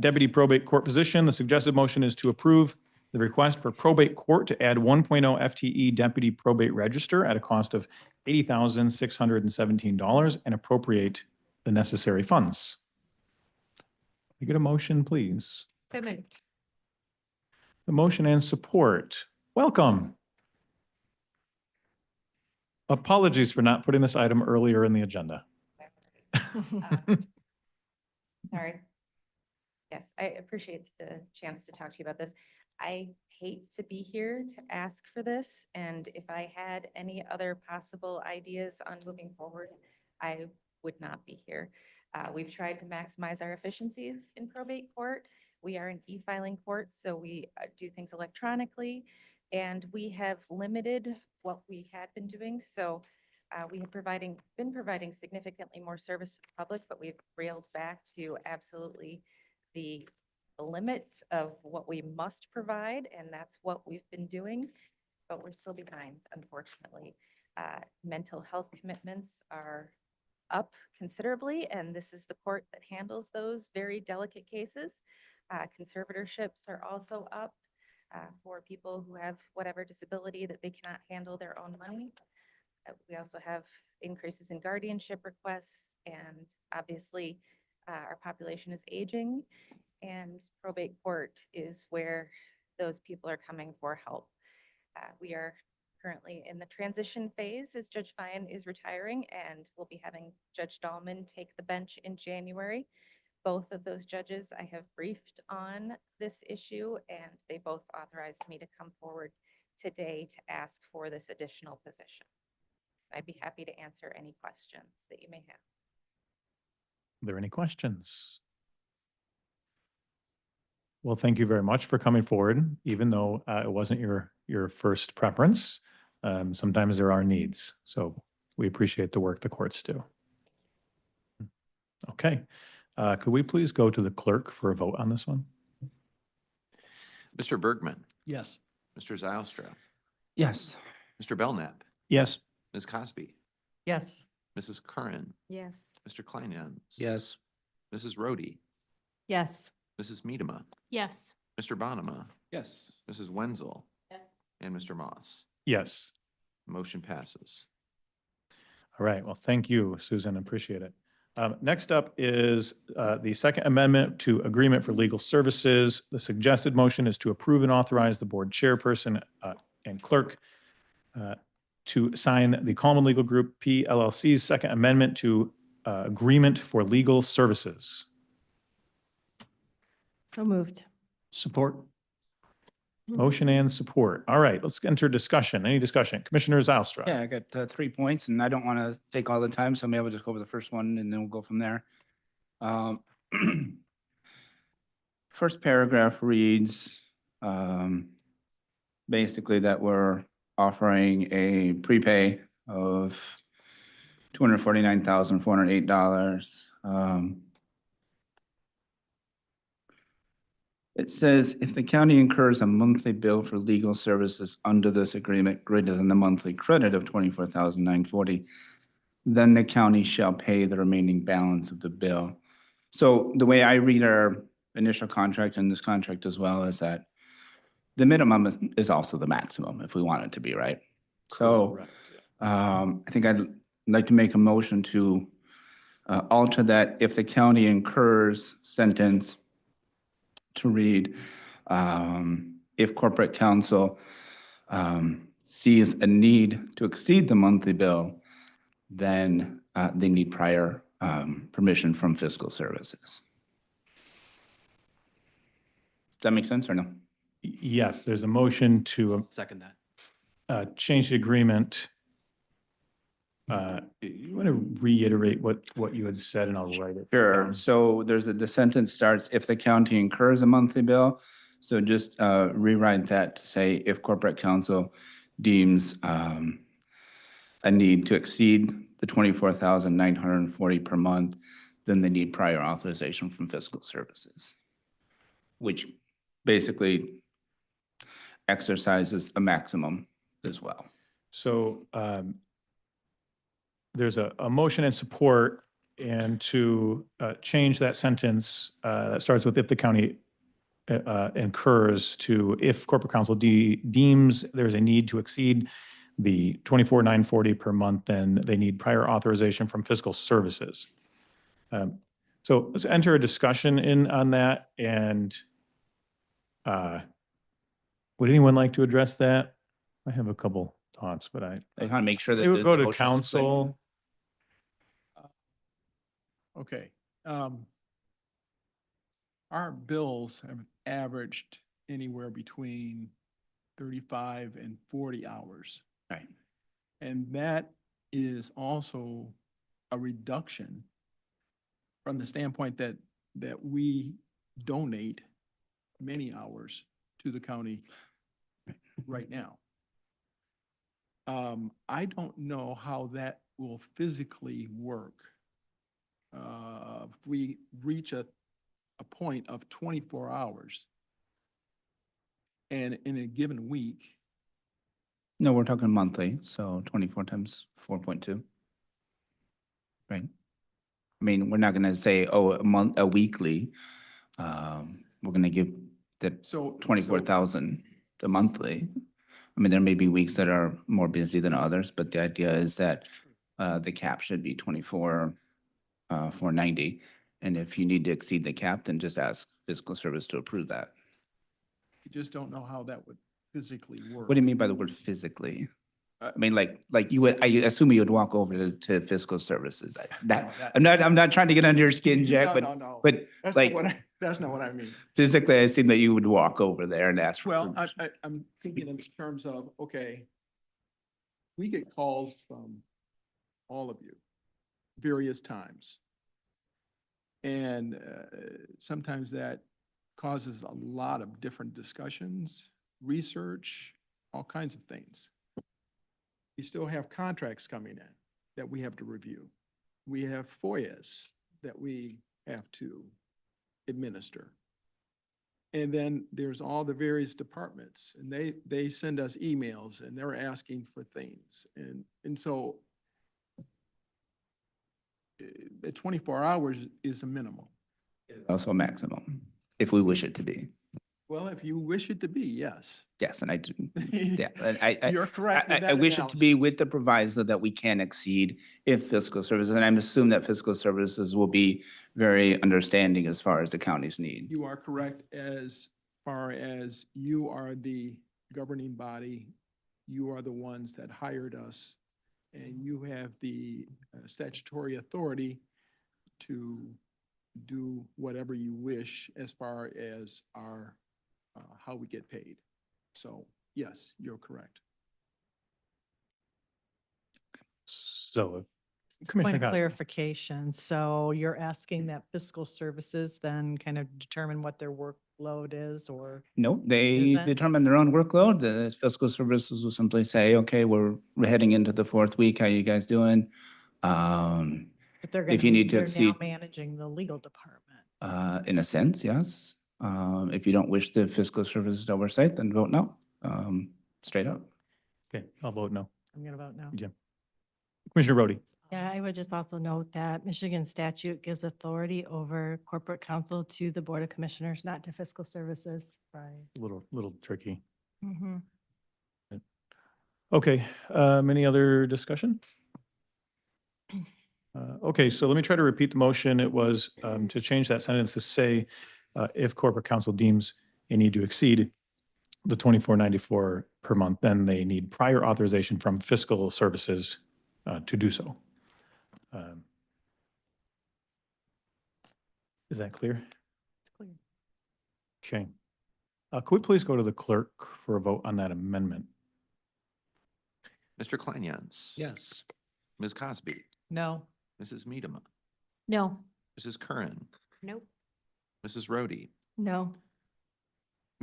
Deputy Probate Court position. The suggested motion is to approve the request for probate court to add 1.0 FTE Deputy Probate Register at a cost of $80,617 and appropriate the necessary funds. Can I get a motion, please? So moved. The motion and support. Welcome. Apologies for not putting this item earlier in the agenda. Sorry. Yes, I appreciate the chance to talk to you about this. I hate to be here to ask for this, and if I had any other possible ideas on moving forward, I would not be here. We've tried to maximize our efficiencies in probate court. We are an e-filing court, so we do things electronically, and we have limited what we had been doing. So we have been providing significantly more service to the public, but we've reeled back to absolutely the limit of what we must provide, and that's what we've been doing, but we're still behind, unfortunately. Mental health commitments are up considerably, and this is the court that handles those very delicate cases. Conservatorships are also up for people who have whatever disability that they cannot handle their own money. We also have increases in guardianship requests, and obviously our population is aging, and probate court is where those people are coming for help. We are currently in the transition phase as Judge Fine is retiring, and we'll be having Judge Dahlman take the bench in January. Both of those judges I have briefed on this issue, and they both authorized me to come forward today to ask for this additional position. I'd be happy to answer any questions that you may have. Are there any questions? Well, thank you very much for coming forward, even though it wasn't your first preference. Sometimes there are needs, so we appreciate the work the courts do. Okay, could we please go to the clerk for a vote on this one? Mr. Bergman, Yes. Mr. Zylstra, Yes. Mr. Belknap, Yes. Ms. Cosby, Yes. Mrs. Curran, Yes. Mr. Kleinjans. Yes. Mrs. Rohde, Yes. Mrs. Medema, Yes. Mr. Bonema, Yes. Mrs. Wenzel, Yes. and Mr. Moss. Yes. Motion passes. All right, well, thank you, Susan, appreciate it. Next up is the second amendment to agreement for legal services. The suggested motion is to approve and authorize the board chairperson and clerk to sign the Coleman Legal Group PLLC's second amendment to agreement for legal services. So moved. Support. Motion and support. All right, let's enter discussion. Any discussion? Commissioner Zylstra. Yeah, I got 3 points, and I don't want to take all the time, so maybe I'll just go over the first one, and then we'll go from there. First paragraph reads, basically that we're offering a prepay of $249,408. It says, if the county incurs a monthly bill for legal services under this agreement greater than the monthly credit of $24,940, then the county shall pay the remaining balance of the bill. So the way I read our initial contract and this contract as well is that the minimum is also the maximum if we want it to be, right? So Correct, I think I'd like to make a motion to alter that if the county incurs sentence to read, if corporate counsel sees a need to exceed the monthly bill, then they need prior permission from fiscal services. Does that make sense or no? Yes, there's a motion to Second that. change the agreement. You want to reiterate what you had said, and I'll write it Sure. down. So the sentence starts, if the county incurs a monthly bill. So just rewrite that to say, if corporate counsel deems a need to exceed the 24,940 per month, then they need prior authorization from fiscal services, which basically exercises a maximum as well. So there's a motion and support, and to change that sentence that starts with if the county incurs to, if corporate counsel deems there's a need to exceed the 24,940 per month, then they need prior authorization from fiscal services. So let's enter a discussion in on that, and would anyone like to address that? I have a couple thoughts, but I want to make sure that it would the go to motion's clear. council. Okay. Our bills have averaged anywhere between 35 and 40 hours. Right. And that is also a reduction from the standpoint that we donate many hours to the county right now. I don't know how that will physically work. If we reach a point of 24 hours and in a given week, No, we're talking monthly, so 24 times 4.2. Right? I mean, we're not gonna say, oh, a weekly. We're gonna give that so 24,000 a monthly. I mean, there may be weeks that are more busy than others, but the idea is that the cap should be 490. And if you need to exceed the cap, then just ask fiscal service to approve that. you just don't know how that would physically work. What do you mean by the word physically? I mean, like you would, I assume you would walk over to fiscal services. I'm not trying to get under your skin, Jack, No. but That's like that's not what I mean. physically, I assume that you would walk over there and ask for Well, permission. I'm thinking in terms of, okay, we get calls from all of you various times. And sometimes that causes a lot of different discussions, research, all kinds of things. We still have contracts coming in that we have to review. We have FOIAs that we have to administer. And then there's all the various departments, and they send us emails and they're asking for things. And so the 24 hours is a minimum. Also a maximum, if we wish it to be. Well, if you wish it to be, yes. Yes, and I do, yeah. and You're correct with I that wish it to be analysis. with the proviso that we can exceed if fiscal services, and I'm assuming that fiscal services will be very understanding as far as the county's needs. You are correct as far as you are the governing body. You are the ones that hired us, and you have the statutory authority to do whatever you wish as far as our, how we get paid. So, yes, you're correct. So Point Commissioner of Cox. clarification. So you're asking that fiscal services then kind of determine what their workload is, or? No, they Isn't? determine their own workload. The fiscal services will simply say, okay, we're heading into the fourth week. How you guys doing? But they're If gonna you be- need to they're exceed, now managing the legal department. in a sense, yes. If you don't wish the fiscal services oversight, then vote no, straight up. Okay, I'll vote no. I'm gonna vote no. Jim. Commissioner Rhodey. Yeah, I would just also note that Michigan statute gives authority over corporate counsel to the Board of Commissioners, not to fiscal services. Right. Little tricky. Mhm. Okay, any other discussion? Okay, so let me try to repeat the motion. It was to change that sentence to say, if corporate counsel deems a need to exceed the 2494 per month, then they need prior authorization from fiscal services to do so. Is that clear? It's clear. Okay. Could we please go to the clerk for a vote on that amendment? Mr. Kleinjans. Yes. Ms. Cosby, No. Mrs. Medema, No. Mrs. Curran, Nope. Mrs. Rhodey, No.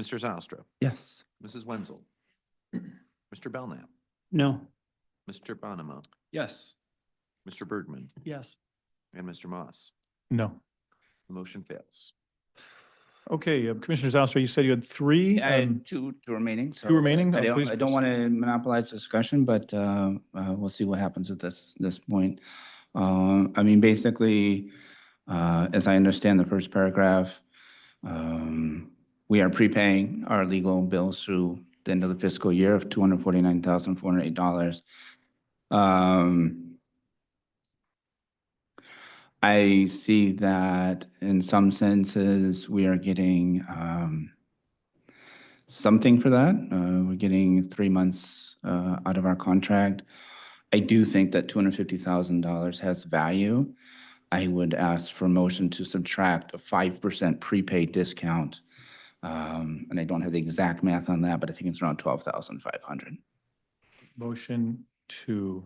Mr. Zylstra, Yes. Mrs. Wenzel, Mr. Belknap, No. Mr. Bonema, Yes. Mr. Bergman, Yes. and Mr. Moss. No. The motion fails. Okay, Commissioner Zylstra, you said you had three. I had two remaining. So two remaining? I Please don't want to monopolize discussion, but we'll see what happens at this point. I mean, basically, as I understand the first paragraph, we are prepaying our legal bills through the end of the fiscal year of $249,408. I see that in some senses, we are getting something for that. We're getting 3 months out of our contract. I do think that $250,000 has value. I would ask for a motion to subtract a 5% prepaid discount. And I don't have the exact math on that, but I think it's around 12,500. Motion to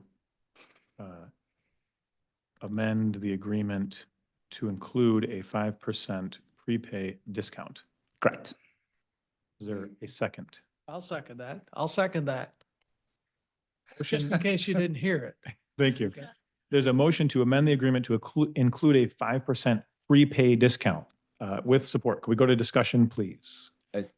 amend the agreement to include a 5% prepay discount. Correct. Is there a second? I'll second that. I'll second that. Just in case you didn't hear it. Thank you. There's a motion to amend the agreement to include a 5% prepay discount with support. Can we go to discussion, please? It's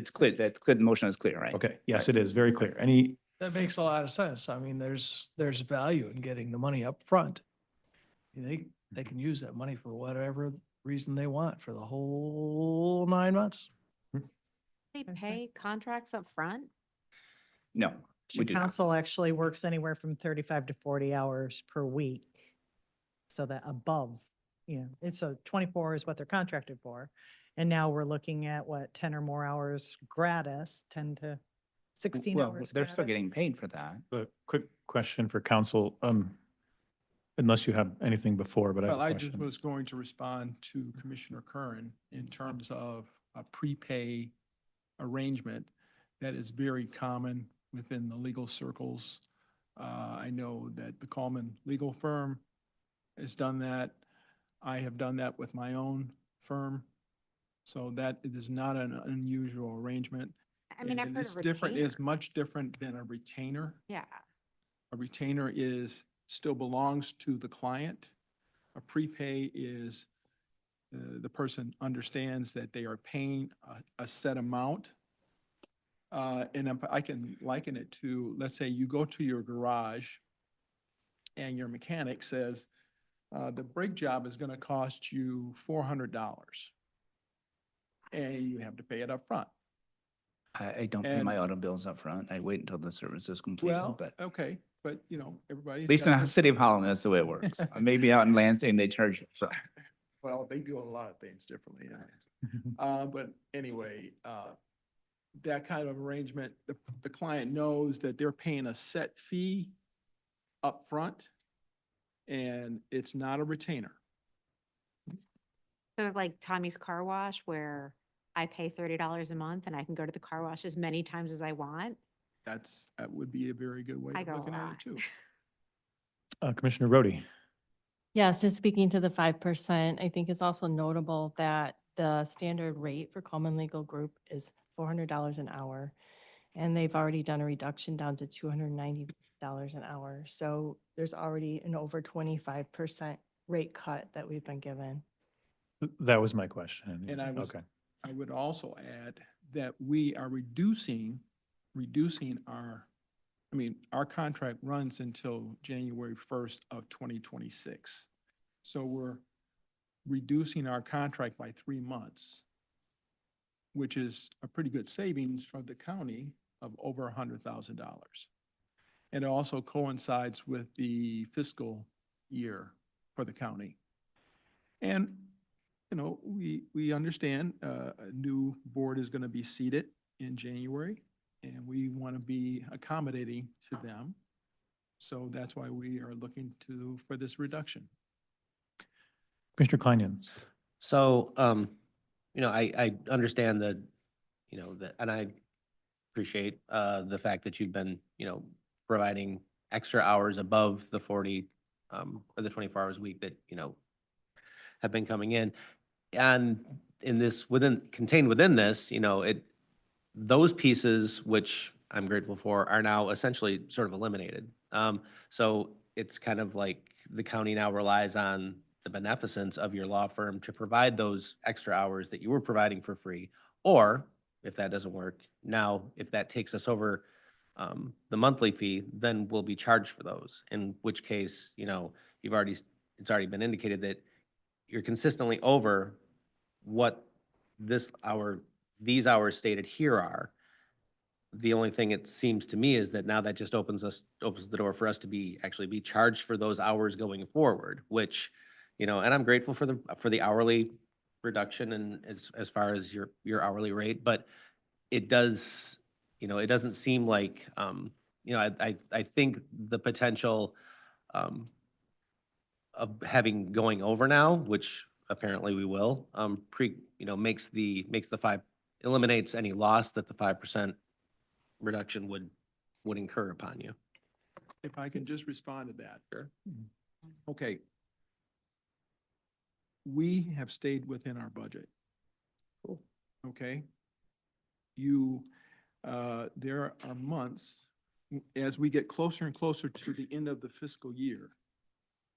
clear. That's clear. The motion is clear, right? Okay, yes, it is very clear. Any, That makes a lot of sense. I mean, there's value in getting the money up front. They can use that money for whatever reason they want for the whole 9 months. They pay contracts up front? No, we do not. Council actually works anywhere from 35 to 40 hours per week. So that above, it's 24 is what they're contracted for. And now we're looking at 10 or more hours gratis, 10 to 16 Well, hours. they're still gratis. getting paid for that. a quick question for council, unless you have anything before, but I have Well, a I just question. was going to respond to Commissioner Curran in terms of a prepay arrangement that is very common within the legal circles. I know that the Coleman Legal Firm has done that. I have done that with my own firm. So that it is not an unusual arrangement. I mean, I've And heard it's of different, retainer. is much different than a retainer. Yeah. A retainer still belongs to the client. A prepay is the person understands that they are paying a set amount. And if I can liken it to, let's say you go to your garage and your mechanic says, the brake job is going to cost you $400. And you have to pay it up front. I don't pay And- my auto bills up front. I wait until the service is completed, Well, but okay, but everybody. at least in the city of Holland, that's the way it works. Maybe out in Lansing, they charge you. So Well, they do a lot of things differently. But anyway, that kind of arrangement, the client knows that they're paying a set fee up front, and it's not a retainer. So it's like Tommy's Car Wash where I pay $30 a month and I can go to the car wash as many times as I want. That would be a very good way I of go a looking at lot. it too. Commissioner Rhodey. Yes, just speaking to the 5%, I think it's also notable that the standard rate for Coleman Legal Group is $400 an hour. And they've already done a reduction down to $290 an hour. So there's already an over 25% rate cut that we've been given. That was my question. And Okay. I would also add that we are reducing our contract runs until January 1st of 2026. So we're reducing our contract by 3 months, which is a pretty good savings for the county of over $100,000. And it also coincides with the fiscal year for the county. And, you know, we understand a new board is going to be seated in January, and we want to be accommodating to them. So that's why we are looking for this reduction. Commissioner Kleinian. So, you know, I understand that, you know, that, and I appreciate the fact that you've been, you know, providing extra hours above the 40 or the 24 hours a week that, you know, have been coming in. And in this, contained within this, you know, those pieces, which I'm grateful for, are now essentially sort of eliminated. So it's kind of like the county now relies on the beneficence of your law firm to provide those extra hours that you were providing for free. Or if that doesn't work, now if that takes us over the monthly fee, then we'll be charged for those. In which case, you know, it's already been indicated that you're consistently over what these hours stated here are. The only thing it seems to me is that now that just opens the door for us to actually be charged for those hours going forward, which, you know, and I'm grateful for the hourly reduction and as far as your hourly rate, but it does, you know, it doesn't seem like, you know, I think the potential of having going over now, which apparently we will, you know, eliminates any loss that the 5% reduction would incur upon you. If I can just respond to that. Sure. Okay. We have stayed within our budget. Cool. Okay? There are months, as we get closer and closer to the end of the fiscal year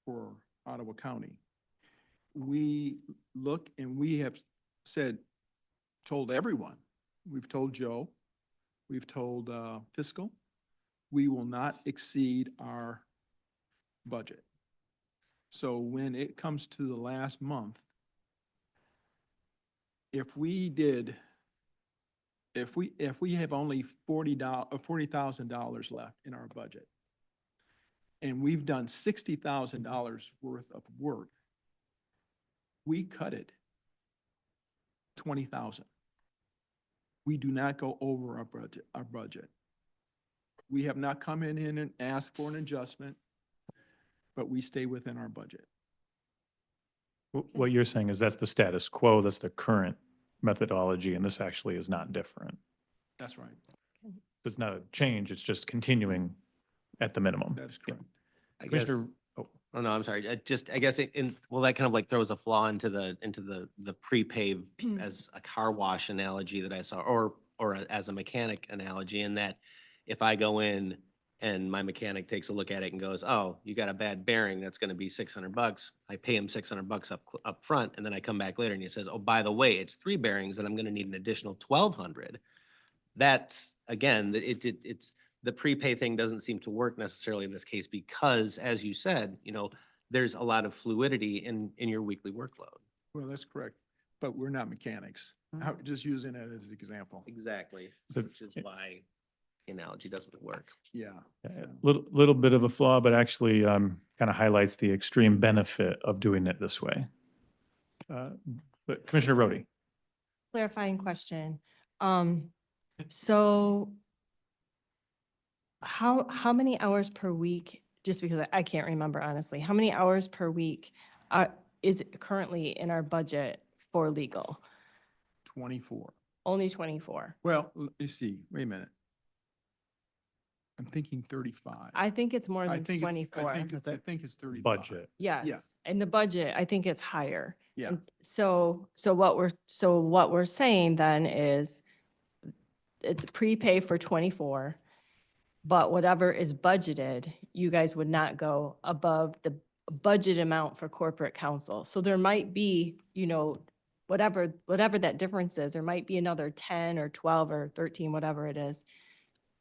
for Ottawa County, we look and we have told everyone, we've told Joe, we've told fiscal, we will not exceed our budget. So when it comes to the last month, if we have only $40,000 left in our budget, and we've done $60,000 worth of work, we cut it 20,000. We do not go over our budget. We have not come in and asked for an adjustment, but we stay within our budget. What you're saying is that's the status quo, that's the current methodology, and this actually is not different. That's right. It's not a change, it's just continuing at the minimum. That is correct. I guess, Commissioner, oh no, I'm sorry. I guess well, that kind of like throws a flaw into the prepay as a car wash analogy that I saw, or as a mechanic analogy, in that if I go in and my mechanic takes a look at it and goes, "Oh, you got a bad bearing, that's going to be $600." I pay him $600 up front, and then I come back later and he says, "Oh, by the way, it's 3 bearings, and I'm going to need an additional $1,200." That's again, it's the prepay thing doesn't seem to work necessarily in this case because, as you said, you know, there's a lot of fluidity in your weekly workload. Well, that's correct, but we're not mechanics. I'm just using that as an example. Exactly, which is why the analogy doesn't work. Yeah. little bit of a flaw, but actually kind of highlights the extreme benefit of doing it this way. But Commissioner Rhodey. Clarifying question. So how many hours per week, just because I can't remember honestly, how many hours per week is currently in our budget for legal? 24. Only 24. Well, let me see. Wait a minute. I'm thinking 35. I think it's more I than think 24. I think it's 35. Budget. Yes, in the budget, I think it's higher. Yeah. And so what we're saying then is it's prepay for 24, but whatever is budgeted, you guys would not go above the budget amount for corporate counsel. So there might be, you know, whatever that difference is, there might be another 10 or 12 or 13, whatever it is,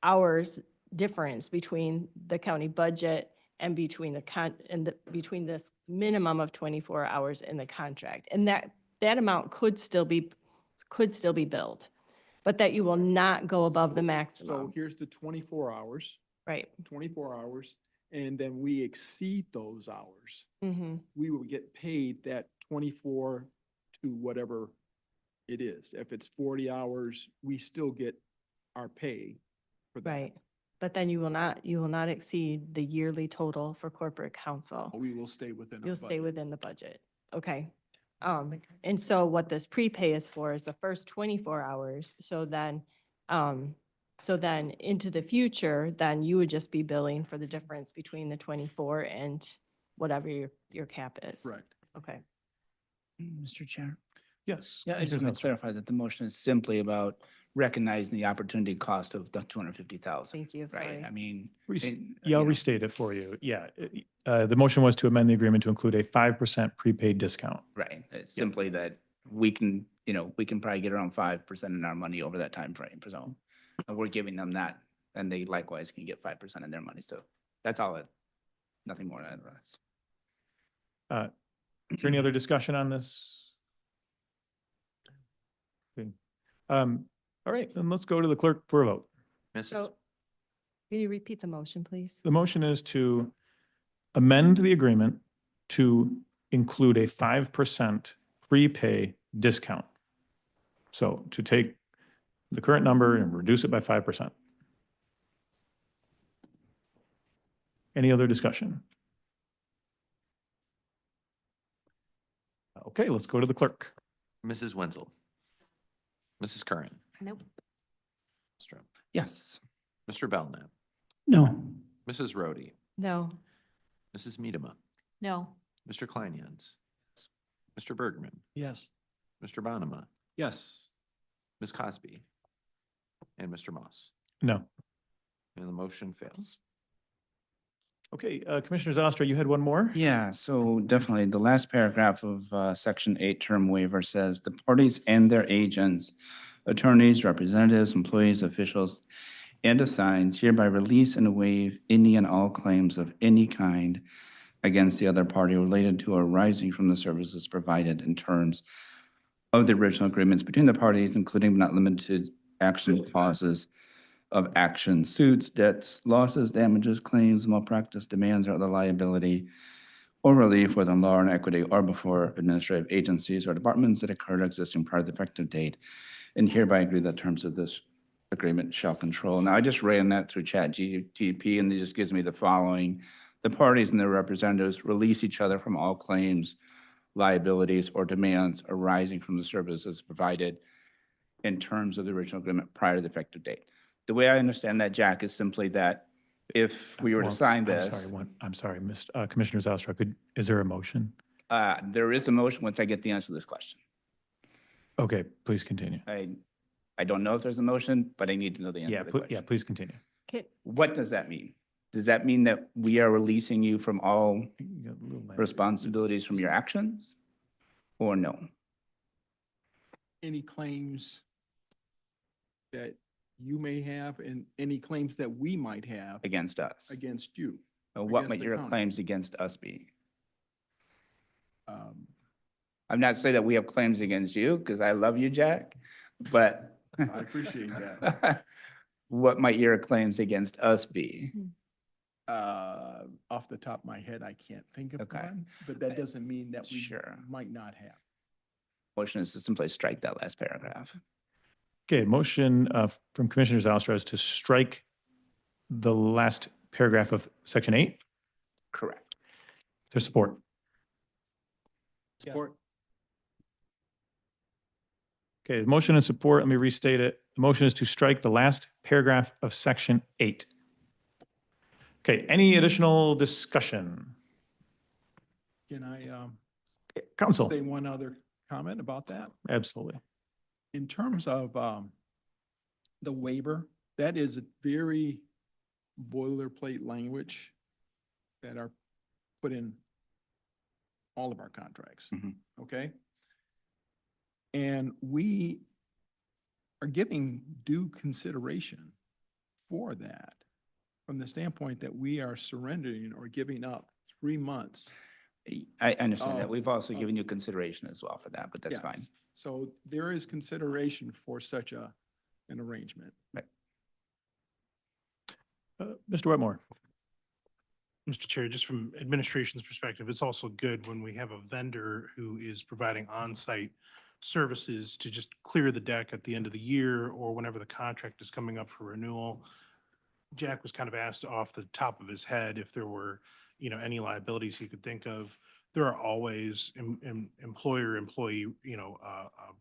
hours difference between the county budget and between between this minimum of 24 hours in the contract. And that amount could still be billed, but that you will not go above the So maximum. here's the 24 hours. Right. 24 hours, and then we exceed those hours, Mm-hmm. we will get paid that 24 to whatever it is. If it's 40 hours, we still get our pay for that. Right. But then you will not exceed the yearly total for corporate counsel. We will stay within our You'll stay budget. within the budget. Okay. And so what this prepay is for is the first 24 hours. So then into the future, then you would just be billing for the difference between the 24 and whatever your cap is. Correct. Okay. Mr. Chair? Yes. Yeah, I just want to clarify that the motion is simply about recognizing the opportunity cost of the 250,000. Thank you. Right? Sorry. I mean. Yeah, I'll restate it for you. Yeah. The motion was to amend the agreement to include a 5% prepaid discount. Right. It's simply that we can, we can probably get around 5% in our money over that time frame. So and we're giving them that, and they likewise can get 5% in their money. So that's all it, nothing more than that. Is there any other discussion on this? Okay. All right, then let's go to the clerk for a vote. Mrs. So can you repeat the motion, please? The motion is to amend the agreement to include a 5% prepay discount. So to take the current number and reduce it by 5%. Any other discussion? Okay, let's go to the clerk. Mrs. Wenzel. Mrs. Curran. Nope. Strom. Yes. Mr. Belknap. No. Mrs. Rhodey. No. Mrs. Medema. No. Mr. Kleinjans. Mr. Bergman. Yes. Mr. Bonema. Yes. Ms. Cosby. And Mr. Moss. No. And the motion fails. Okay, Commissioner Zostra, you had one more? Yeah, so definitely the last paragraph of Section 8 term waiver says the parties and their agents, attorneys, representatives, employees, officials, and assigns hereby release and waive any and all claims of any kind against the other party related to or arising from the services provided in terms of the original agreements between the parties, including but not limited to action clauses of action, suits, debts, losses, damages, claims, malpractice, demands, or other liability or relief within law and equity or before administrative agencies or departments that occurred existing prior to the effective date, and hereby agree that terms of this agreement shall control. Now, I just ran that through ChatGPT, and it just gives me the following. The parties and their representatives release each other from all claims, liabilities, or demands arising from the services provided in terms of the original agreement prior to the effective date. The way I understand that, Jack, is simply that if we were to Well, sign this. I'm sorry, Commissioner Zostra, is there a motion? There is a motion once I get the answer to this question. Okay, please continue. I don't know if there's a motion, but I need to know the answer to the question. Yeah, please continue. Okay. What does that mean? Does that mean that we are releasing you from all responsibilities from your actions? Or no? Any claims that you may have and any claims that we might have Against us? against you. What against might the your county. claims against us be? Um, I'm not saying that we have claims against you, because I love you, Jack, but. I appreciate that. What might your claims against us be? Off the top of my head, I can't think of Okay. one, but that doesn't mean that we Sure. might not have. Motion is to simply strike that last paragraph. Okay, motion from Commissioner Zostra is to strike the last paragraph of Section 8. Correct. To support. Support. Okay, motion and support, let me restate it. The motion is to strike the last paragraph of Section 8. Okay, any additional discussion? Can I Council? say one other comment about that? Absolutely. In terms of the waiver, that is a very boilerplate language that are put in all of our contracts, okay? And we are giving due consideration for that from the standpoint that we are surrendering or giving up 3 months. I understand that. Oh, We've also given you consideration as well for that, but that's Yes. fine. So there is consideration for such an arrangement. Right. Mr. Wetmore. Mr. Chair, just from administration's perspective, it's also good when we have a vendor who is providing on-site services to just clear the deck at the end of the year or whenever the contract is coming up for renewal. Jack was kind of asked off the top of his head if there were, any liabilities he could think of. There are always employer-employee,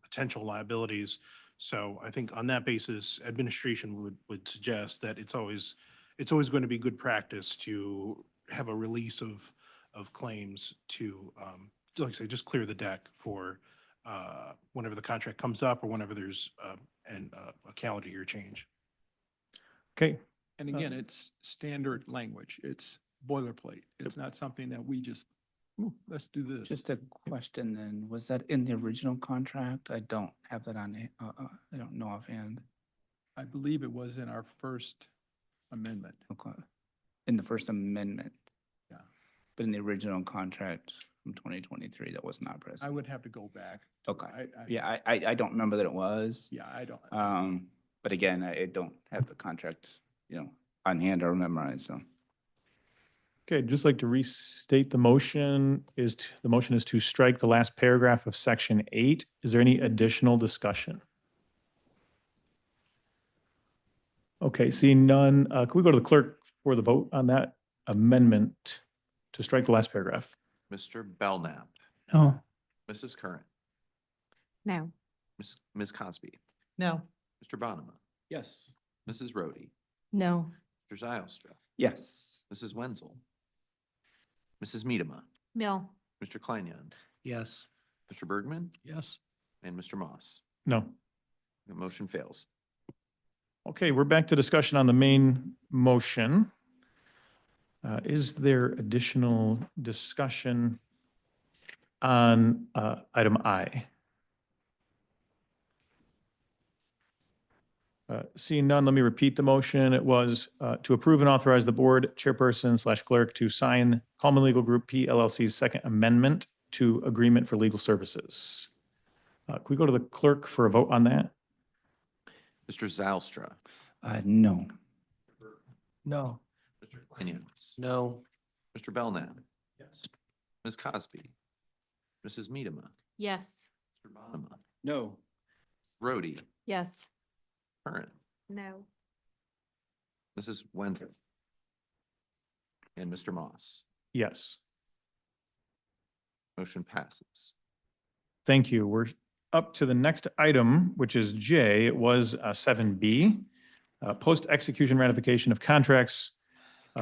potential liabilities. So I think on that basis, administration would suggest that it's always going to be good practice to have a release of claims to, like I say, just clear the deck for whenever the contract comes up or whenever there's a calendar year change. Okay. And again, it's standard language. It's boilerplate. It's not something that we just, "Ooh, let's do this." Just a question then, was that in the original contract? I don't have that on, I don't know offhand. I believe it was in our first amendment. Okay. In the First Amendment. Yeah. But in the original contract from 2023, that was not I present. would have to go back. Okay. I- Yeah, I don't remember that it was. Yeah, I don't. But again, I don't have the contract, on hand or memorized, so. Okay, I'd just like to restate the motion the motion is to strike the last paragraph of section 8. Is there any additional discussion? Okay, seeing none, can we go to the clerk for the vote on that amendment to strike the last paragraph? Mr. Belknap, No. Mrs. Curran, No. Ms. Cosby, No. Mr. Bonema, Yes. Mrs. Rhodey, No. Mr. Zylstra, Yes. Mrs. Wenzel, Mrs. Medema, No. Mr. Kleinjans, Yes. Mr. Bergman, Yes. and Mr. Moss. No. The motion fails. Okay, we're back to discussion on the main motion. Is there additional discussion on item I? Seeing none, let me repeat the motion. It was to approve and authorize the board chairperson/clerk to sign Coleman Legal Group P LLC's second amendment to agreement for legal services. Can we go to the clerk for a vote on that? Mr. Zylstra, No. No. Mr. Kleinjans, No. Mr. Belknap, Yes. Ms. Cosby, Mrs. Medema, Yes. Mr. Bonema, No. Rhodey, Yes. Curran, No. Mrs. Wenzel, and Mr. Moss. Yes. Motion passes. Thank you. We're up to the next item, which is J. It was 7B, post-execution ratification of contracts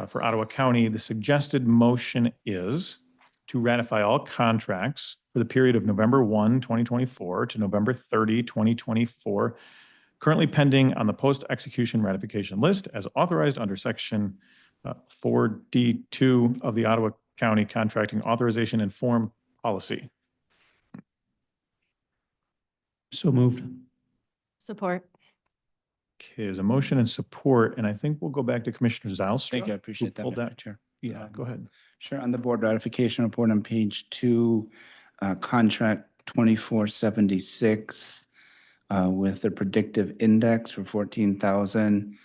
for Ottawa County. The suggested motion is to ratify all contracts for the period of November 1, 2024 to November 30, 2024, currently pending on the post-execution ratification list as authorized under Section 4D2 of the Ottawa County Contracting Authorization and Form Policy. So moved. Support. Okay, there's a motion and support, and I think we'll go back to Commissioner Zylstra. Thank you, I who appreciate that, pulled Mr. Chair. Yeah, go ahead. Sure, on the board ratification report on page 2, contract 2476 with the predictive index for 14,000.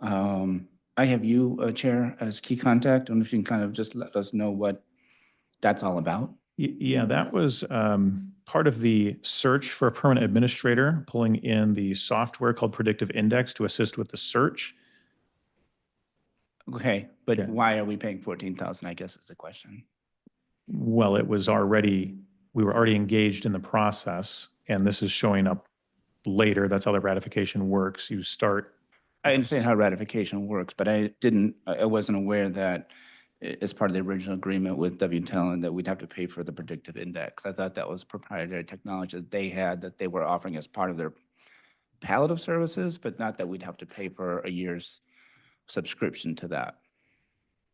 I have you, Chair, as key contact. I don't know if you can kind of just let us know what that's all about. Yeah, that was part of the search for a permanent administrator, pulling in the software called Predictive Index to assist with the search. Okay, but Yeah. why are we paying 14,000, I guess is the question. Well, we were already engaged in the process, and this is showing up later. That's how the ratification works. You start. I understand how ratification works, but I wasn't aware that as part of the original agreement with W. Talon that we'd have to pay for the predictive index. I thought that was proprietary technology that they had that they were offering as part of their palette of services, but not that we'd have to pay for a year's subscription to that.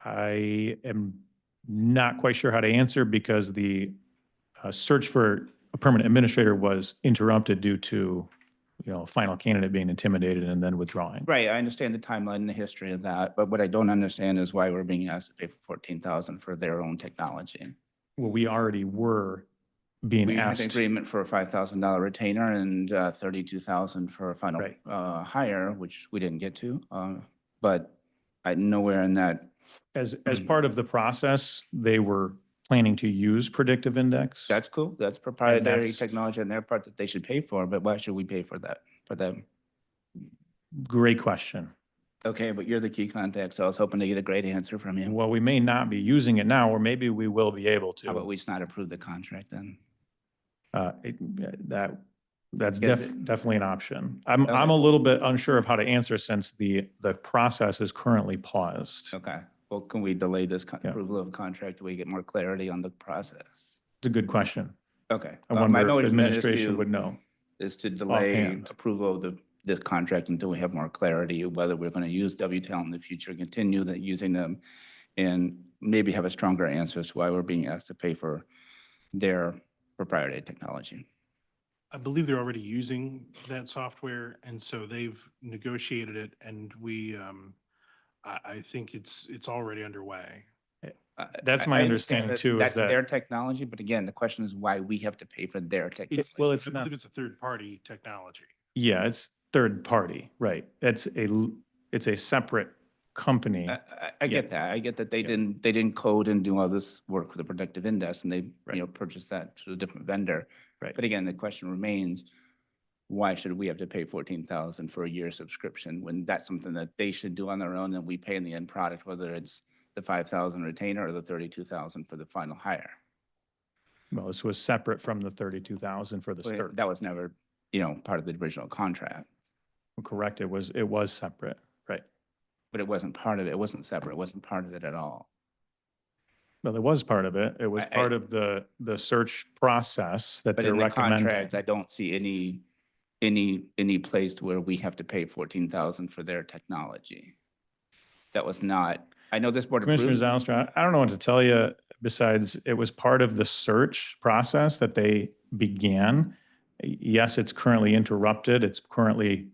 I am not quite sure how to answer because the search for a permanent administrator was interrupted due to, a final candidate being intimidated and then withdrawing. Right, I understand the timeline and the history of that, but what I don't understand is why we're being asked to pay for 14,000 for their own technology. Well, we already were being We had asked. an agreement for a $5,000 retainer and 32,000 for a final Right. hire, which we didn't get to. But nowhere in that. As part of the process, they were planning to use predictive index. That's cool. That's proprietary that's- technology on their part that they should pay for, but why should we pay for that, for them? Great question. Okay, but you're the key contact, so I was hoping to get a great answer from you. Well, we may not be using it now, or maybe we will be able to. How about we just not approve the contract then? That's Is definitely an option. I'm Okay. a little bit unsure of how to answer since the process is currently paused. Okay, well, can we delay this Yeah. approval of contract till we get more clarity on the process? It's a good question. Okay. I my wonder knowledge if of administration minutes would know. is to delay offhand. approval of the contract until we have more clarity of whether we're going to use WTEL in the future, continue using them, and maybe have a stronger answer as to why we're being asked to pay for their proprietary technology. I believe they're already using that software, and so they've negotiated it, and we, I think it's already underway. That's my I understand understanding too, is That's that- their technology, but again, the question is why we have to pay for their technology. Well, it's I not, believe it's a third-party technology. yeah, it's third party, right? It's a separate company. I get that. I get that they didn't code and do all this work with the predictive index, and they, purchased that to a different vendor. Right. But again, the question remains, why should we have to pay 14,000 for a year subscription when that's something that they should do on their own and we pay in the end product, whether it's the 5,000 retainer or the 32,000 for the final hire? Well, this was separate from the 32,000 for the Well, search. that was never, part of the original contract, Correct. It was separate, right? but it wasn't part of it. It wasn't separate. It wasn't part of it at all. Well, it was part of it. It was I- part of the search process that But they're in the recommending. contract, I don't see any place where we have to pay 14,000 for their technology. That was not, I know this board Commissioner approved. Zalstra, I don't know what to tell you besides it was part of the search process that they began. Yes, it's currently interrupted. It's currently,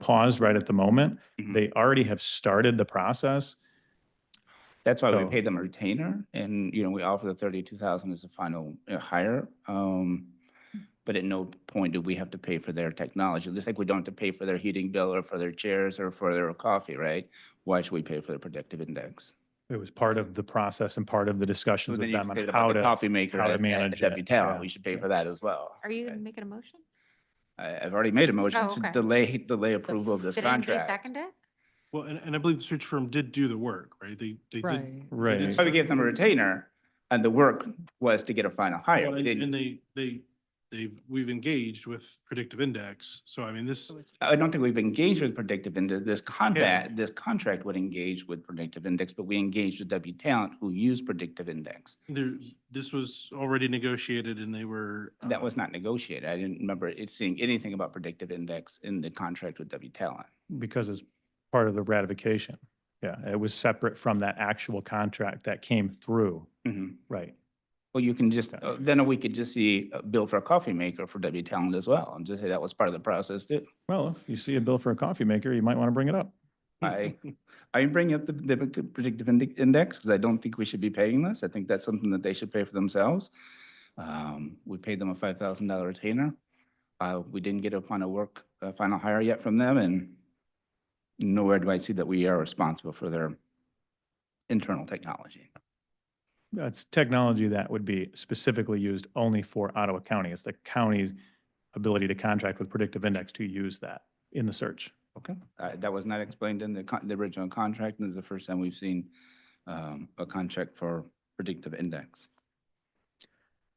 paused right at the moment. Mhm. They already have started the process. That's why we So- pay them a retainer and, we offer the 32,000 as a final hire. But at no point do we have to pay for their technology. Just like we don't have to pay for their heating bill or for their chairs or for their coffee, right? Why should we pay for the predictive index? It was part of the process and part of the discussions Well, then with you them can say on it how about the to. coffee maker how to at manage it. WTEL. Yeah. We should pay for that as well. Are you making a motion? I've already made a motion Oh, to okay. delay approval of this Did anybody contract. second it? Well, and I believe the search firm did do the work, right? They did. Right. they did Right. So we gave them a retainer and the work was to get a final hire. Well, We And didn't, and we've engaged with predictive index. So I mean, this, I don't think we've engaged with predictive index. This contract would engage with predictive index, but we engaged with W Talent who use predictive index. this was already negotiated and they were. That was not negotiated. I didn't remember it seeing anything about predictive index in the contract with W Talent. Because it's part of the ratification. Yeah, it was separate from that actual contract that came through. Right. Well, you can just, then we could just see a bill for a coffee maker for W Talent as well, and just say that was part of the process too. Well, if you see a bill for a coffee maker, you might want to bring it up. I bring up the predictive index because I don't think we should be paying this. I think that's something that they should pay for themselves. We paid them a $5,000 retainer. We didn't get a final hire yet from them, and nowhere do I see that we are responsible for their internal technology. That's technology that would be specifically used only for Ottawa County. It's the county's ability to contract with predictive index to use that in the search. Okay, that was not explained in the original contract, and this is the first time we've seen a contract for predictive index.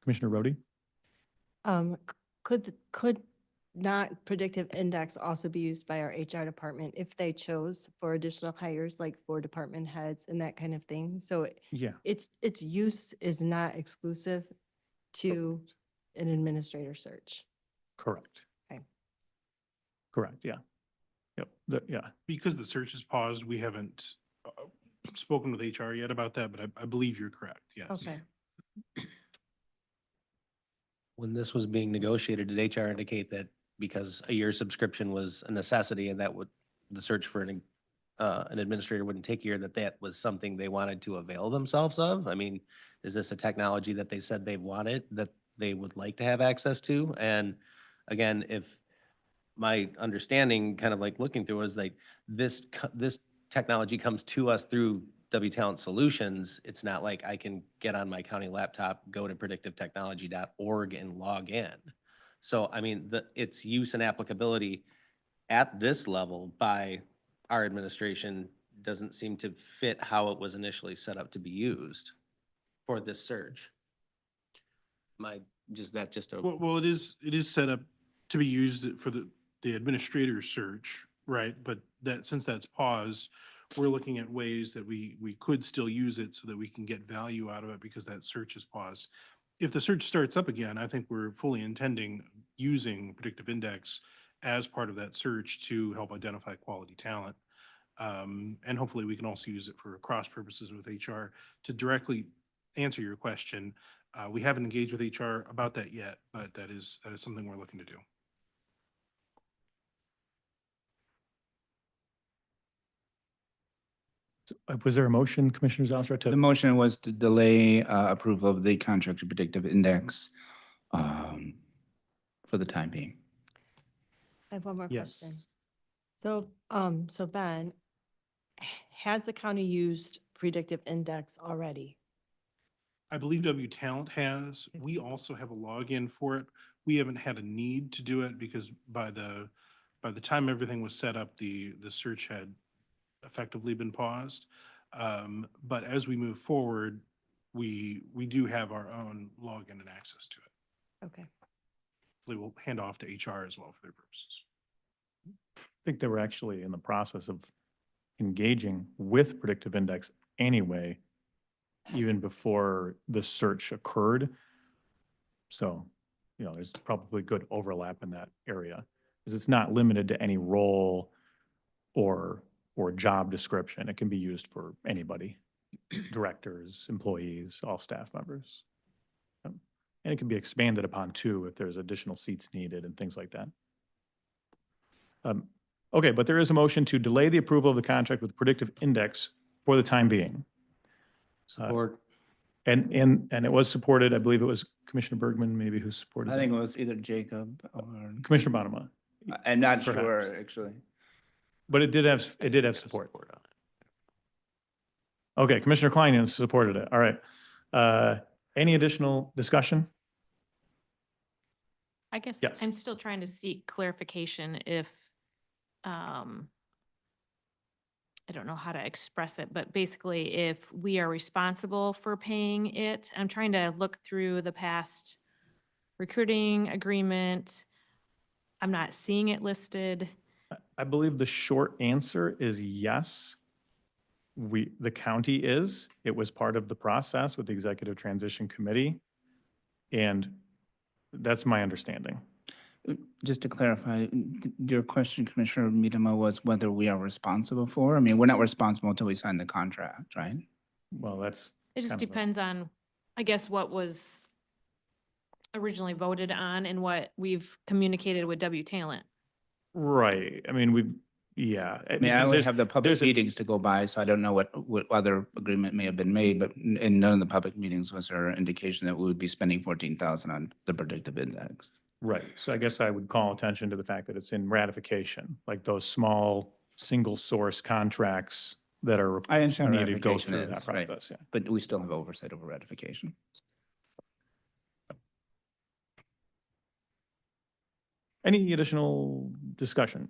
Commissioner Rhodey? Could not predictive index also be used by our HR department if they chose for additional hires, like for department heads and that kind of thing? So Yeah. its use is not exclusive to an administrator search. Correct. Okay. Correct, yeah. Yep, yeah. Because the search is paused, we haven't spoken with HR yet about that, but I believe you're correct, yes. Okay. When this was being negotiated, did HR indicate that because a year subscription was a necessity and that would, the search for an administrator wouldn't take a year, that was something they wanted to avail themselves of? I mean, is this a technology that they said they wanted, that they would like to have access to? And again, if my understanding, kind of like looking through, is like this technology comes to us through W Talent Solutions, it's not like I can get on my county laptop, go to predictivetechnology.org and log in. So, I mean, its use and applicability at this level by our administration doesn't seem to fit how it was initially set up to be used for this surge. Just a. Well, it is set up to be used for the administrator search, right? But since that's paused, we're looking at ways that we could still use it so that we can get value out of it because that search is paused. If the search starts up again, I think we're fully intending using predictive index as part of that search to help identify quality talent. And hopefully we can also use it for cross purposes with HR. To directly answer your question, we haven't engaged with HR about that yet, but that is something we're looking to do. Was there a motion, Commissioner Zalstra, The to? motion was to delay approval of the contract to predictive index for the time being. I have one more Yes. question. So, so Ben, has the county used predictive index already? I believe W Talent has. We also have a login for it. We haven't had a need to do it because by the time everything was set up, the search had effectively been paused. But as we move forward, we do have our own login and access to it. Okay. Hopefully we'll hand off to HR as well for their purposes. I think they were actually in the process of engaging with predictive index anyway, even before the search occurred. So, there's probably good overlap in that area, because it's not limited to any role or job description. It can be used for anybody, directors, employees, all staff members. And it can be expanded upon too if there's additional seats needed and things like that. Okay, but there is a motion to delay the approval of the contract with predictive index for the time being. Support. And it was supported, I believe it was Commissioner Bergman maybe who supported I that. think it was either Jacob or. Commissioner Bonema. I'm not Perhaps. sure, actually. But it did have support. Okay, Commissioner Klein supported it. All right. Any additional discussion? I guess Yes. I'm still trying to seek clarification if, I don't know how to express it, but basically if we are responsible for paying it, I'm trying to look through the past recruiting agreement. I'm not seeing it listed. I believe the short answer is yes. The county is. It was part of the process with the Executive Transition Committee. And that's my understanding. Just to clarify, your question, Commissioner Miedema, was whether we are responsible for? I mean, we're not responsible until we sign the contract, right? Well, that's. It just kind of a- depends on, I guess, what was originally voted on and what we've communicated with W Talent. Right. I mean, yeah. I mean, I only have the public meetings to go by, so I don't know what other agreement may have been made, but in none of the public meetings was there an indication that we would be spending 14,000 on the predictive index. Right. So I guess I would call attention to the fact that it's in ratification, like those small single source contracts that are I understand what needed to go ratification through that is, right? process. Yeah. But we still have oversight over ratification. Any additional discussion?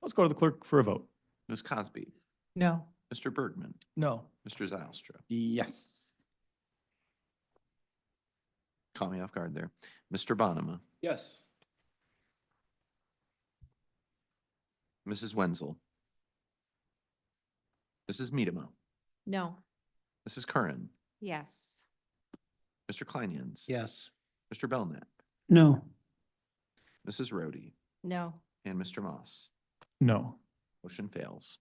Let's go to the clerk for a vote. Ms. Cosby, No. Mr. Bergman, No. Mr. Zylstra. Yes. Caught me off guard there. Mr. Bonema, Yes. Mrs. Wenzel, Mrs. Miedema, No. Mrs. Curran, Yes. Mr. Kleinjens. Yes. Mr. Belknap, No. Mrs. Rhodey, No. and Mr. Moss. No. Motion fails.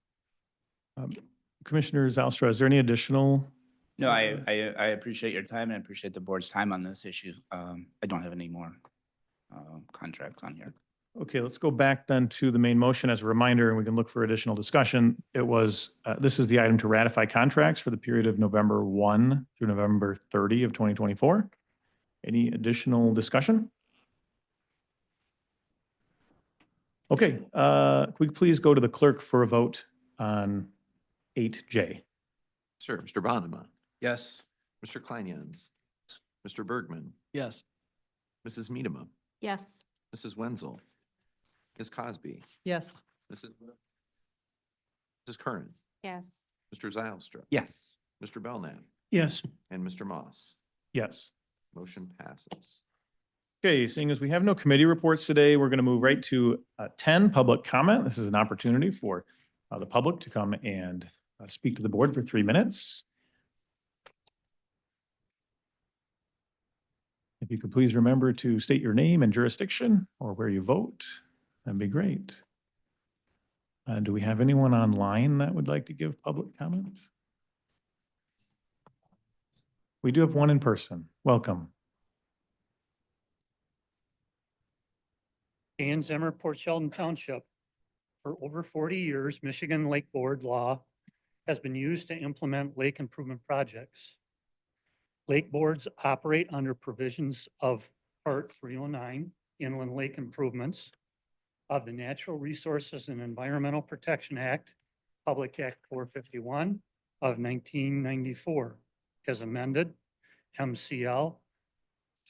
Commissioner Zylstra, is there any additional? No, I appreciate your time and I appreciate the board's time on this issue. I don't have any more contracts on here. Okay, let's go back then to the main motion as a reminder, and we can look for additional discussion. It was, this is the item to ratify contracts for the period of November 1 through November 30 of 2024. Any additional discussion? Okay, could we please go to the clerk for a vote on 8J? Sure, Mr. Bonema, Yes. Mr. Kleinjans, Mr. Bergman, Yes. Mrs. Medema, Yes. Mrs. Wenzel, Ms. Cosby, Yes. Mrs. Curran, Yes. Mr. Zylstra, Yes. Mr. Belknap, Yes. and Mr. Moss. Yes. Motion passes. Okay, seeing as we have no committee reports today, we're going to move right to 10, public comment. This is an opportunity for the public to come and speak to the board for 3 minutes. If you could please remember to state your name and jurisdiction or where you vote, that'd be great. Do we have anyone online that would like to give public comment? We do have one in person. Welcome. Dan Zimmer, Port Sheldon Township. For over 40 years, Michigan Lake Board law has been used to implement lake improvement projects. Lake boards operate under provisions of Part 309, Inland Lake Improvements, of the Natural Resources and Environmental Protection Act, Public Act 451 of 1994, as amended, MCL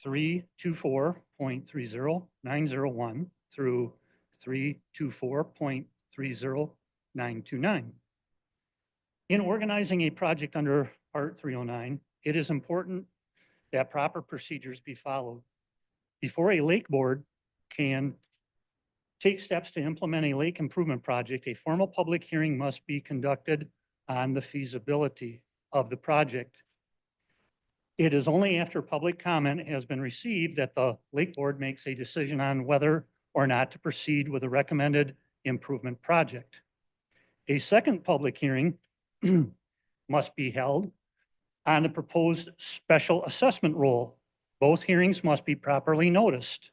324.30901 through 324.30929. In organizing a project under Part 309, it is important that proper procedures be followed. Before a lake board can take steps to implement a lake improvement project, a formal public hearing must be conducted on the feasibility of the project. It is only after public comment has been received that the Lake Board makes a decision on whether or not to proceed with a recommended improvement project. A second public hearing must be held on the proposed special assessment role. Both hearings must be properly noticed.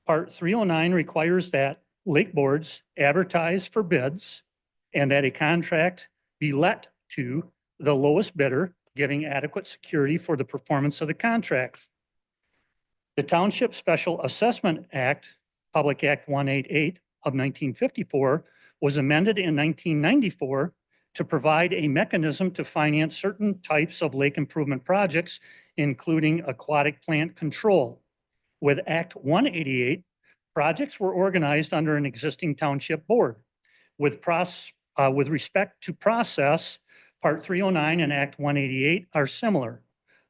Part 309 requires that lake boards advertise for bids and that a contract be let to the lowest bidder, giving adequate security for the performance of the contract. The Township Special Assessment Act, Public Act 188 of 1954, was amended in 1994 to provide a mechanism to finance certain types of lake improvement projects, including aquatic plant control. With Act 188, projects were organized under an existing township board. With respect to process, Part 309 and Act 188 are similar.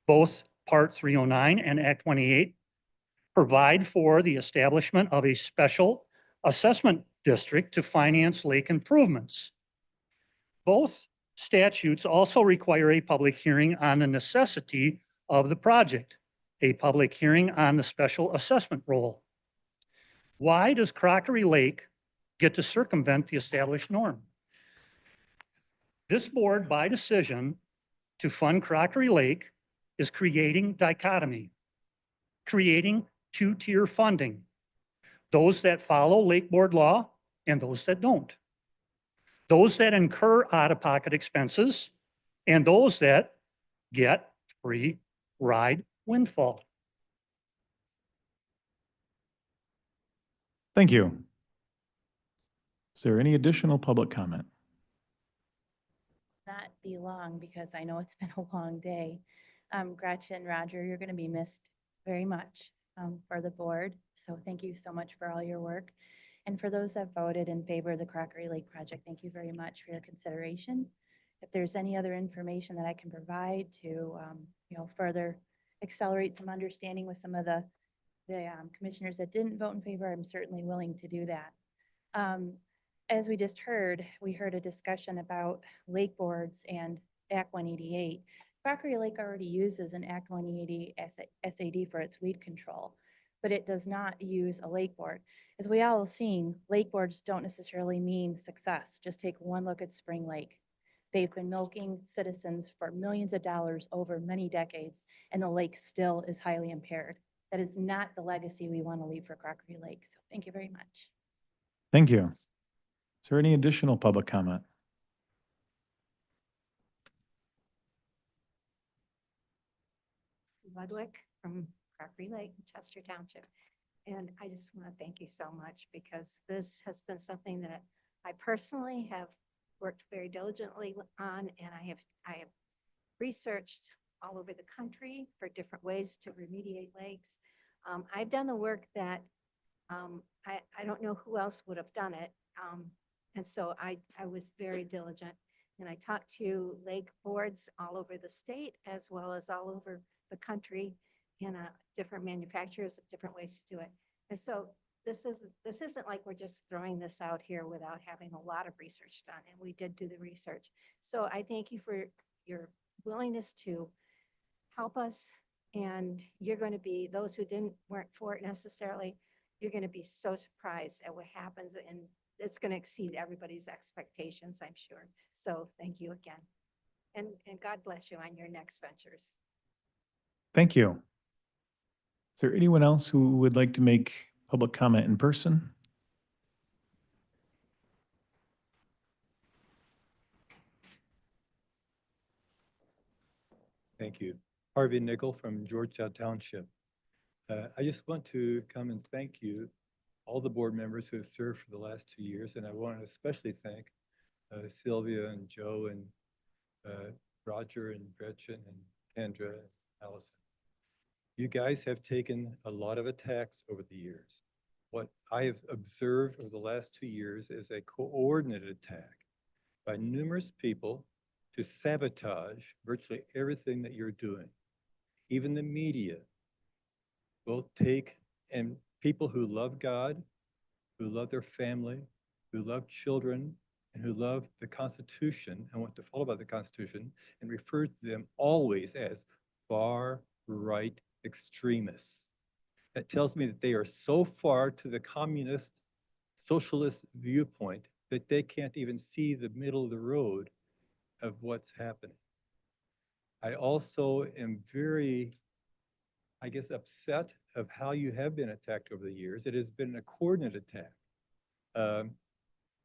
Both Part 309 and Act 188 provide for the establishment of a special assessment district to finance lake improvements. Both statutes also require a public hearing on the necessity of the project, a public hearing on the special assessment role. Why does Crockery Lake get to circumvent the established norm? This board, by decision to fund Crockery Lake, is creating dichotomy, creating two-tier funding, those that follow Lake Board law and those that don't, those that incur out-of-pocket expenses and those that get free ride windfall. Thank you. Is there any additional public comment? Not be long because I know it's been a long day. Gretchen, Roger, you're going to be missed very much for the board. So thank you so much for all your work. And for those that voted in favor of the Crockery Lake project, thank you very much for your consideration. If there's any other information that I can provide to, further accelerate some understanding with some of the commissioners that didn't vote in favor, I'm certainly willing to do that. As we just heard, we heard a discussion about lake boards and Act 188. Crockery Lake already uses an Act 180 SAD for its weed control, but it does not use a lake board. As we all have seen, lake boards don't necessarily mean success. Just take one look at Spring Lake. They've been milking citizens for millions of dollars over many decades, and the lake still is highly impaired. That is not the legacy we want to leave for Crockery Lake. So thank you very much. Thank you. Is there any additional public comment? Ludwig from Crockery Lake, Chester Township. And I just want to thank you so much because this has been something that I personally have worked very diligently on, and I have researched all over the country for different ways to remediate lakes. I've done the work that I don't know who else would have done it. And so I was very diligent, and I talked to lake boards all over the state as well as all over the country, and different manufacturers of different ways to do it. And so this isn't like we're just throwing this out here without having a lot of research done, and we did do the research. So I thank you for your willingness to help us, and you're going to be, those who weren't for it necessarily, you're going to be so surprised at what happens, and it's going to exceed everybody's expectations, I'm sure. So thank you again. And God bless you on your next ventures. Thank you. Is there anyone else who would like to make public comment in person? Thank you. Harvey Nickel from Georgetown Township. I just want to come and thank you, all the board members who have served for the last 2 years, and I want to especially thank Sylvia and Joe and Roger and Gretchen and Kendra and Allison. You guys have taken a lot of attacks over the years. What I have observed over the last 2 years is a coordinated attack by numerous people to sabotage virtually everything that you're doing. Even the media will take, and people who love God, who love their family, who love children, and who love the Constitution and want to follow by the Constitution, and refer to them always as far-right extremists. That tells me that they are so far to the communist, socialist viewpoint that they can't even see the middle of the road of what's happening. I also am very, I guess, upset of how you have been attacked over the years. It has been a coordinated attack.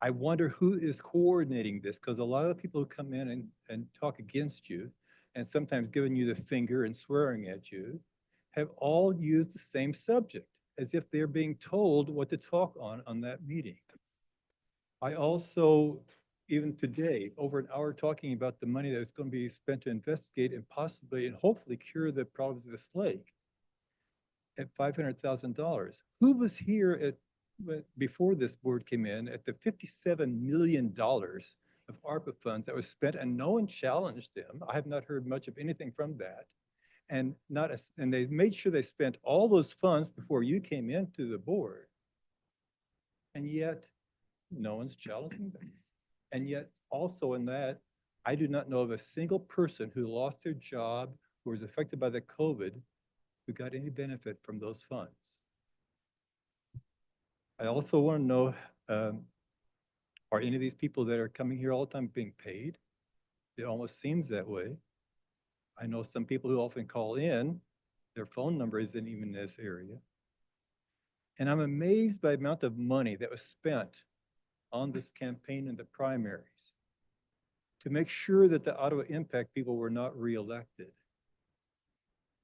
I wonder who is coordinating this, because a lot of the people who come in and talk against you, and sometimes giving you the finger and swearing at you, have all used the same subject, as if they're being told what to talk on that meeting. I also, even today, over an hour talking about the money that's going to be spent to investigate and possibly and hopefully cure the problems of this lake at $500,000. Who was here before this board came in at the $57 million of ARPA funds that was spent, and no one challenged them? I have not heard much of anything from that. And they made sure they spent all those funds before you came into the board. And yet, no one's challenging them. And yet, also in that, I do not know of a single person who lost their job, who was affected by the COVID, who got any benefit from those funds. I also want to know, are any of these people that are coming here all the time being paid? It almost seems that way. I know some people who often call in, their phone number isn't even in this area. And I'm amazed by the amount of money that was spent on this campaign in the primaries to make sure that the Ottawa Impact people were not reelected.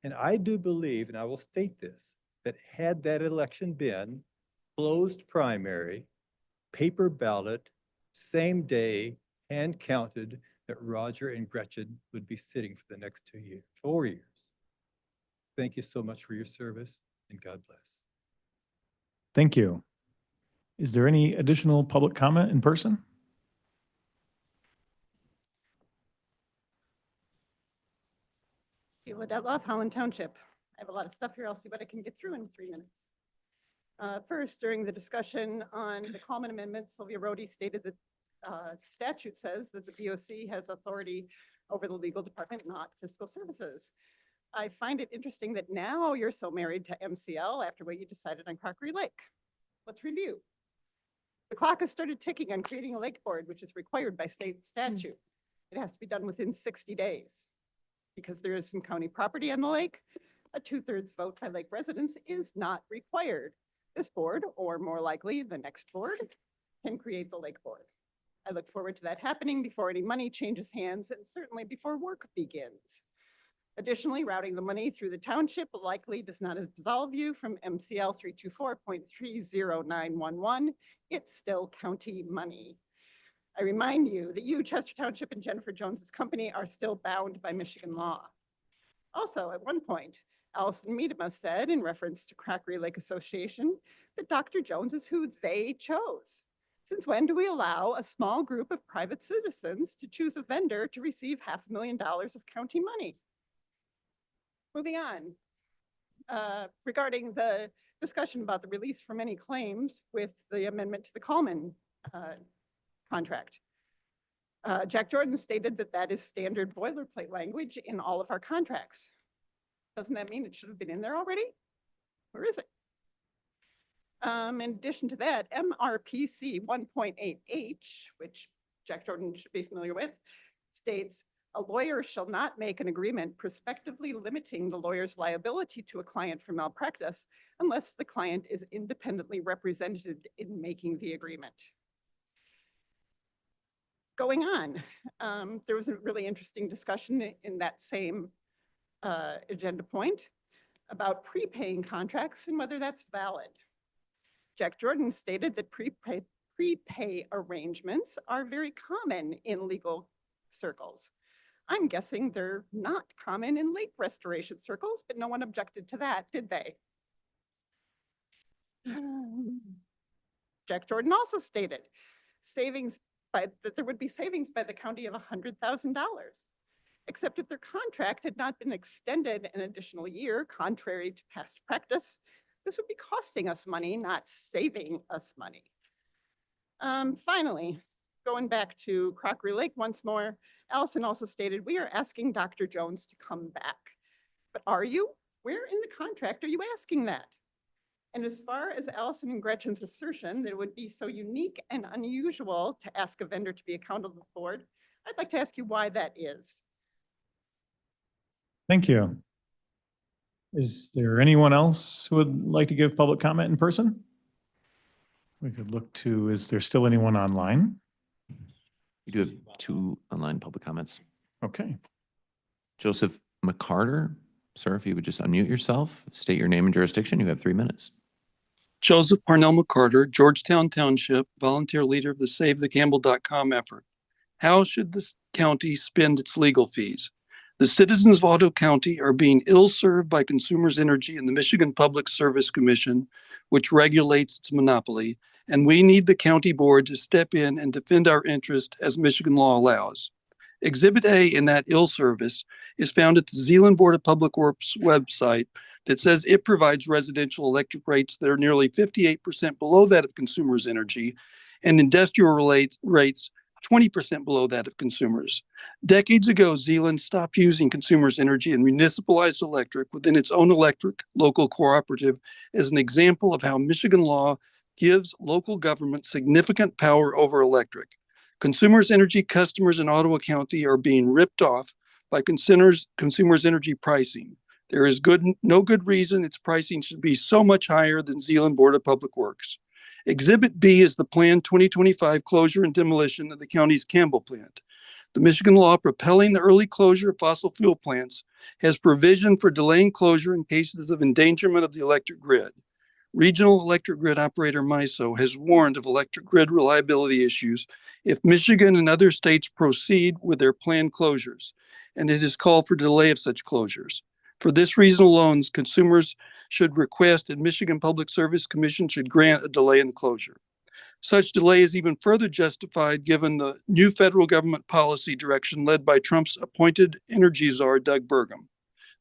And I do believe, and I will state this, that had that election been closed primary, paper ballot, same day, hand counted, that Roger and Gretchen would be sitting for the next 4 years. Thank you so much for your service, and God bless. Thank you. Is there any additional public comment in person? Sheila Detloff, Holland Township. I have a lot of stuff here. I'll see what I can get through in 3 minutes. First, during the discussion on the Common Amendment, Sylvia Rhodey stated that statute says that the BOC has authority over the legal department, not fiscal services. I find it interesting that now you're so married to MCL after what you decided on Crockery Lake. Let's review. The clock has started ticking on creating a lake board, which is required by state statute. It has to be done within 60 days. Because there is some county property on the lake, a 2/3 vote by lake residents is not required. This board, or more likely the next board, can create the lake board. I look forward to that happening before any money changes hands and certainly before work begins. Additionally, routing the money through the township likely does not absolve you from MCL 324.30911. It's still county money. I remind you that you, Chester Township, and Jennifer Jones's company are still bound by Michigan law. Also, at one point, Allison Miedema said in reference to Crockery Lake Association that Dr. Jones is who they chose. Since when do we allow a small group of private citizens to choose a vendor to receive $500,000 of county money? Moving on. Regarding the discussion about the release from any claims with the amendment to the Coleman contract. Jack Jordan stated that that is standard boilerplate language in all of our contracts. Doesn't that mean it should have been in there already? Where is it? In addition to that, MRPC 1.8H, which Jack Jordan should be familiar with, states, a lawyer shall not make an agreement prospectively limiting the lawyer's liability to a client for malpractice unless the client is independently represented in making the agreement. Going on, there was a really interesting discussion in that same agenda point about prepaying contracts and whether that's valid. Jack Jordan stated that prepay arrangements are very common in legal circles. I'm guessing they're not common in lake restoration circles, but no one objected to that, did they? Jack Jordan also stated that there would be savings by the county of $100,000, except if their contract had not been extended an additional year, contrary to past practice. This would be costing us money, not saving us money. Finally, going back to Crockery Lake once more, Allison also stated, we are asking Dr. Jones to come back. But are you? Where in the contract are you asking that? And as far as Allison and Gretchen's assertion that it would be so unique and unusual to ask a vendor to be accountable to the board, I'd like to ask you why that is. Thank you. Is there anyone else who would like to give public comment in person? We could look to, is there still anyone online? You do have 2 online public comments. Okay. Joseph McCarter, sir, if you would just unmute yourself, state your name and jurisdiction, you have 3 minutes. Joseph Parnell McCarter, Georgetown Township, volunteer leader of the SaveTheCampbell.com effort. How should this county spend its legal fees? The citizens of Ottawa County are being ill-served by Consumers Energy and the Michigan Public Service Commission, which regulates its monopoly, and we need the county board to step in and defend our interest as Michigan law allows. Exhibit A in that ill service is found at the Zeeland Board of Public Works website that says it provides residential electric rates that are nearly 58% below that of Consumers Energy and industrial rates 20% below that of Consumers. Decades ago, Zeeland stopped using Consumers Energy and municipalized electric within its own electric local cooperative as an example of how Michigan law gives local government significant power over electric. Consumers Energy customers in Ottawa County are being ripped off by Consumers Energy pricing. There is no good reason its pricing should be so much higher than Zeeland Board of Public Works. Exhibit B is the planned 2025 closure and demolition of the county's Campbell plant. The Michigan law propelling the early closure of fossil fuel plants has provision for delaying closure in cases of endangerment of the electric grid. Regional electric grid operator MISO has warned of electric grid reliability issues if Michigan and other states proceed with their planned closures, and it has called for delay of such closures. For this reason alone, consumers should request and Michigan Public Service Commission should grant a delay in closure. Such delay is even further justified given the new federal government policy direction led by Trump's appointed energy czar, Doug Burgum.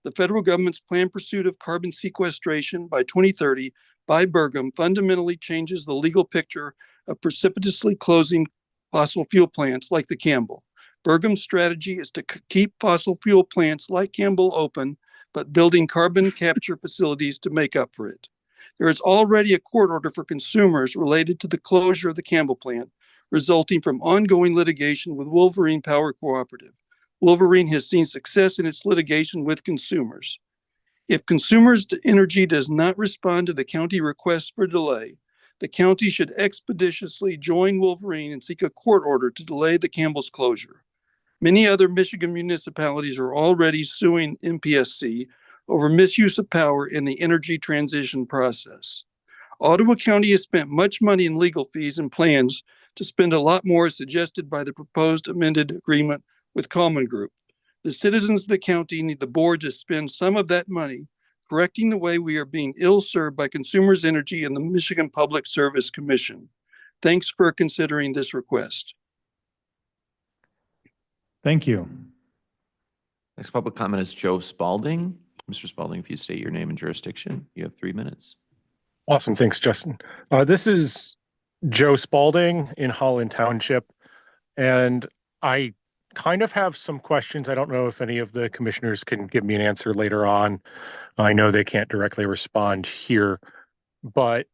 The federal government's planned pursuit of carbon sequestration by 2030 by Burgum fundamentally changes the legal picture of precipitously closing fossil fuel plants like the Campbell. Burgum's strategy is to keep fossil fuel plants like Campbell open, but building carbon capture facilities to make up for it. There is already a court order for consumers related to the closure of the Campbell plant, resulting from ongoing litigation with Wolverine Power Cooperative. Wolverine has seen success in its litigation with consumers. If Consumers Energy does not respond to the county request for delay, the county should expeditiously join Wolverine and seek a court order to delay the Campbell's closure. Many other Michigan municipalities are already suing MPSC over misuse of power in the energy transition process. Ottawa County has spent much money in legal fees and plans to spend a lot more as suggested by the proposed amended agreement with Common Group. The citizens of the county need the board to spend some of that money correcting the way we are being ill-served by Consumers Energy and the Michigan Public Service Commission. Thanks for considering this request. Thank you. Next public comment is Joe Spalding. Mr. Spalding, if you state your name and jurisdiction, you have 3 minutes. Awesome. Thanks, Justin. This is Joe Spalding in Holland Township, and I kind of have some questions. I don't know if any of the commissioners can give me an answer later on. I know they can't directly respond here, but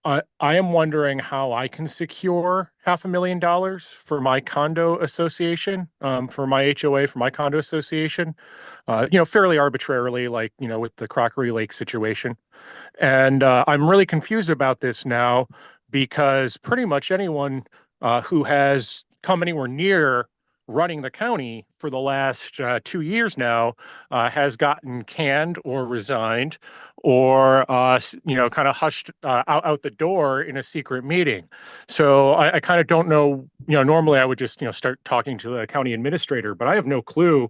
I am wondering how I can secure $500,000 for my condo association, for my HOA, for my condo association, fairly arbitrarily, like, with the Crockery Lake situation. And I'm really confused about this now because pretty much anyone who has come anywhere near running the county for the last 2 years now has gotten canned or resigned or, kind of hushed out the door in a secret meeting. So I kind of don't know, normally I would just, start talking to the county administrator, but I have no clue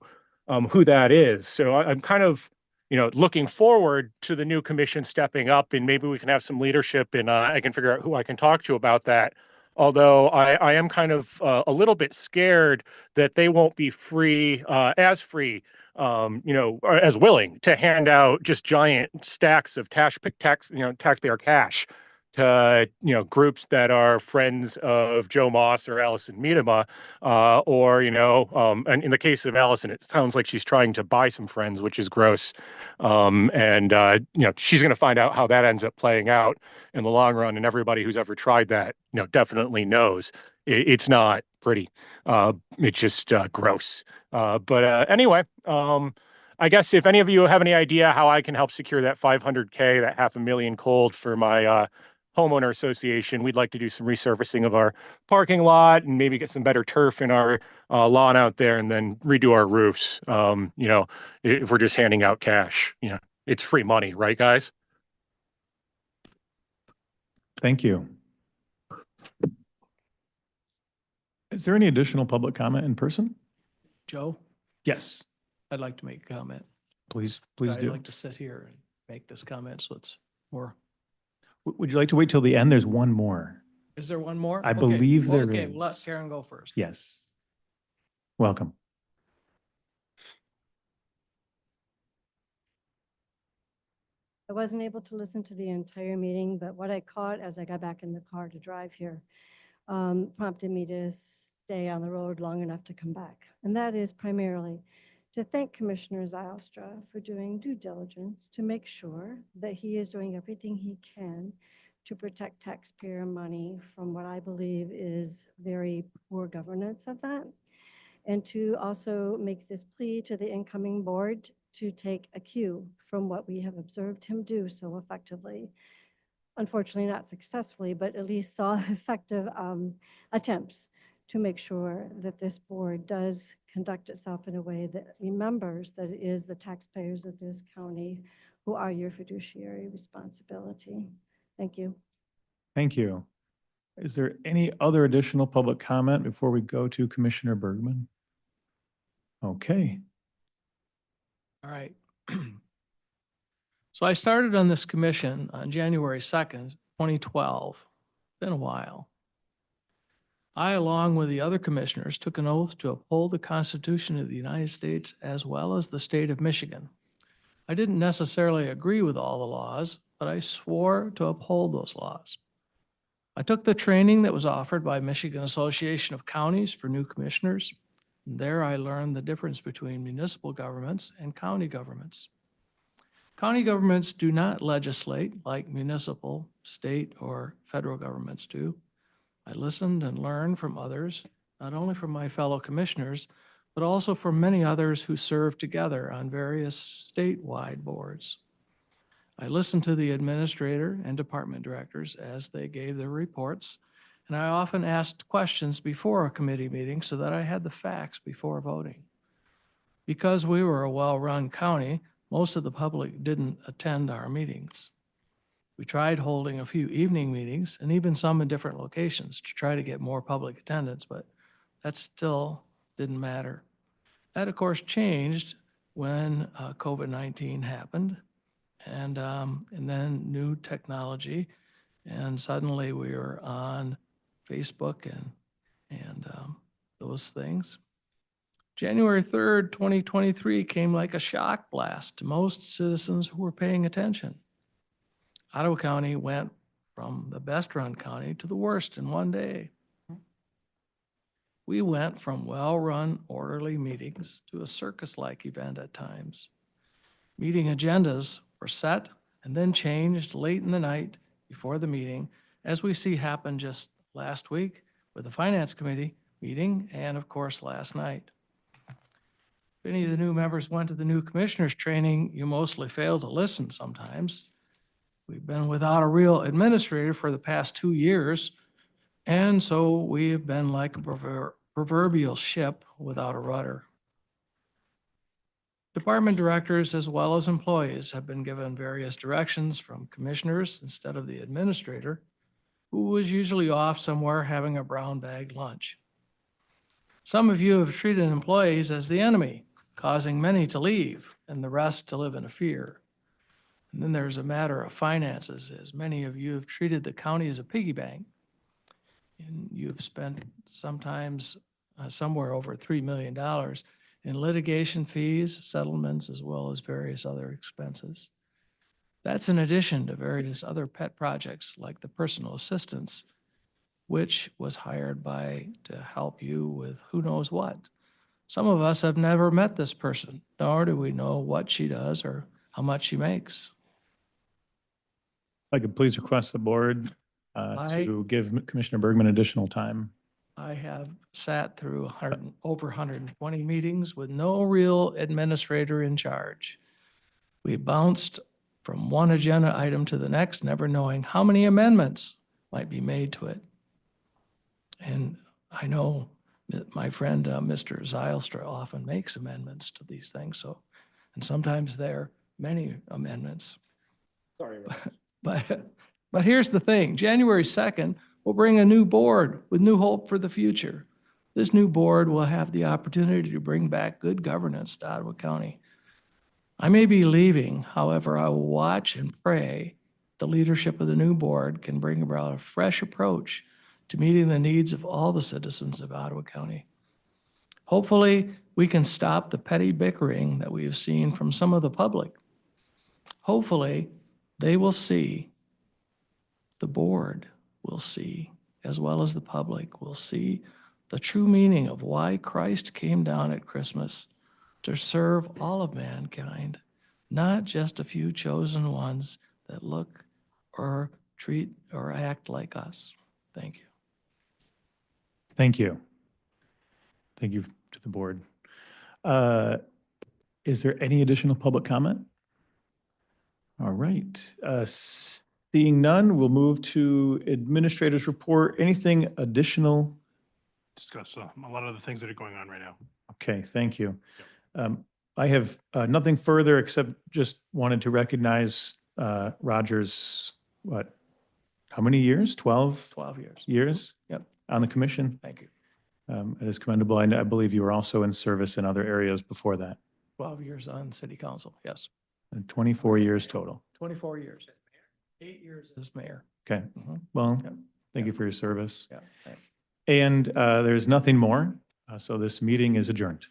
who that is. So I'm kind of, looking forward to the new commission stepping up, and maybe we can have some leadership and I can figure out who I can talk to about that. Although I am kind of a little bit scared that they won't be free, or as willing to hand out just giant stacks of taxpayer cash to, groups that are friends of Joe Moss or Allison Miedema, and in the case of Allison, it sounds like she's trying to buy some friends, which is gross. She's going to find out how that ends up playing out in the long run. And everybody who's ever tried that, definitely knows it's not pretty. It's just gross. Anyway, I guess if any of you have any idea how I can help secure that $500K, that $500,000 cold for my homeowner association, we'd like to do some resurfacing of our parking lot and maybe get some better turf in our lawn out there and then redo our roofs. If we're just handing out cash, it's free money, right, guys? Thank you. Is there any additional public comment in person? Joe, Yes, I'd like to make a comment. please I'd do. like to sit here and make this comment, so it's more. Would you like to wait till the end? There's one more. Is there one more? I Okay. believe Well, there okay, let is. Karen go first. Yes. Welcome. I wasn't able to listen to the entire meeting, but what I caught as I got back in the car to drive here prompted me to stay on the road long enough to come back. And that is primarily to thank Commissioner Zylstra for doing due diligence to make sure that he is doing everything he can to protect taxpayer money from what I believe is very poor governance of that. And to also make this plea to the incoming board to take a cue from what we have observed him do so effectively. Unfortunately, not successfully, but at least saw effective attempts to make sure that this board does conduct itself in a way that remembers that it is the taxpayers of this county who are your fiduciary responsibility. Thank you. Thank you. Is there any other additional public comment before we go to Commissioner Bergman? Okay. All right. So I started on this commission on January 2nd, 2012. Been a while. I, along with the other commissioners, took an oath to uphold the Constitution of the United States as well as the state of Michigan. I didn't necessarily agree with all the laws, but I swore to uphold those laws. I took the training that was offered by Michigan Association of Counties for new commissioners. There I learned the difference between municipal governments and county governments. County governments do not legislate like municipal, state, or federal governments do. I listened and learned from others, not only from my fellow commissioners, but also from many others who serve together on various statewide boards. I listened to the administrator and department directors as they gave their reports And I often asked questions before a committee meeting so that I had the facts before voting. Because we were a well-run county, most of the public didn't attend our meetings. We tried holding a few evening meetings and even some in different locations to try to get more public attendance, but that still didn't matter. That, of course, changed when COVID-19 happened and then new technology. And suddenly we were on Facebook and those things. January 3rd, 2023 came like a shock blast to most citizens who were paying attention. Ottawa County went from the best-run county to the worst in one day. We went from well-run, orderly meetings to a circus-like event at times. Meeting agendas were set and then changed late in the night before the meeting, as we see happen just last week with the Finance Committee meeting and, of course, last night. If any of the new members went to the new commissioners training, you mostly failed to listen sometimes. We've been without a real administrator for the past 2 years, and so we have been like a proverbial ship without a rudder. Department directors as well as employees have been given various directions from commissioners instead of the administrator, who was usually off somewhere having a brown bag lunch. Some of you have treated employees as the enemy, causing many to leave and the rest to live in fear. And then there's a matter of finances, as many of you have treated the county as a piggy bank. And you've spent sometimes somewhere over $3 million in litigation fees, settlements, as well as various other expenses. That's in addition to various other pet projects like the personal assistance, which was hired to help you with who knows what. Some of us have never met this person, nor do we know what she does or how much she makes. If I could please request the board to give Commissioner Bergman additional time. I have sat through over 120 meetings with no real administrator in charge. We bounced from one agenda item to the next, never knowing how many amendments might be made to it. And I know that my friend, Mr. Zylstra, often makes amendments to these things. And sometimes there are many amendments. Sorry. But here's the thing, January 2nd, we'll bring a new board with new hope for the future. This new board will have the opportunity to bring back good governance to Ottawa County. I may be leaving, however, I will watch and pray the leadership of the new board can bring about a fresh approach to meeting the needs of all the citizens of Ottawa County. Hopefully, we can stop the petty bickering that we have seen from some of the public. Hopefully, they will see, the board will see, as well as the public will see the true meaning of why Christ came down at Christmas to serve all of mankind, not just a few chosen ones that look or treat or act like us. Thank you. Thank you. Thank you to the board. Is there any additional public comment? All right. Seeing none, we'll move to administrator's report. Anything additional? Discuss a lot of the things that are going on right now. Okay, thank you. I have nothing further except just wanted to recognize Roger's, how many years? 12? 12 years. Years? Yep. On the commission. Thank you. It is commendable. I believe you were also in service in other areas before that. 12 years on city council, yes. And 24 years total. 24 years. 8 years as mayor. Okay. Well, thank you for your service. Yeah, thanks. And there's nothing more. So this meeting is adjourned.